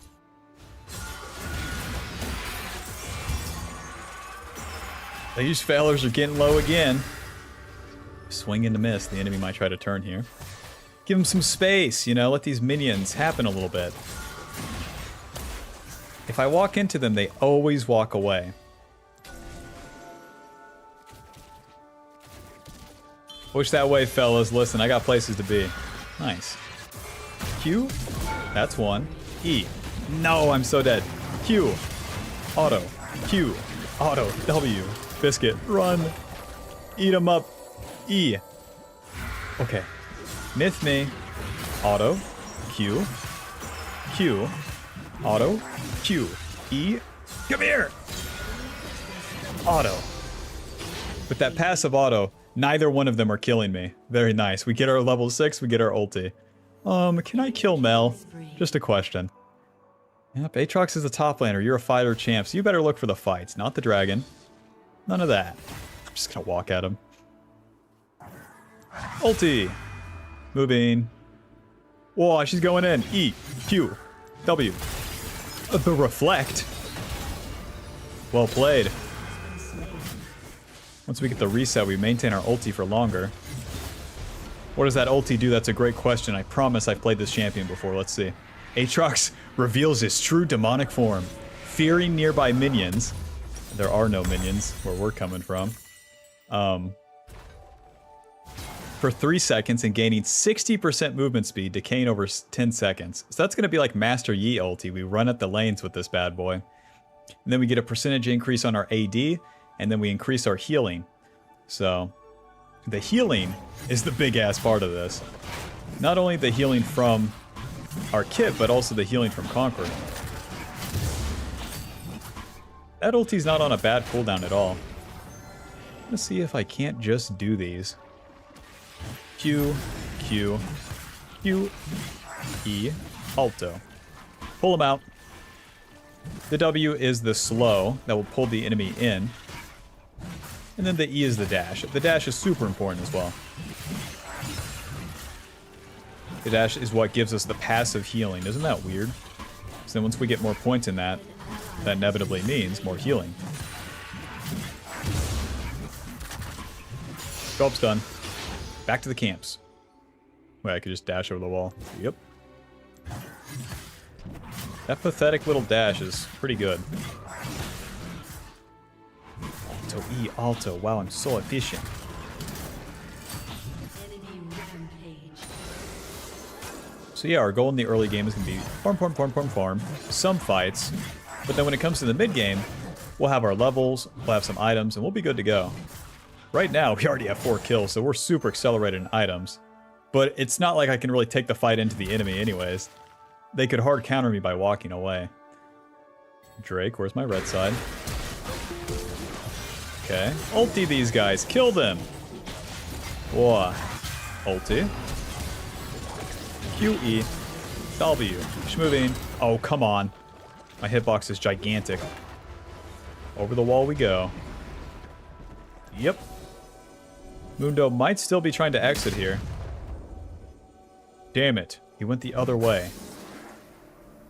These failures are getting low again. Swing and a miss. The enemy might try to turn here. Give him some space, you know, let these minions happen a little bit. If I walk into them, they always walk away. Push that way, fellas. Listen, I got places to be. Nice. Q. That's one. E. No, I'm so dead. Q. Auto. Q. Auto. W. Biscuit. Run. Eat him up. E. Okay. Myth me. Auto. Q. Q. Auto. Q. E. Come here. Auto. With that passive auto, neither one of them are killing me. Very nice. We get our level 6, we get our ulti. Can I kill Mel? Just a question. Yep, Aatrox is the top laner. You're a fighter champ, so you better look for the fights, not the dragon. None of that. I'm just gonna walk at him. Ulti. Moving. Whoa, she's going in. E, Q, W. The reflect. Well played. Once we get the reset, we maintain our ulti for longer. What does that ulti do? That's a great question. I promise I've played this champion before. Let's see. Aatrox reveals his true demonic form, fearing nearby minions. There are no minions where we're coming from. For 3 seconds and gaining 60% movement speed, decaying over 10 seconds. So that's going to be like Master Yi ulti. We run at the lanes with this bad boy. And then we get a percentage increase on our AD, and then we increase our healing. So the healing is the big ass part of this. Not only the healing from our kit, but also the healing from Conqueror. That ulti's not on a bad cooldown at all. Let's see if I can't just do these. Q, Q, Q, E, Alto. Pull him out. The W is the slow that will pull the enemy in. And then the E is the dash. The dash is super important as well. The dash is what gives us the passive healing. Isn't that weird? So then once we get more points in that, that inevitably means more healing. Job's done. Back to the camps. Wait, I could just dash over the wall. Yep. That pathetic little dash is pretty good. Alto, E, Alto. Wow, I'm so efficient. So yeah, our goal in the early game is going to be farm, some fights. But then when it comes to the mid game, we'll have our levels, we'll have some items, and we'll be good to go. Right now, we already have 4 kills, so we're super accelerated in items. But it's not like I can really take the fight into the enemy anyways. They could hard counter me by walking away. Drake, where's my red side? Okay. Ulti these guys. Kill them. Whoa. Ulti. QE. W. Schmoving. Oh, come on. My hitbox is gigantic. Over the wall we go. Yep. Mundo might still be trying to exit here. Damn it. He went the other way.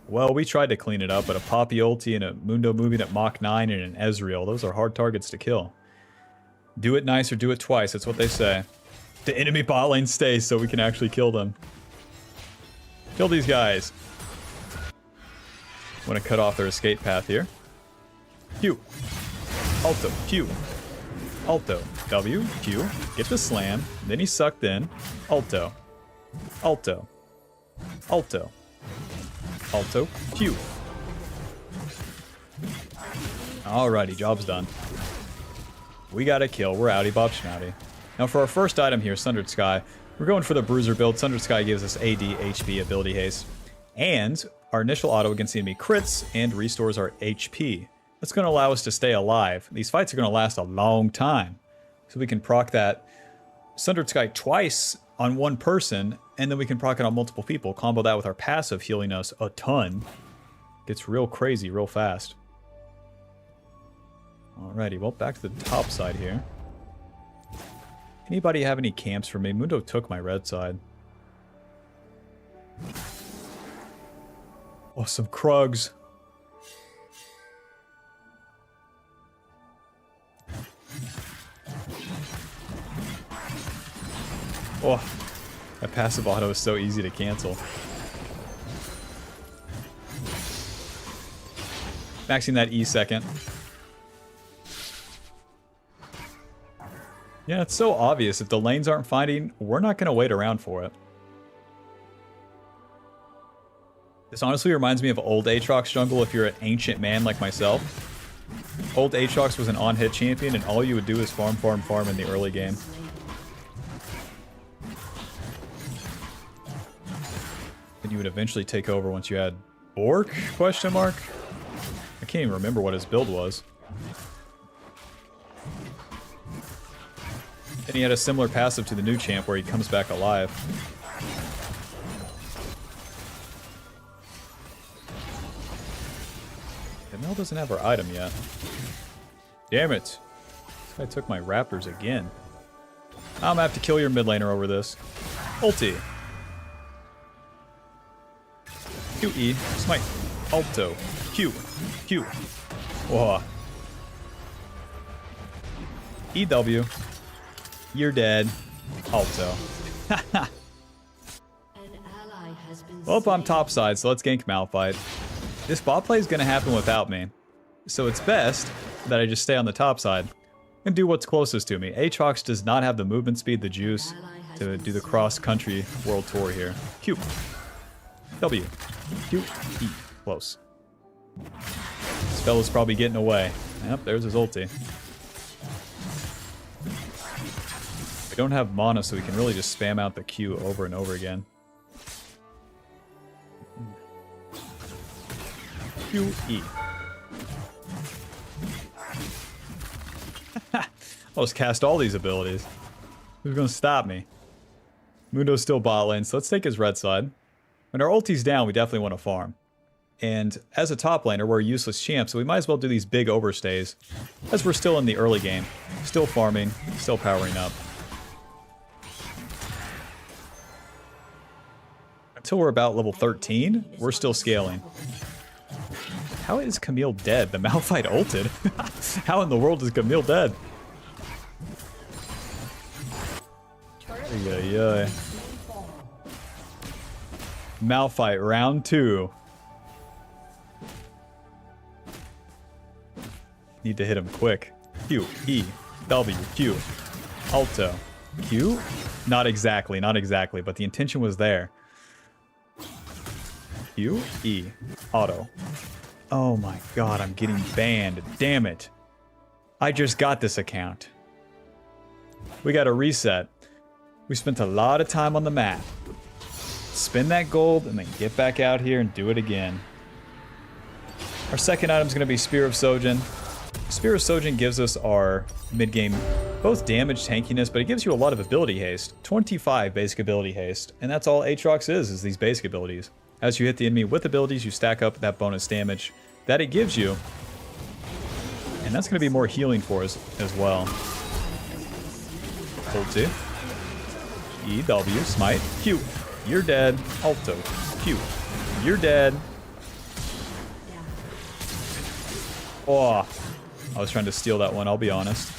Well, we tried to clean it up, but a Poppy ulti and a Mundo moving at Mach 9 and an Ezreal, those are hard targets to kill. Do it nice or do it twice, that's what they say. The enemy bot lane stays so we can actually kill them. Kill these guys. I'm gonna cut off their escape path here. Q. Alto. Q. Alto. W. Q. Get the slam. Then he's sucked in. Alto. Alto. Alto. Alto. Q. Alrighty, job's done. We got a kill. We're outie Bob Schmouty. Now for our first item here, Sundered Sky, we're going for the Bruiser build. Sundered Sky gives us AD, HP, ability haste, and our initial auto against the enemy crits and restores our HP. That's going to allow us to stay alive. These fights are going to last a long time. So we can proc that Sundered Sky twice on one person, and then we can proc it on multiple people. Combo that with our passive healing us a ton. Gets real crazy real fast. Alrighty, well, back to the top side here. Anybody have any camps for me? Mundo took my red side. Oh, some Krugs. Oh, that passive auto is so easy to cancel. Maxing that E second. Yeah, it's so obvious. If the lanes aren't fighting, we're not going to wait around for it. This honestly reminds me of old Aatrox jungle if you're an ancient man like myself. Old Aatrox was an on-hit champion, and all you would do is farm, farm, farm in the early game. And you would eventually take over once you had Bork? Question mark? I can't even remember what his build was. And he had a similar passive to the new champ where he comes back alive. And Mel doesn't have her item yet. Damn it. This guy took my raptors again. I'm gonna have to kill your mid laner over this. Ulti. QE. Smite. Alto. Q. Q. Whoa. EW. You're dead. Alto. Well, I'm top side, so let's gank Malphite. This bot play is going to happen without me. So it's best that I just stay on the top side and do what's closest to me. Aatrox does not have the movement speed, the juice to do the cross-country world tour here. Q. W. Q. E. Close. This fella's probably getting away. Yep, there's his ulti. We don't have mana, so we can really just spam out the Q over and over again. Q, E. I'll just cast all these abilities. Who's gonna stop me? Mundo's still bot lane, so let's take his red side. When our ulti's down, we definitely want to farm. And as a top laner, we're a useless champ, so we might as well do these big overstays as we're still in the early game. Still farming, still powering up. Until we're about level 13, we're still scaling. How is Camille dead? The Malphite ulted. How in the world is Camille dead? Yeah. Malphite round 2. Need to hit him quick. Q, E, W, Q, Alto, Q? Not exactly, but the intention was there. Q, E, Auto. Oh my god, I'm getting banned. Damn it. I just got this account. We gotta reset. We spent a lot of time on the map. Spend that gold and then get back out here and do it again. Our second item is going to be Spear of Sojin. Spear of Sojin gives us our mid-game both damage, tankiness, but it gives you a lot of ability haste. 25 basic ability haste. And that's all Aatrox is these basic abilities. As you hit the enemy with abilities, you stack up that bonus damage that it gives you. And that's going to be more healing for us as well. Hold 2. E, W, Smite, Q. You're dead. Alto. Q. You're dead. Oh. I was trying to steal that one, I'll be honest.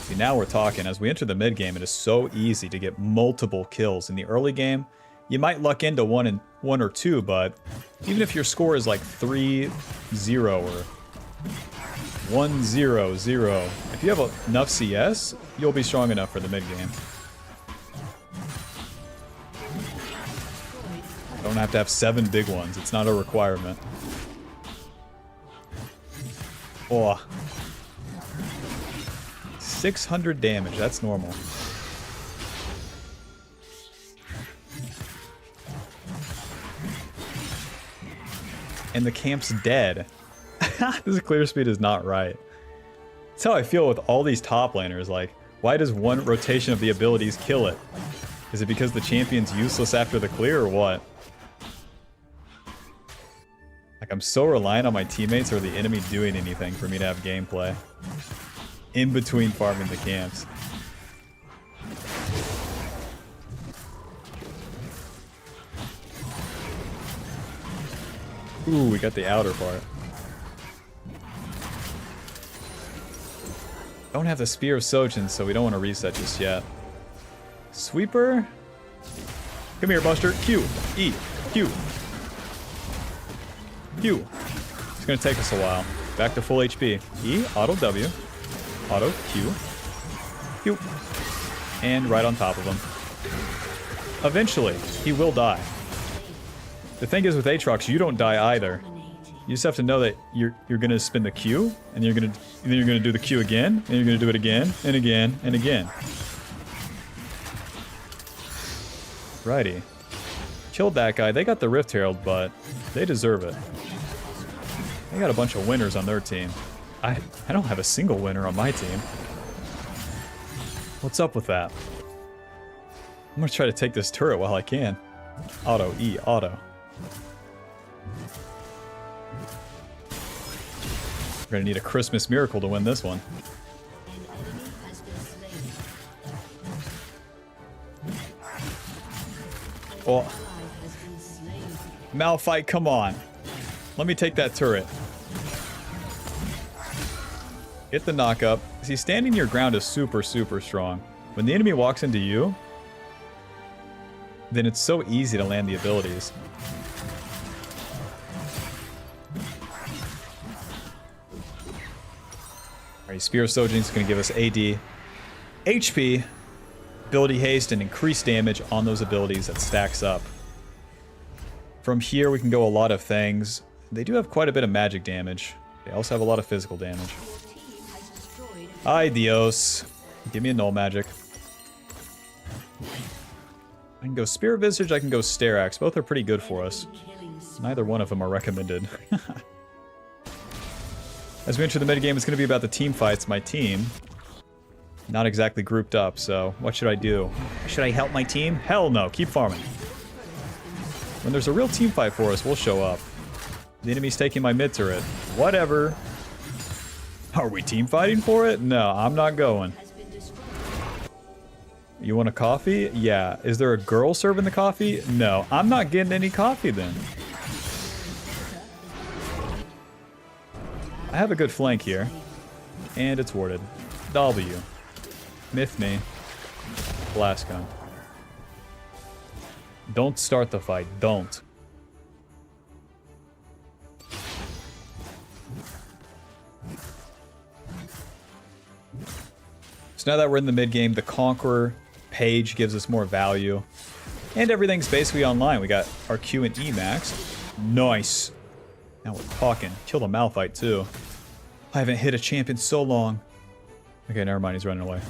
See, now we're talking. As we enter the mid game, it is so easy to get multiple kills. In the early game, you might luck into one or two, but even if your score is like 3-0 or 1-0-0, if you have enough CS, you'll be strong enough for the mid game. Don't have to have 7 big ones. It's not a requirement. Oh. 600 damage. That's normal. And the camp's dead. This clear speed is not right. That's how I feel with all these top laners. Like, Why does one rotation of the abilities kill it? Is it because the champion's useless after the clear or what? Like, I'm so reliant on my teammates or the enemy doing anything for me to have gameplay. In between farming the camps. Ooh, we got the outer part. Don't have the Spear of Sojin, so we don't want to reset just yet. Sweeper? Come here, Buster. Q. E. Q. Q. It's going to take us a while. Back to full HP. E. Auto W. Auto Q. Q. And right on top of him. Eventually, he will die. The thing is with Aatrox, you don't die either. You just have to know that you're gonna spin the Q, and then you're gonna do the Q again, and you're gonna do it again, and again, and again. Righty. Killed that guy. They got the Rift Herald, but they deserve it. They got a bunch of winners on their team. I don't have a single winner on my team. What's up with that? I'm gonna try to take this turret while I can. Auto, E, auto. We're gonna need a Christmas miracle to win this one. Oh. Malphite, come on. Let me take that turret. Hit the knock-up. See, standing your ground is super, super strong. When the enemy walks into you, then it's so easy to land the abilities. Alright, Spear of Sojin is going to give us AD, HP, ability haste, and increased damage on those abilities that stacks up. From here, we can go a lot of things. They do have quite a bit of magic damage. They also have a lot of physical damage. Ay Dios. Give me a null magic. I can go Spirit Visage, I can go Sterax. Both are pretty good for us. Neither one of them are recommended. As we enter the metagame, it's going to be about the team fights. My team, not exactly grouped up, so what should I do? Should I help my team? Hell no, keep farming. When there's a real team fight for us, we'll show up. The enemy's taking my mid turret. Whatever. Are we team fighting for it? No, I'm not going. You want a coffee? Yeah. Is there a girl serving the coffee? No. I'm not getting any coffee then. I have a good flank here. And it's warded. W. Myth me. Blast gun. Don't start the fight. Don't. So now that we're in the mid game, the Conqueror page gives us more value. And everything's basically online. We got our Q and E max. Nice. Now we're talking. Killed a Malphite too. I haven't hit a champ in so long. Okay, never mind. He's running away.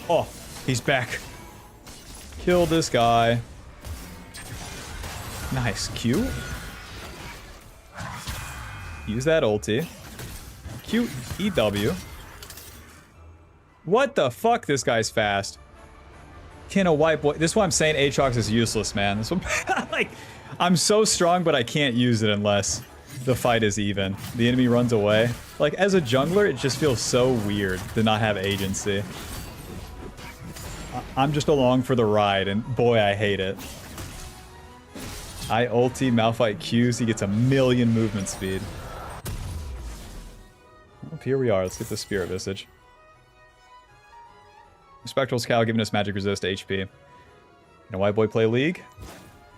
Oh, he's back. Kill this guy. Nice. Q. Use that ulti. Q, E, W. What the fuck? This guy's fast. Can a white boy... This is why I'm saying Aatrox is useless, man. This one... like, I'm so strong, but I can't use it unless the fight is even. The enemy runs away. Like, as a jungler, it just feels so weird to not have agency. I'm just along for the ride, and boy, I hate it. I ulti, Malphite Qs, he gets 1,000,000 movement speed. Well, here we are. Let's get the Spirit Visage. Spectral's Cow giving us magic resist HP. Can a white boy play League?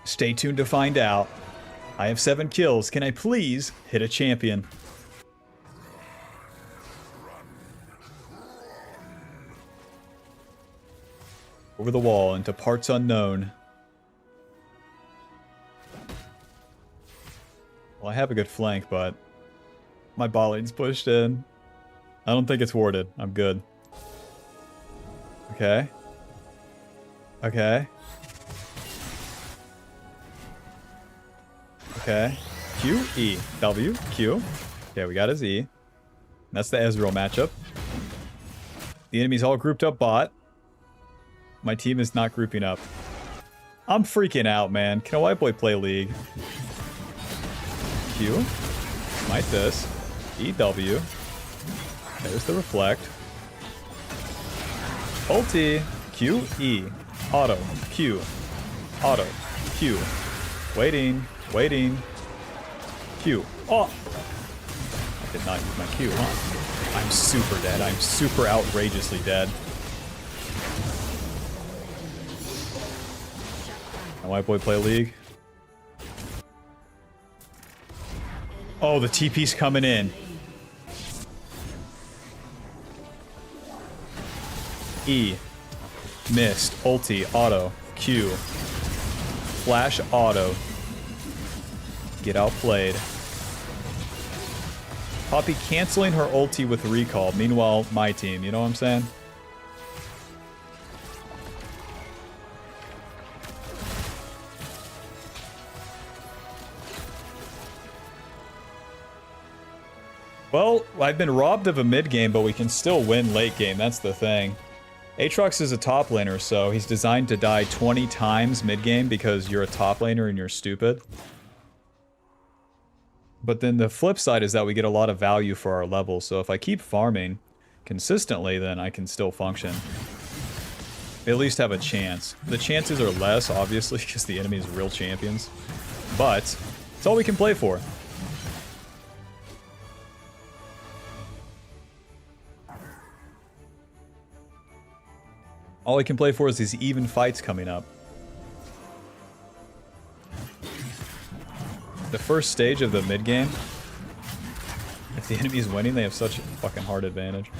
Stay tuned to find out. I have 7 kills. Can I please hit a champion? Over the wall into parts unknown. Well, I have a good flank, but my bot lane's pushed in. I don't think it's warded. I'm good. Okay. Okay. Okay. Q, E, W, Q. Okay, we got his E. That's the Ezreal matchup. The enemy's all grouped up bot. My team is not grouping up. I'm freaking out, man. Can a white boy play League? Q. Smite this. EW. There's the reflect. Ulti. Q. E. Auto. Q. Auto. Q. Waiting. Waiting. Q. Oh! I did not use my Q, huh? I'm super dead. I'm super outrageously dead. Can white boy play League? Oh, the TP's coming in. E. Missed. Ulti. Auto. Q. Flash auto. Get outplayed. Poppy canceling her ulti with recall. Meanwhile, my team. You know what I'm saying? Well, I've been robbed of a mid game, but we can still win late game. That's the thing. Aatrox is a top laner, so he's designed to die 20 times mid game because you're a top laner and you're stupid. But then the flip side is that we get a lot of value for our levels, so if I keep farming consistently, then I can still function. At least have a chance. The chances are less, obviously, because the enemy is real champions. But it's all we can play for. All I can play for is these even fights coming up. The first stage of the mid game, if the enemy's winning, they have such a fucking hard advantage.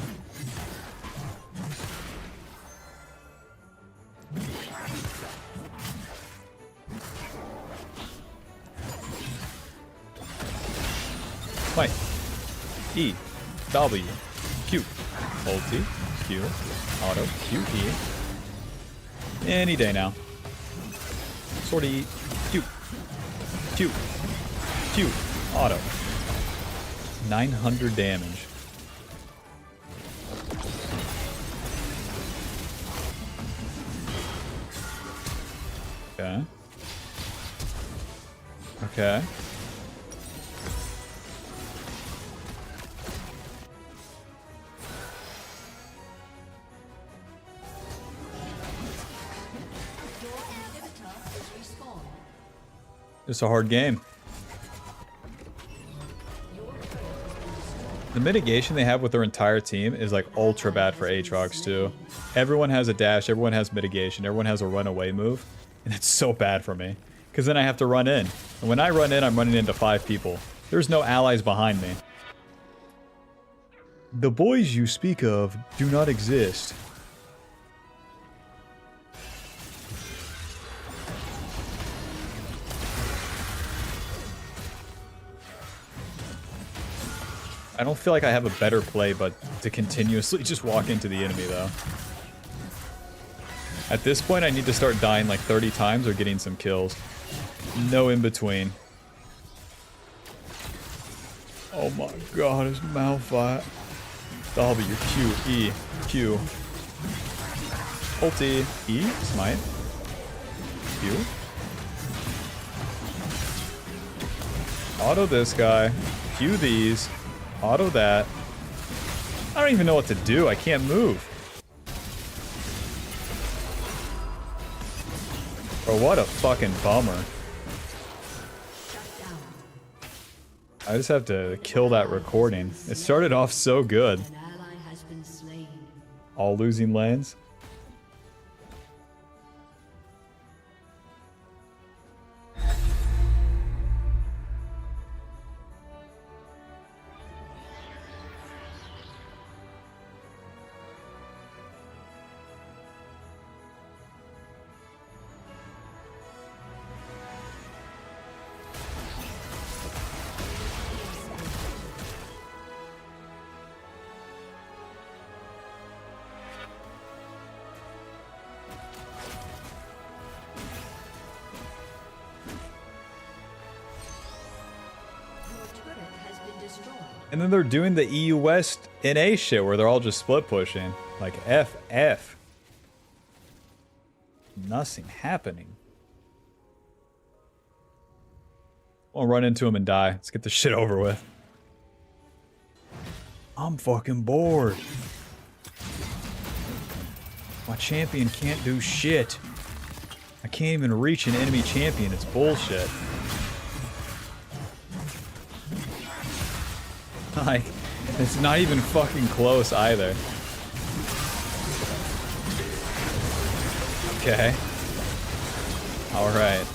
Smite. E. W. Q. Ulti. Q. Auto. Q. E. Any day now. Sword E. Q. Q. Q. Auto. 900 damage. Okay. Okay. It's a hard game. The mitigation they have with their entire team is like ultra bad for Aatrox too. Everyone has a dash, everyone has mitigation, everyone has a runaway move. And it's so bad for me. Because then I have to run in. And when I run in, I'm running into 5 people. There's no allies behind me. The boys you speak of do not exist. I don't feel like I have a better play but to continuously just walk into the enemy though. At this point I need to start dying like 30 times or getting some kills. No in between. Oh my god, it's Malphite. W, Q, E, Q. Ulti, E, smite. Q. Auto this guy. Q these. Auto that. I don't even know what to do. I can't move. Bro, what a fucking bummer. I just have to kill that recording. It started off so good. An ally has been slain. All losing lanes. And then they're doing the EU West NA shit where they're all just split pushing. Like, FF. Nothing happening. I'll run into him and die. Let's get this shit over with. I'm fucking bored. My champion can't do shit. I can't even reach an enemy champion. It's bullshit. Like, it's not even fucking close either. Okay. Alright.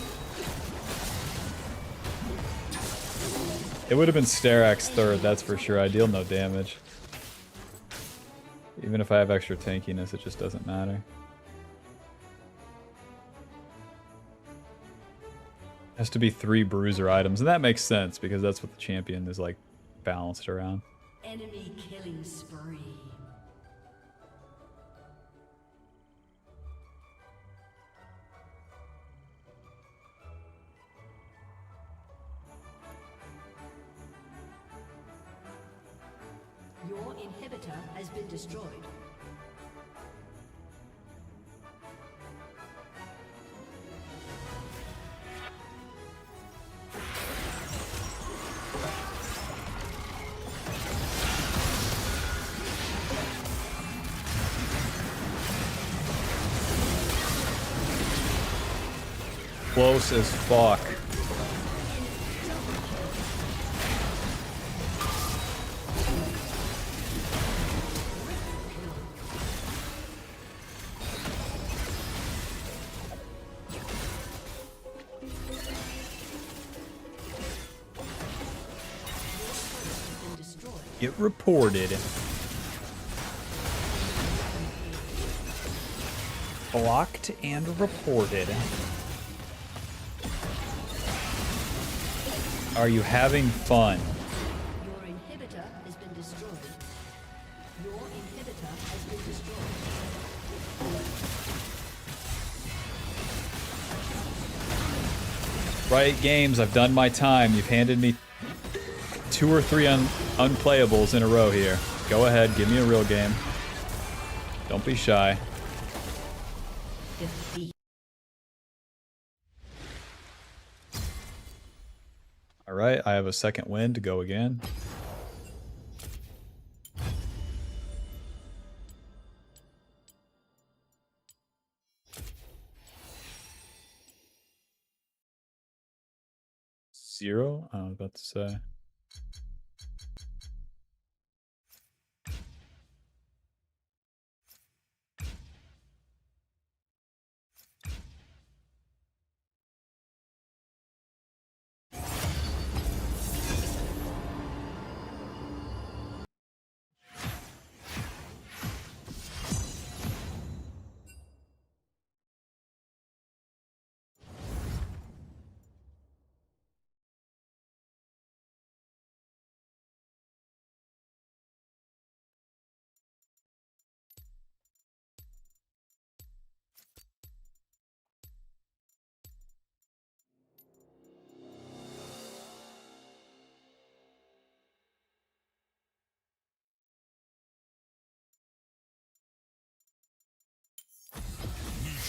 It would have been Sterax third, that's for sure. I deal no damage. Even if I have extra tankiness, it just doesn't matter. Has to be 3 bruiser items, and that makes sense because that's what the champion is like balanced around. Enemy killing spree. Your inhibitor has been destroyed. Close as fuck. Get reported. Blocked and reported. Are you having fun? Your inhibitor has been destroyed. Your inhibitor has been destroyed. Riot Games, I've done my time. You've handed me 2 or 3 unplayables in a row here. Go ahead, give me a real game. Don't be shy. Defeat. Alright, I have a second win to go again. Zero? I was about to say.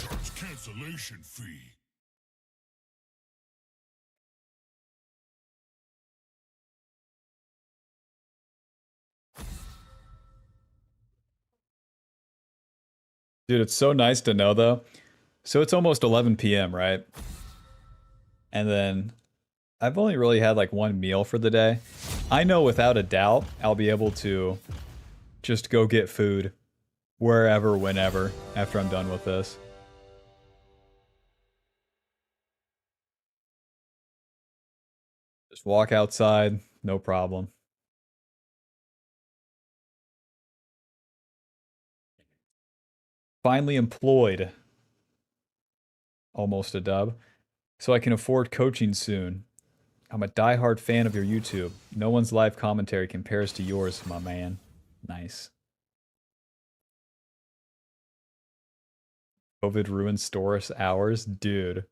Recharge cancellation fee. Dude, it's so nice to know though. So it's almost 11 p.m., right? And then I've only really had like 1 meal for the day. I know without a doubt I'll be able to just go get food wherever, whenever, after I'm done with this. Just walk outside, no problem. Finally employed. Almost a dub. So I can afford coaching soon. I'm a diehard fan of your YouTube. No one's live commentary compares to yours, my man. Nice. COVID ruined stores hours? Dude.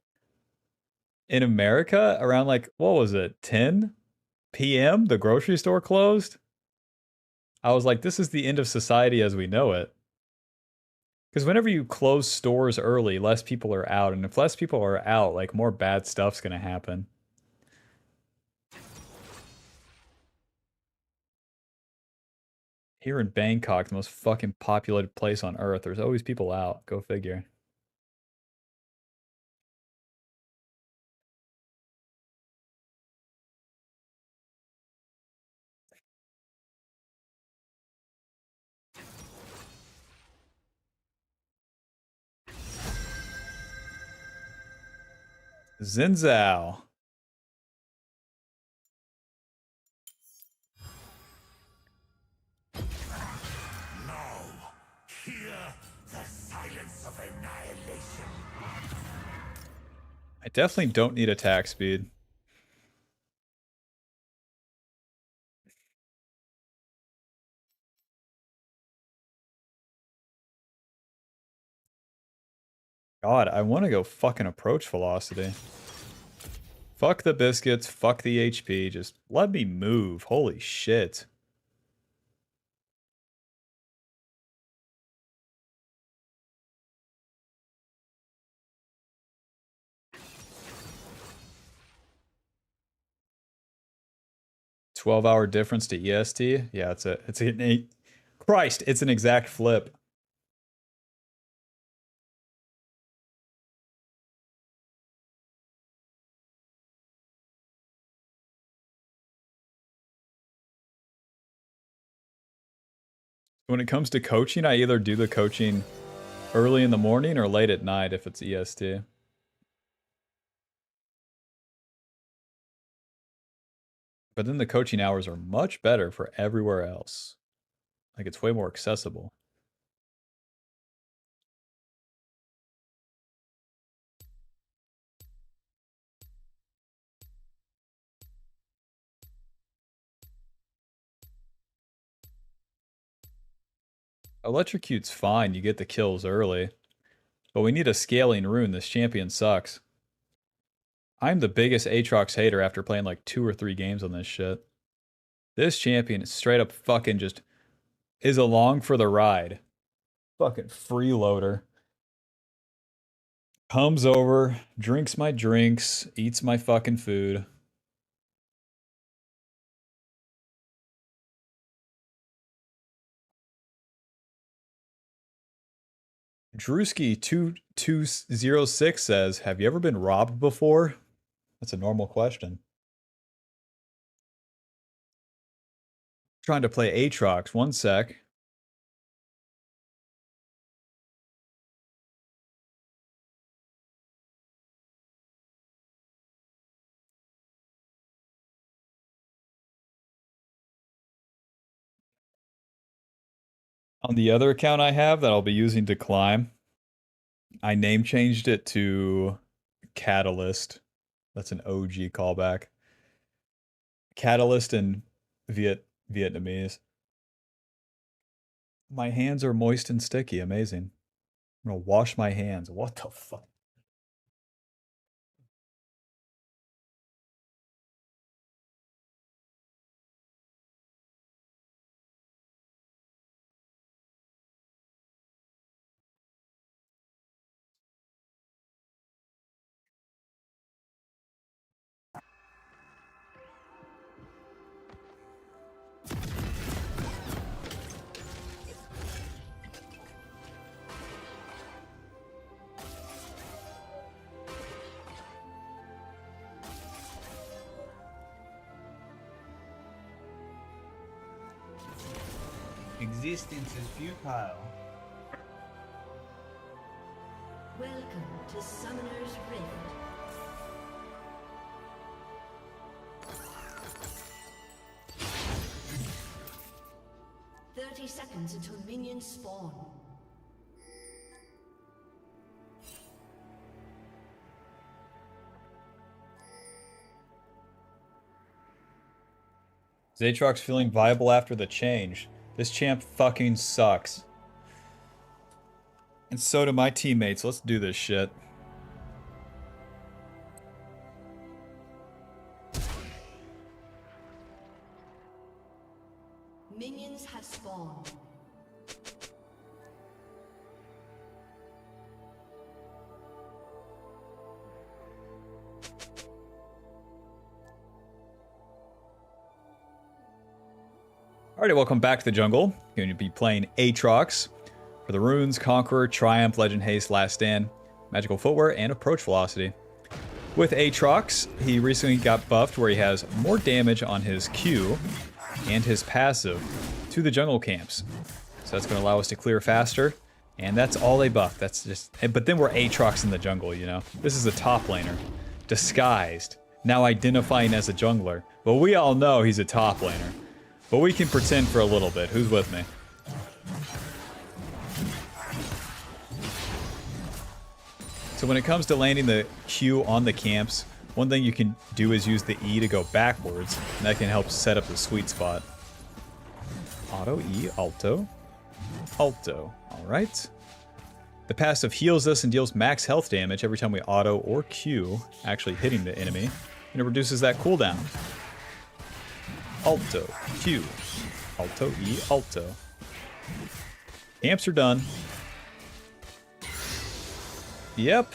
In America, around like, what was it, 10 p.m.? The grocery store closed? I was like, this is the end of society as we know it. Because whenever you close stores early, less people are out. And if less people are out, like, more bad stuff's gonna happen. Here in Bangkok, the most fucking populated place on earth, there's always people out. Go figure. Zinzao. I definitely don't need attack speed. God, I want to go fucking approach velocity. Fuck the biscuits, fuck the HP, just let me move. Holy shit. $12-hour difference to EST? Yeah, it's an eight. Christ, it's an exact flip. When it comes to coaching, I either do the coaching early in the morning or late at night if it's EST. But then the coaching hours are much better for everywhere else. Like, it's way more accessible. Electrocute's fine, you get the kills early. But we need a scaling rune, this champion sucks. I'm the biggest Aatrox hater after playing like 2 or 3 games on this shit. This champion is straight up fucking just is along for the ride. Fucking freeloader. Comes over, drinks my drinks, eats my fucking food. Drewski2206 says, have you ever been robbed before? That's a normal question. Trying to play Aatrox, 1 sec. On the other account I have that I'll be using to climb, I name changed it to Catalyst. That's an OG callback. Catalyst in Vietnamese. My hands are moist and sticky. Amazing. I'm gonna wash my hands. What the fuck? Existence is futile. Welcome to Summoner's Rift. Seconds until minions spawn. Aatrox feeling viable after the change. This champ fucking sucks. And so do my teammates. Let's do this shit. Minions have spawned. Alrighty, welcome back to the jungle. Going to be playing Aatrox for the runes, Conqueror, Triumph, Legend Haste, Last Stand, Magical Footwear, and Approach Velocity. With Aatrox, he recently got buffed where he has more damage on his Q and his passive to the jungle camps. So that's going to allow us to clear faster, and that's all they buff. That's just, but then we're Aatrox in the jungle, you know? This is a top laner, disguised, now identifying as a jungler. But we all know he's a top laner. But we can pretend for a little bit. Who's with me? So when it comes to landing the Q on the camps, one thing you can do is use the E to go backwards, and that can help set up the sweet spot. Auto, E, Alto, Alto. Alright. The passive heals us and deals max health damage every time we auto or Q, actually hitting the enemy, and it reduces that cooldown. Alto, Q, Alto, E, Alto. Camps are done. Yep.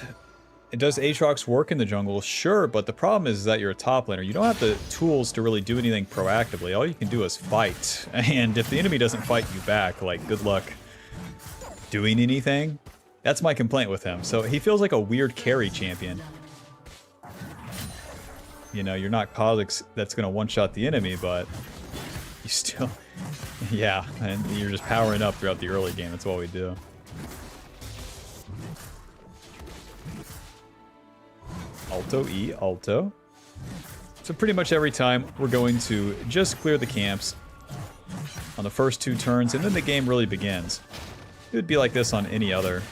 Does Aatrox work in the jungle? Sure, but the problem is that you're a top laner. You don't have the tools to really do anything proactively. All you can do is fight. And if the enemy doesn't fight you back, like, good luck doing anything. That's my complaint with him. So he feels like a weird carry champion. You know, you're not Kha'Zix that's going to one-shot the enemy, but you still... Yeah, and you're just powering up throughout the early game. That's what we do. Alto, E, Alto. So pretty much every time, we're going to just clear the camps on the first 2 turns, and then the game really begins. It would be like this on any other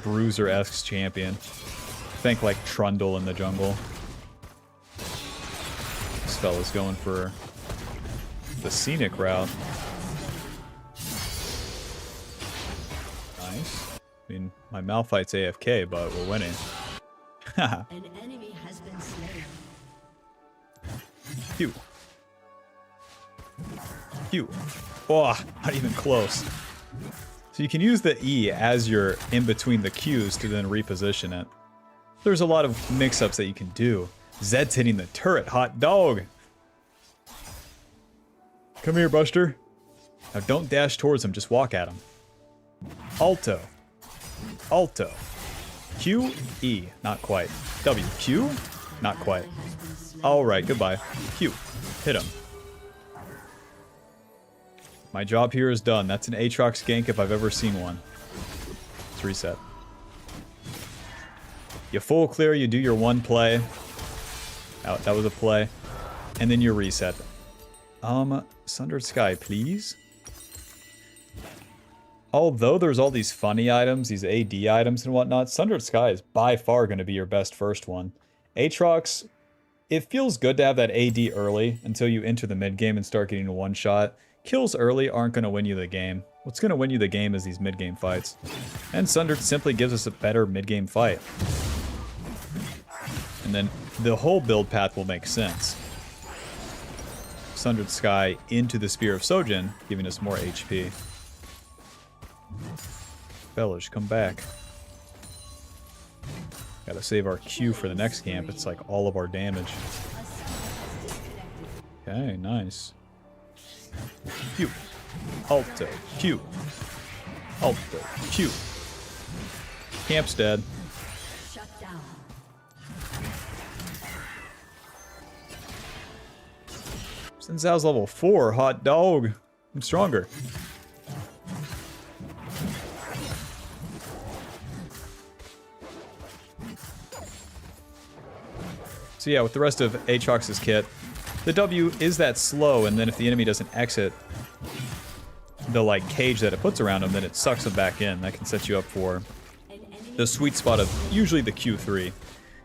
bruiser-esque champion. Think like Trundle in the jungle. This fella's going for the scenic route. Nice. I mean, my Malphite's AFK, but we're winning. An enemy has been slain. Q. Q. Oh, not even close. So you can use the E as you're in between the Qs to then reposition it. There's a lot of mix-ups that you can do. Zed's hitting the turret, hot dog. Come here, Buster. Now don't dash towards him, just walk at him. Alto. Alto. Q, E, not quite. W, Q, not quite. Alright, goodbye. Q, hit him. My job here is done. That's an Aatrox gank if I've ever seen one. Let's reset. You full clear, you do your one play. Out, that was a play. And then you reset. Sundered Sky, please. Although there's all these funny items, these AD items and whatnot, Sundered Sky is by far going to be your best first one. Aatrox, it feels good to have that AD early until you enter the mid game and start getting a one-shot. Kills early aren't going to win you the game. What's going to win you the game is these mid-game fights. And Sundered simply gives us a better mid-game fight. And then the whole build path will make sense. Sundered Sky into the Spear of Sojin, giving us more HP. Fellas, come back. Gotta save our Q for the next camp. It's like all of our damage. Okay, nice. Q. Alto. Q. Alto. Q. Camp's dead. Shut down. Since I was level 4, hot dog. I'm stronger. So yeah, with the rest of Aatrox's kit, the W is that slow, and then if the enemy doesn't exit the like cage that it puts around them, then it sucks them back in. That can set you up for the sweet spot of usually the Q3.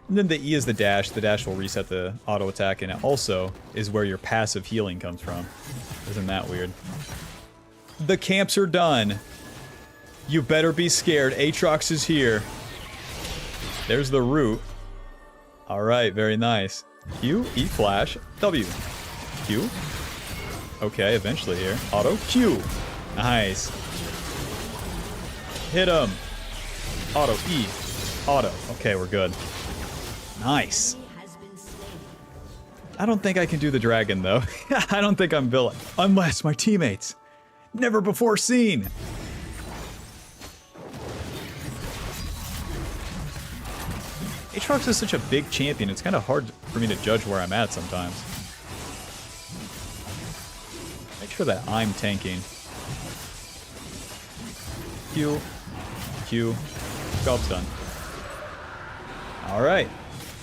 And then the E is the dash. The dash will reset the auto attack, and it also is where your passive healing comes from. Isn't that weird? The camps are done. You better be scared. Aatrox is here. There's the root. Alright, very nice. Q, E flash, W. Q. Okay, eventually here. Auto Q. Nice. Hit him. Auto E. Auto. Okay, we're good. Nice. I don't think I can do the dragon, though. I don't think I'm built. Unless my teammates. Never before seen. Aatrox is such a big champion, it's kind of hard for me to judge where I'm at sometimes. Make sure that I'm tanking. Q. Q. Job's done. Alright.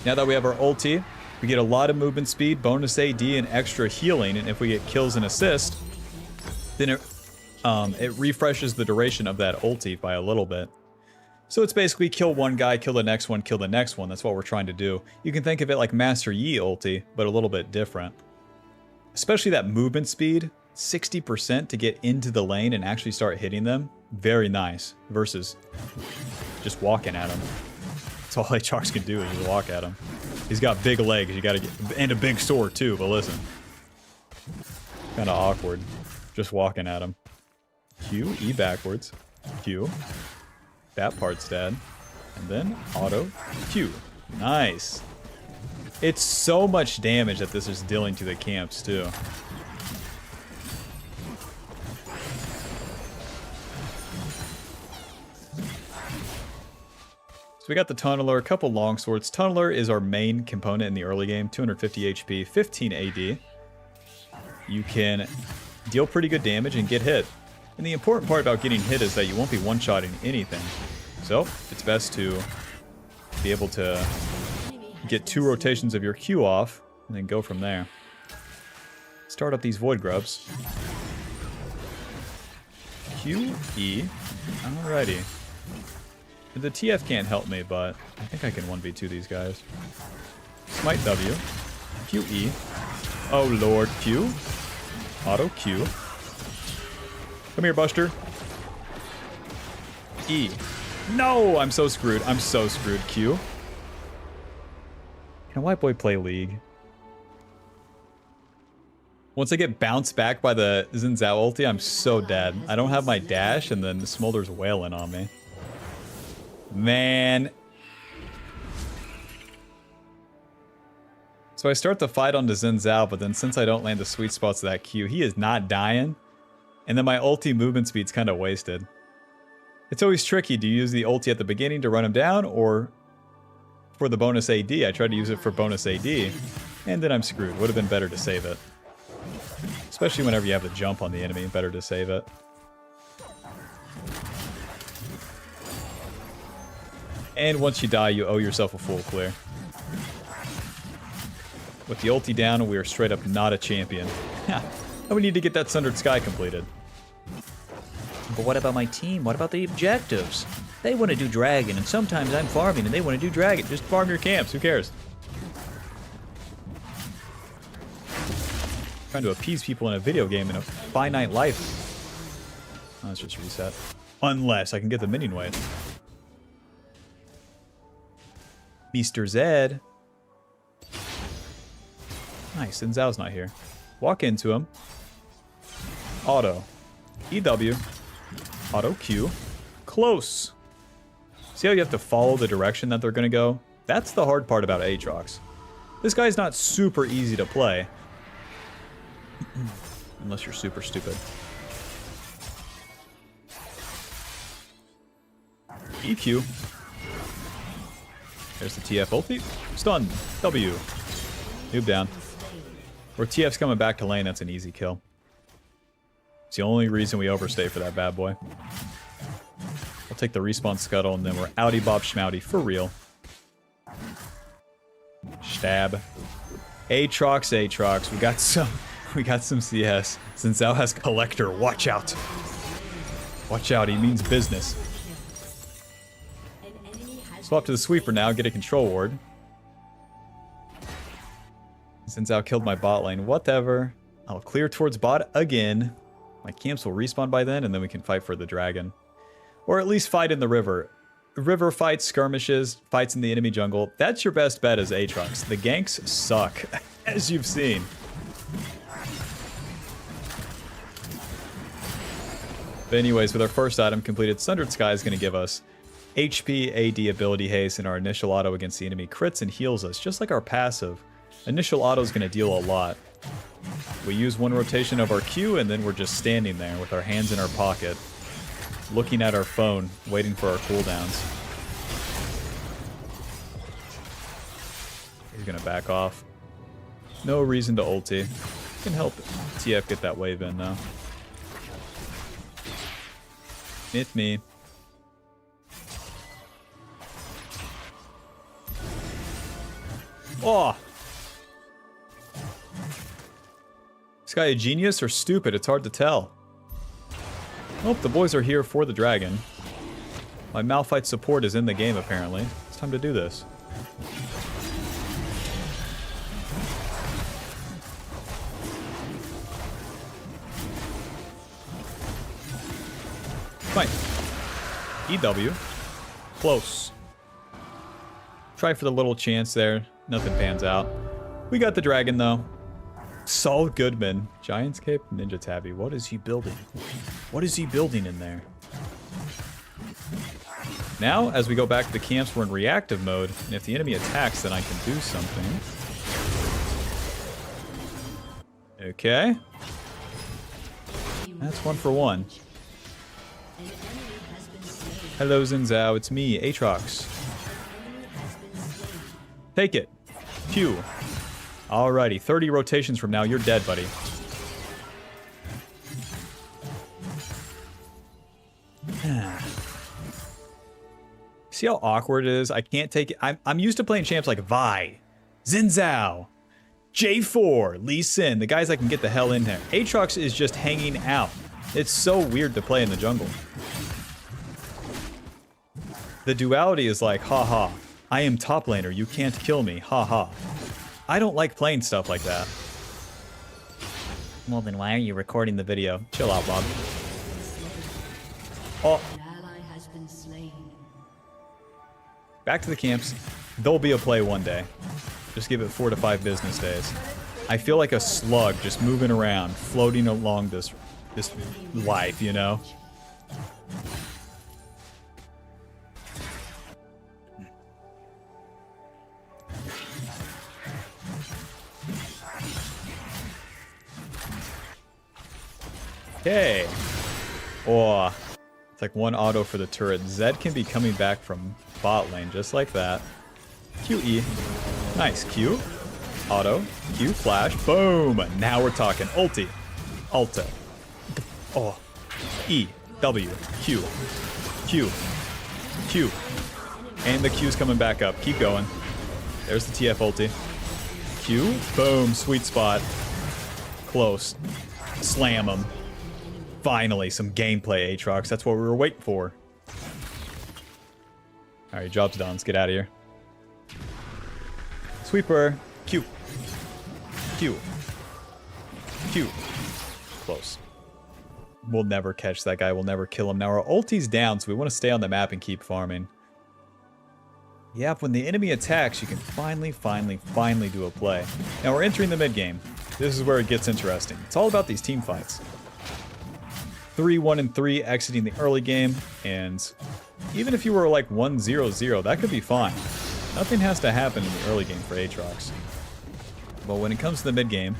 Now that we have our ulti, we get a lot of movement speed, bonus AD, and extra healing, and if we get kills and assist, then it refreshes the duration of that ulti by a little bit. So it's basically kill one guy, kill the next one, kill the next one. That's what we're trying to do. You can think of it like Master Yi ulti, but a little bit different. Especially that movement speed, 60% to get into the lane and actually start hitting them. Very nice. Versus just walking at them. That's all Aatrox can do is just walk at him. He's got big legs, you gotta get, and a big sword too, but listen. Kinda awkward. Just walking at him. Q, E backwards. Q. That part's dead. And then auto Q. Nice. It's so much damage that this is dealing to the camps too. So we got the Tunneler, a couple long swords. Tunneler is our main component in the early game. 250 HP, 15 AD. You can deal pretty good damage and get hit. And the important part about getting hit is that you won't be one-shotting anything. So, it's best to be able to get 2 rotations of your Q off, and then go from there. Start up these Void Grubs. Q, E. Alrighty. The TF can't help me, but I think I can 1v2 these guys. Smite W. Q, E. Oh lord, Q. Auto Q. Come here, Buster. E. No! I'm so screwed. I'm so screwed. Q. Can a white boy play League? Once I get bounced back by the Xin Zhao ulti, I'm so dead. I don't have my dash, and then the Smolder's wailing on me. Man. So I start the fight onto Xin Zhao, but then since I don't land the sweet spots of that Q, he is not dying. And then my ulti movement speed's kind of wasted. It's always tricky. Do you use the ulti at the beginning to run him down, or for the bonus AD? I tried to use it for bonus AD, and then I'm screwed. Would have been better to save it. Especially whenever you have the jump on the enemy, better to save it. And once you die, you owe yourself a full clear. With the ulti down, we are straight up not a champion. And we need to get that Sundered Sky completed. But what about my team? What about the objectives? They want to do dragon, and sometimes I'm farming and they want to do dragon. Just farm your camps, who cares? Trying to appease people in a video game in a finite life. Oh, let's just reset. Unless I can get the minion wave. Mr. Zed. Nice, and Zhao's not here. Walk into him. Auto. EW. Auto Q. Close. See how you have to follow the direction that they're going to go? That's the hard part about Aatrox. This guy's not super easy to play. Unless you're super stupid. EQ. There's the TF ulti. Stun. W. Noob down. Where TF's coming back to lane, that's an easy kill. It's the only reason we overstay for that bad boy. I'll take the respawn scuttle, and then we're outie bob schmouty for real. Stab. Aatrox, Aatrox. We got some CS. Since Zhao has Collector, watch out. Watch out, he means business. Swap to the sweeper now, get a control ward. Since Zhao killed my bot lane, whatever. I'll clear towards bot again. My camps will respawn by then, and then we can fight for the dragon. Or at least fight in the river. River fights, skirmishes, fights in the enemy jungle. That's your best bet as Aatrox. The ganks suck, as you've seen. But anyways, with our first item completed, Sundered Sky is going to give us HP, AD, ability haste, and our initial auto against the enemy crits and heals us, just like our passive. Initial auto is going to deal a lot. We use one rotation of our Q, and then we're just standing there with our hands in our pocket, looking at our phone, waiting for our cooldowns. He's going to back off. No reason to ulti. Can help TF get that wave in, though. It's me. Oh! This guy a genius or stupid? It's hard to tell. Oh, the boys are here for the dragon. My Malphite support is in the game, apparently. It's time to do this. Fine. EW. Close. Try for the little chance there. Nothing pans out. We got the dragon, though. Saul Goodman. Giant's Cape, Ninja Tabby. What is he building? What is he building in there? Now, as we go back to the camps, we're in reactive mode. And if the enemy attacks, then I can do something. Okay. That's 1 for 1. Hello, Zinzao. It's me, Aatrox. Take it. Q. Alrighty, 30 rotations from now, you're dead, buddy. See how awkward it is? I can't take it. I'm used to playing champs like Vi, Zinzao, J4, Lee Sin, the guys I can get the hell in there. Aatrox is just hanging out. It's so weird to play in the jungle. The duality is like, haha, I am top laner, you can't kill me, haha. I don't like playing stuff like that. Well, then why are you recording the video? Chill out, Bob. Oh. Back to the camps. There'll be a play one day. Just give it 4 to 5 business days. I feel like a slug just moving around, floating along this life, you know? Okay. Oh, it's like 1 auto for the turret. Zed can be coming back from bot lane just like that. QE. Nice. Q. Auto. Q. Flash. Boom. Now we're talking. Ulti. Alta. Oh. E. W. Q. Q. Q. And the Q's coming back up. Keep going. There's the TF ulti. Q. Boom. Sweet spot. Close. Slam him. Finally, some gameplay, Aatrox. That's what we were waiting for. Alright, job's done. Let's get out of here. Sweeper. Q. Q. Q. Close. We'll never catch that guy. We'll never kill him. Now, our ulti's down, so we want to stay on the map and keep farming. Yep, when the enemy attacks, you can finally do a play. Now, we're entering the mid-game. This is where it gets interesting. It's all about these team fights. 3-1-3 exiting the early game, and even if you were like 1-0-0, that could be fine. Nothing has to happen in the early game for Aatrox. But when it comes to the mid game,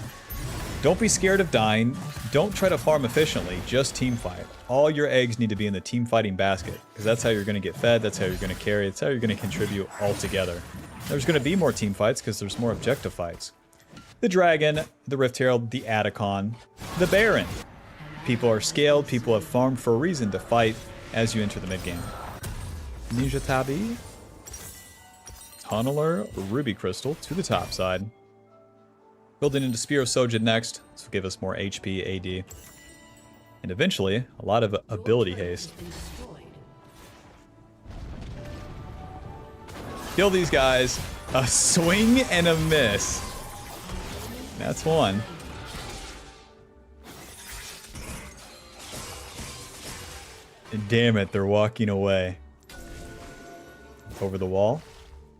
don't be scared of dying. Don't try to farm efficiently, just team fight. All your eggs need to be in the team fighting basket, because that's how you're going to get fed, that's how you're going to carry, that's how you're going to contribute all together. There's going to be more team fights because there's more objective fights. The Dragon, the Rift Herald, the Atacon, the Baron. People are scaled, people have farmed for a reason to fight as you enter the mid-game. Ninja Tabby. Tunneler, Ruby Crystal to the top side. Building into Spear of Sojin next, this will give us more HP, AD. And eventually, a lot of ability haste. Kill these guys. A swing and a miss. That's one. Damn it, they're walking away. Over the wall.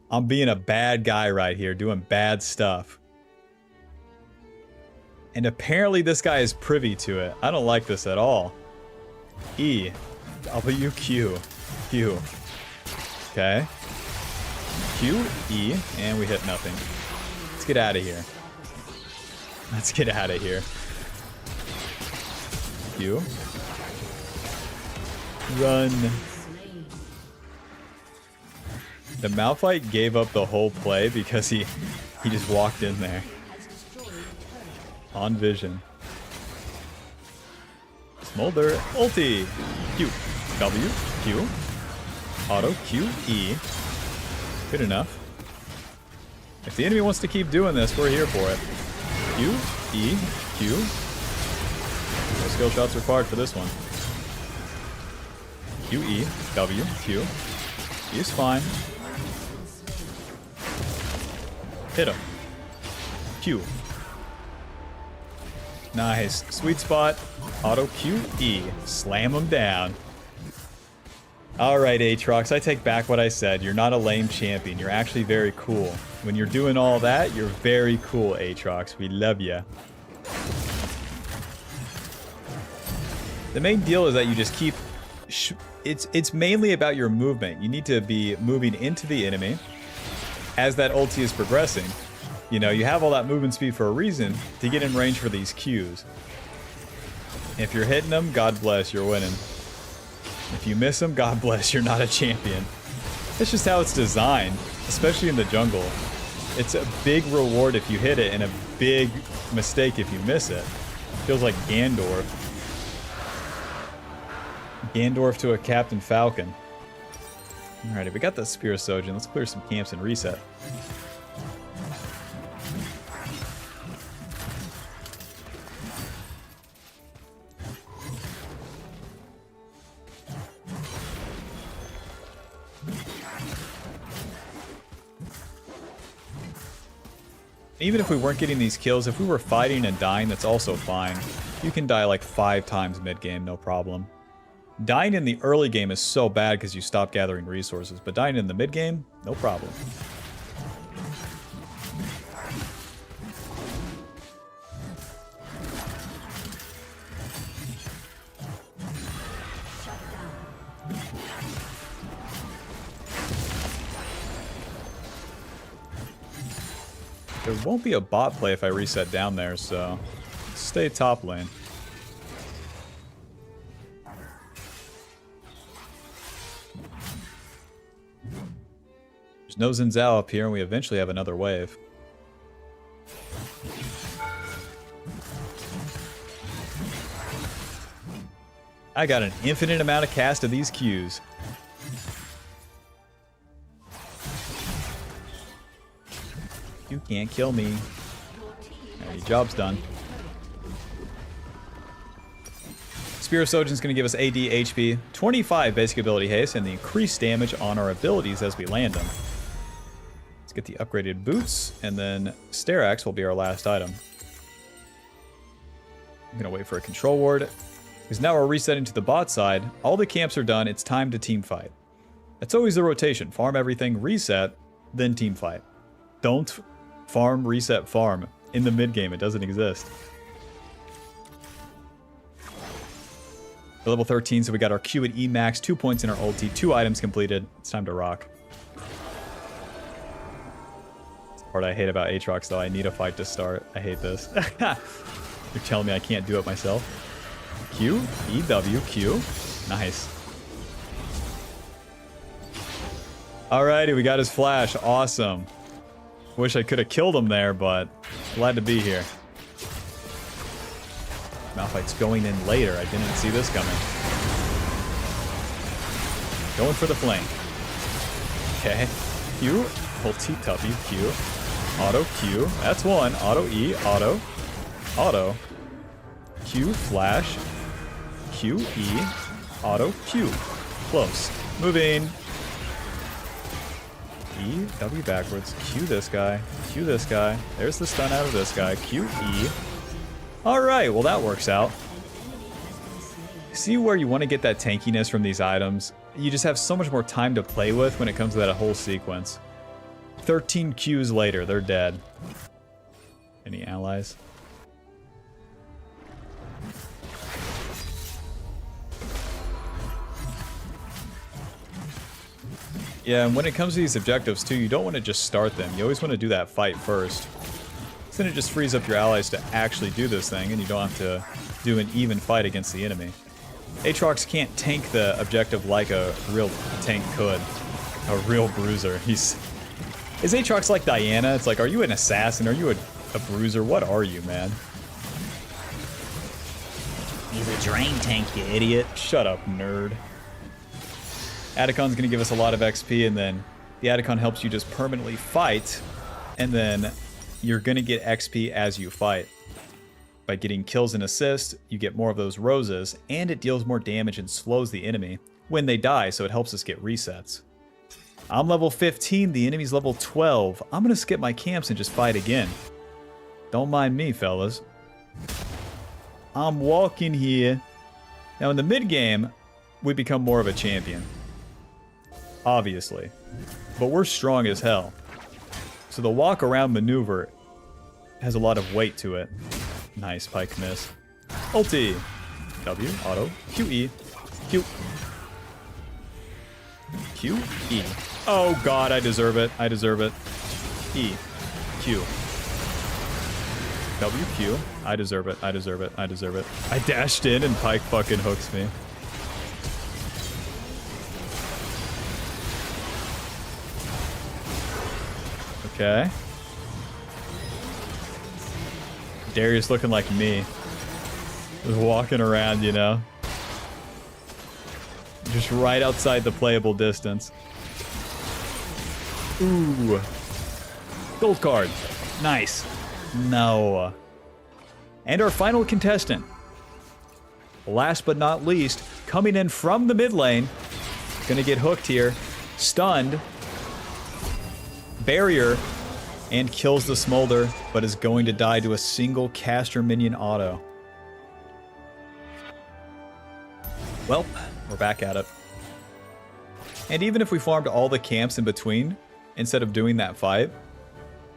I'm being a bad guy right here, doing bad stuff. And apparently this guy is privy to it. I don't like this at all. E, W, Q, Q. Okay. Q, E, and we hit nothing. Let's get out of here. Let's get out of here. Q. Run. The Malphite gave up the whole play because he just walked in there. On vision. Smolder, ulti. Q, W, Q. Auto, Q, E. Good enough. If the enemy wants to keep doing this, we're here for it. Q, E, Q. No skill shots required for this one. Q, E, W, Q. E is fine. Hit him. Q. Nice. Sweet spot. Auto Q, E. Slam him down. Alright, Aatrox, I take back what I said. You're not a lame champion. You're actually very cool. When you're doing all that, you're very cool, Aatrox. We love ya. The main deal is that you just keep... It's mainly about your movement. You need to be moving into the enemy as that ulti is progressing. You know, you have all that movement speed for a reason, to get in range for these Qs. If you're hitting them, God bless, you're winning. If you miss them, God bless, you're not a champion. That's just how it's designed, especially in the jungle. It's a big reward if you hit it, and a big mistake if you miss it. Feels like Gandorf. Gandorf to a Captain Falcon. Alrighty, we got the Spear Sojin. Let's clear some camps and reset. Even if we weren't getting these kills, if we were fighting and dying, that's also fine. You can die like 5 times mid-game, no problem. Dying in the early game is so bad because you stop gathering resources, but dying in the mid-game, no problem. There won't be a bot play if I reset down there, so stay top lane. There's no Xin Zhao up here, and we eventually have another wave. I got an infinite amount of cast of these Qs. You can't kill me. Alright, job's done. Spear Sojin's going to give us AD, HP, 25 basic ability haste, and the increased damage on our abilities as we land them. Let's get the upgraded boots, and then Sterax will be our last item. I'm going to wait for a control ward, because now we're resetting to the bot side. All the camps are done, it's time to team fight. That's always the rotation. Farm everything, reset, then team fight. Don't farm, reset, farm. In the mid-game, it doesn't exist. We're level 13, so we got our Q and E max, 2 points in our ulti, 2 items completed. It's time to rock. That's the part I hate about Aatrox, though. I need a fight to start. I hate this. You're telling me I can't do it myself. Q, E, W, Q. Nice. Alrighty, we got his flash. Awesome. Wish I could have killed him there, but glad to be here. Malphite's going in later. I didn't see this coming. Going for the flank. Okay. Q. Ulti W. Q. Auto Q. That's one. Auto E. Auto. Auto. Q. Flash. Q. E. Auto Q. Close. Moving. E. W backwards. Q this guy. Q this guy. There's the stun out of this guy. Q. E. Alright, well that works out. See where you want to get that tankiness from these items? You just have so much more time to play with when it comes to that whole sequence. 13 Qs later, they're dead. Any allies? Yeah, and when it comes to these objectives too, you don't want to just start them. You always want to do that fight first. So then it just frees up your allies to actually do this thing, and you don't have to do an even fight against the enemy. Aatrox can't tank the objective like a real tank could. A real bruiser. Is Aatrox like Diana? It's like, are you an assassin? Are you a bruiser? What are you, man? He's a drain tank, you idiot. Shut up, nerd. Atacon's gonna give us a lot of XP, and then the Atacon helps you just permanently fight, and then you're gonna get XP as you fight. By getting kills and assists, you get more of those roses, and it deals more damage and slows the enemy when they die, so it helps us get resets. I'm level 15, the enemy's level 12. I'm gonna skip my camps and just fight again. Don't mind me, fellas. I'm walking here. Now in the mid game, we become more of a champion. Obviously. But we're strong as hell. So the walk around maneuver has a lot of weight to it. Nice pike miss. Ulti. W, auto, QE, Q. Q, E. Oh god, I deserve it. I deserve it. E, Q. W, Q. I deserve it. I deserve it. I deserve it. I dashed in and pike fucking hooks me. Okay. Darius looking like me. Just walking around, you know. Just right outside the playable distance. Ooh. Gold card. Nice. No. And our final contestant. Last but not least, coming in from the mid lane. Gonna get hooked here. Stunned. Barrier. And kills the Smolder, but is going to die to a single caster minion auto. Well, we're back at it. And even if we farmed all the camps in between, instead of doing that fight,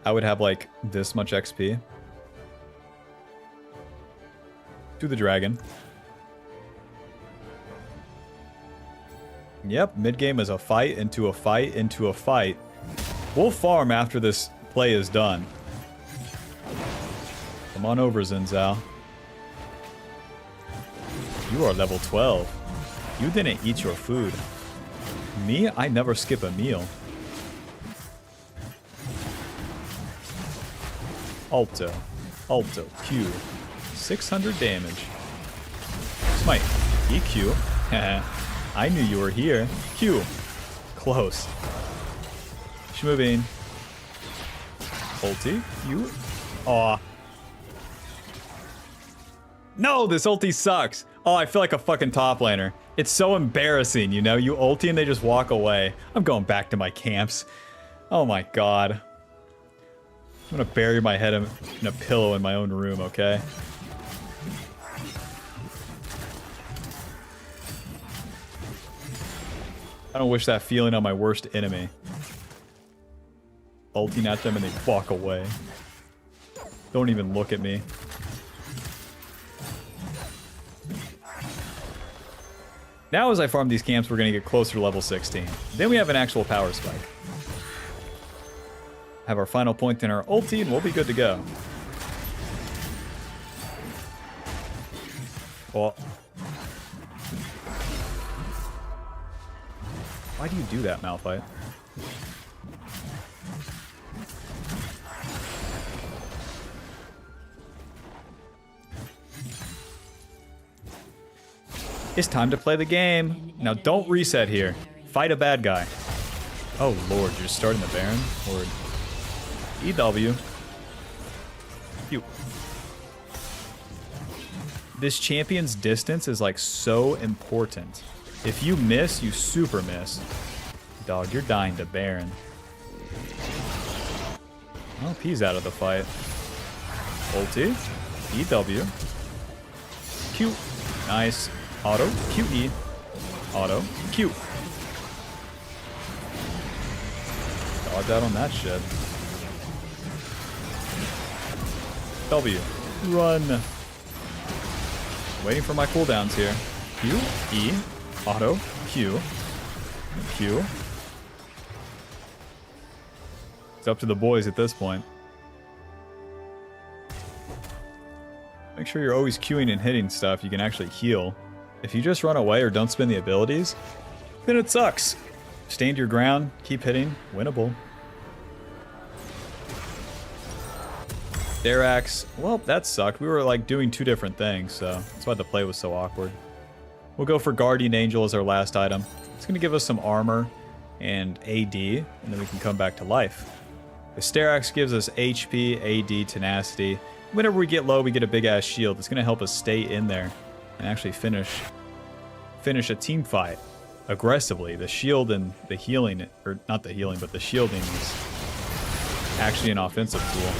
I would have like this much XP. To the dragon. Yep, mid game is a fight into a fight into a fight. We'll farm after this play is done. Come on over, Zinzao. You are level 12. You didn't eat your food. Me? I never skip a meal. Alto. Alto. Q. 600 damage. Smite. EQ. I knew you were here. Q. Close. Shmovine. Ulti. You. Aw. No, this ulti sucks. Oh, I feel like a fucking top laner. It's so embarrassing, you know? You ulti and they just walk away. I'm going back to my camps. Oh my god. I'm gonna bury my head in a pillow in my own room, okay? I don't wish that feeling on my worst enemy. Ulting at them and they walk away. Don't even look at me. Now as I farm these camps, we're going to get closer to level 16. Then we have an actual power spike. Have our final point in our ulti and we'll be good to go. Well, why do you do that, Malphite? It's time to play the game. Now don't reset here. Fight a bad guy. Oh lord, you're just starting the Baron? Lord. EW. You. This champion's distance is like so important. If you miss, you super miss. Dog, you're dying to Baron. Oh, P's out of the fight. Ulti. EW. Q. Nice. Auto, QE, auto, Q. Dodge out on that shit. W, run. Waiting for my cooldowns here. Q, E, auto, Q, Q, It's up to the boys at this point. Make sure you're always queuing and hitting stuff you can actually heal. If you just run away or don't spend the abilities, then it sucks. Stand your ground, keep hitting, winnable. Aatrox, well, that sucked. We were like doing two different things, so that's why the play was so awkward. We'll go for Guardian Angel as our last item. It's going to give us some armor and AD, and then we can come back to life. The Aatrox gives us HP, AD, tenacity. Whenever we get low, we get a big ass shield. It's going to help us stay in there and actually finish a team fight aggressively. The shield and the healing, or not the healing, but the shielding is actually an offensive tool.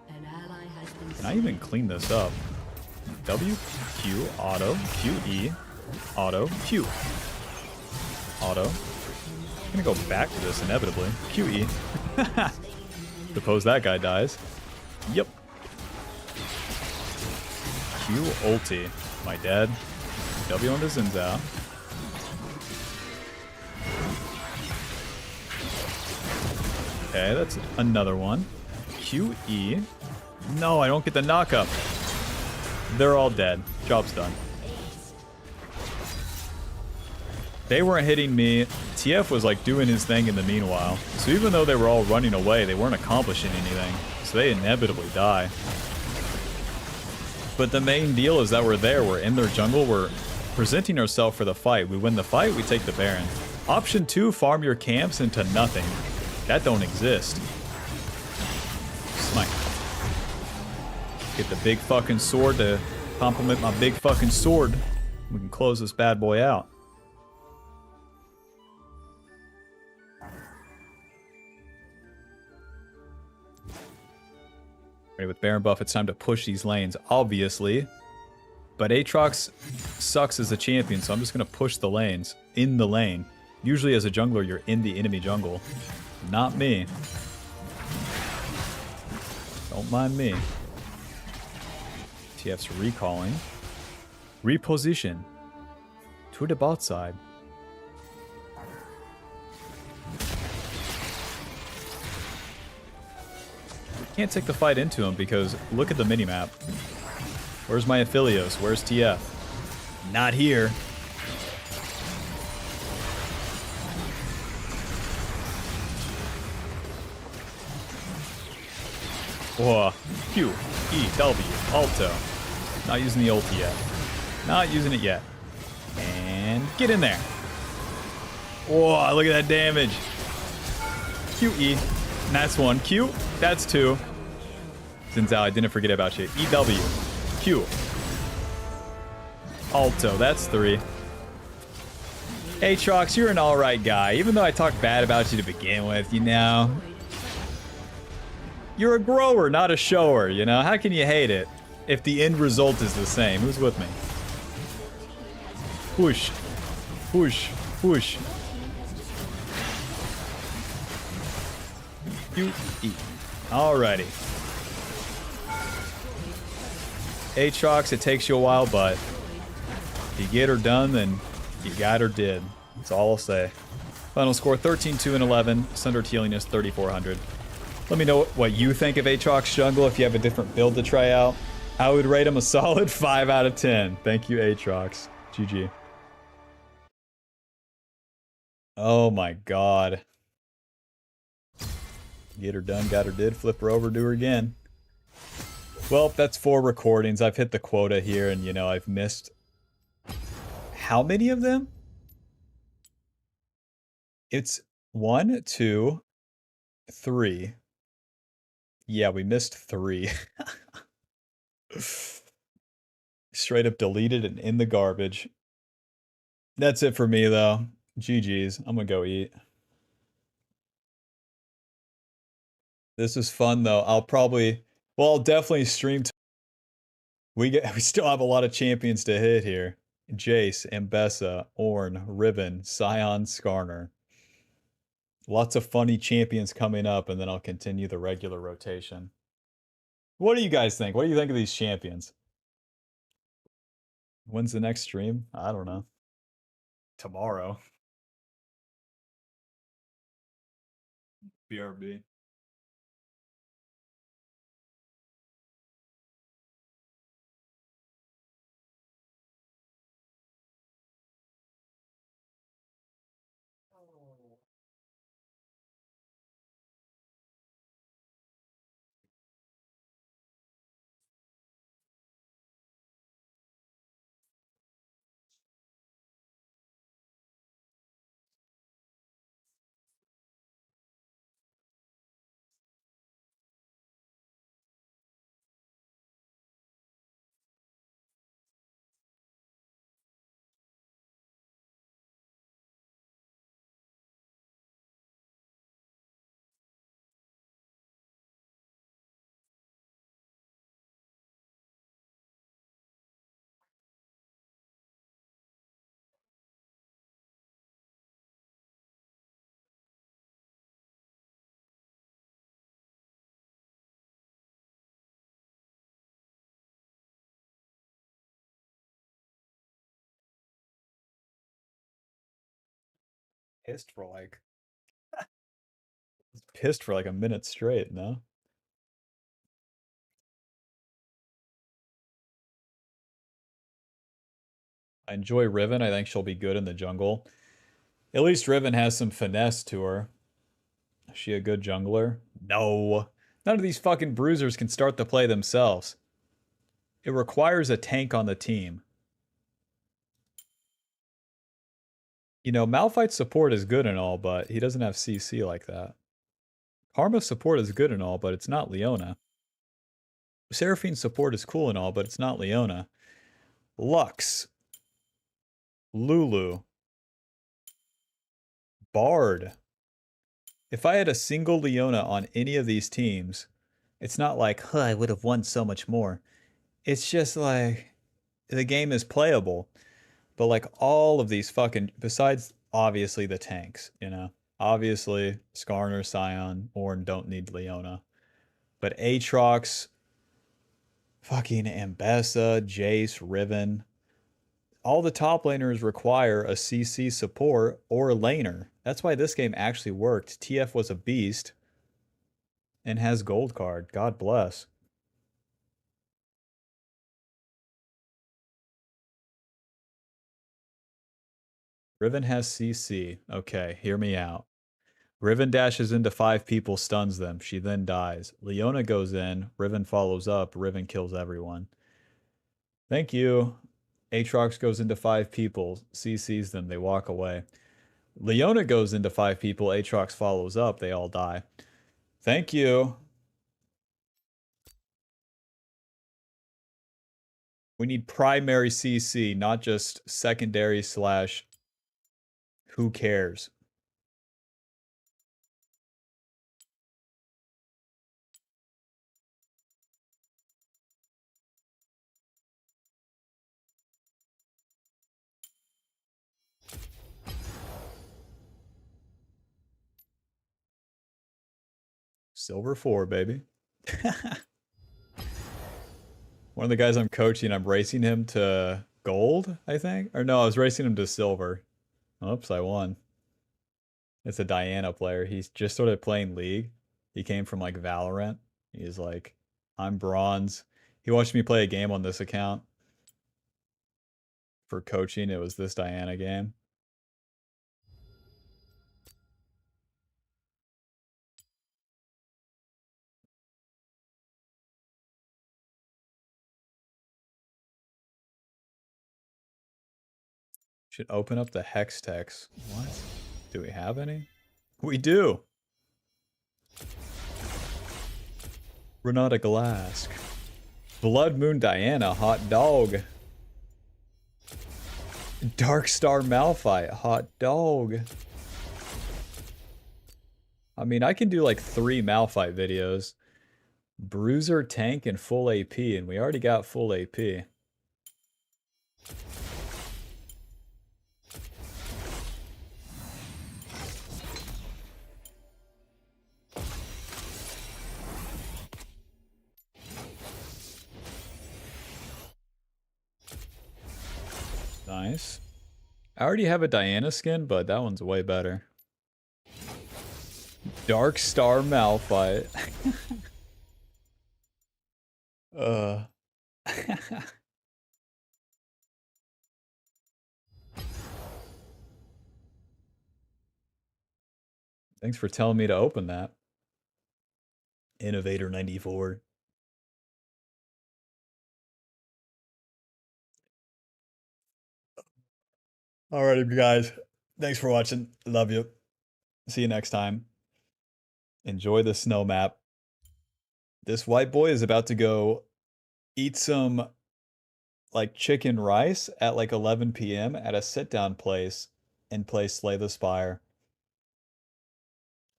An ally has been Can I even clean this up? W, Q, auto, Q, E, auto, Q. Auto. I'm gonna go back to this inevitably. Q, E. Suppose that guy dies. Yep. Q, ulti. Am I dead? W onto Zinzao. Okay, that's another one. Q, E. No, I don't get the knockup. They're all dead. Job's done. They weren't hitting me. TF was like doing his thing in the meanwhile. So even though they were all running away, they weren't accomplishing anything. So they inevitably die. But the main deal is that we're there. We're in their jungle. We're presenting ourselves for the fight. We win the fight, we take the Baron. Option 2, farm your camps into nothing. That don't exist. Smite. Get the big fucking sword to complement my big fucking sword. We can close this bad boy out. Ready with Baron buff, it's time to push these lanes, obviously. But Aatrox sucks as a champion, so I'm just going to push the lanes. In the lane. Usually as a jungler, you're in the enemy jungle. Not me. Don't mind me. TF's recalling. Reposition. To the bot side. Can't take the fight into him because look at the minimap. Where's my Aphelios? Where's TF? Not here. Whoa. Q, E, W, Alto. Not using the ulti yet. Not using it yet. And get in there. Whoa, look at that damage. Q, E. And that's one. Q, that's two. Zinzao, I didn't forget about you. EW. Q. Alto, that's three. Aatrox, you're an alright guy. Even though I talked bad about you to begin with, you know. You're a grower, not a shower, you know? How can you hate it if the end result is the same? Who's with me? Push. Push. Push. Q, E. Alrighty. Aatrox, it takes you a while, but if you get her done, then you got her did. That's all I'll say. Final score 13, 2, and 11. Standard healing is 3,400. Let me know what you think of Aatrox jungle if you have a different build to try out. I would rate him a solid 5 out of 10. Thank you, Aatrox. GG. Oh my god. Get her done, got her did, flip her over, do her again. Well, that's 4 recordings. I've hit the quota here, and you know, I've missed... How many of them? It's 1, 2, 3. Yeah, we missed 3. Straight up deleted and in the garbage. That's it for me, though. GG's. I'm gonna go eat. This is fun, though. I'll definitely stream. We still have a lot of champions to hit here. Jace, Ambessa, Ornn, Riven, Scion, Skarner. Lots of funny champions coming up, and then I'll continue the regular rotation. What do you guys think? What do you think of these champions? When's the next stream? I don't know. Tomorrow. BRB. Pissed for like pissed for like a minute straight, no? I enjoy Riven. I think she'll be good in the jungle. At least Riven has some finesse to her. Is she a good jungler? No. None of these fucking bruisers can start the play themselves. It requires a tank on the team. You know, Malphite's support is good and all, but he doesn't have CC like that. Karma's support is good and all, but it's not Leona. Seraphine's support is cool and all, but it's not Leona. Lux. Lulu. Bard. If I had a single Leona on any of these teams, it's not like, huh, I would have won so much more. It's just like, the game is playable. But like all of these fucking, besides obviously the tanks, you know? Obviously, Skarner, Scion, Ornn don't need Leona. But Aatrox, fucking Ambessa, Jace, Riven, all the top laners require a CC support or a laner. That's why this game actually worked. TF was a beast and has gold card. God bless. Riven has CC. Okay, hear me out. Riven dashes into 5 people, stuns them. She then dies. Leona goes in. Riven follows up. Riven kills everyone. Thank you. Aatrox goes into 5 people, CCs them. They walk away. Leona goes into 5 people. Aatrox follows up. They all die. Thank you. We need primary CC, not just secondary / who cares. Silver 4, baby. One of the guys I'm coaching, I'm racing him to gold, I think? Or no, I was racing him to silver. Oops, I won. It's a Diana player. He's just started playing League. He came from like Valorant. He's like, I'm bronze. He watched me play a game on this account. For coaching, it was this Diana game. Should open up the hex text. What? Do we have any? We do. Renata Glask. Blood Moon Diana, hot dog. Dark Star Malphite, hot dog. I mean, I can do like 3 Malphite videos. Bruiser, tank, and full AP, and we already got full AP. Nice. I already have a Diana skin, but that one's way better. Dark Star Malphite. Thanks for telling me to open that. Innovator 94. Alrighty, guys. Thanks for watching. Love you. See you next time. Enjoy the snow map. This white boy is about to go eat some like chicken rice at like 11 p.m. at a sit down place and play Slay the Spire.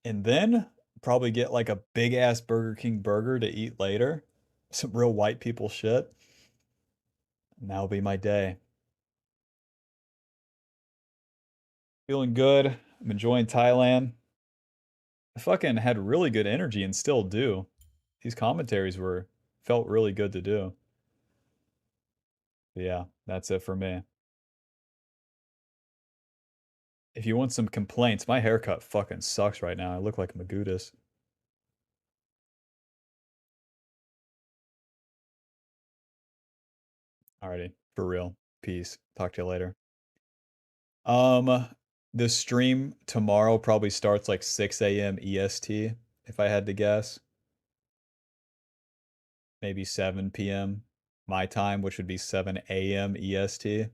And then probably get like a big ass Burger King burger to eat later. Some real white people shit. And that'll be my day. Feeling good. I'm enjoying Thailand. I fucking had really good energy and still do. These commentaries felt really good to do. But yeah, that's it for me. If you want some complaints, my haircut fucking sucks right now. I look like Magootis. Alrighty, for real. Peace. Talk to you later. The stream tomorrow probably starts like 6 a.m. EST, if I had to guess. Maybe 7 p.m. my time, which would be 7 a.m. EST.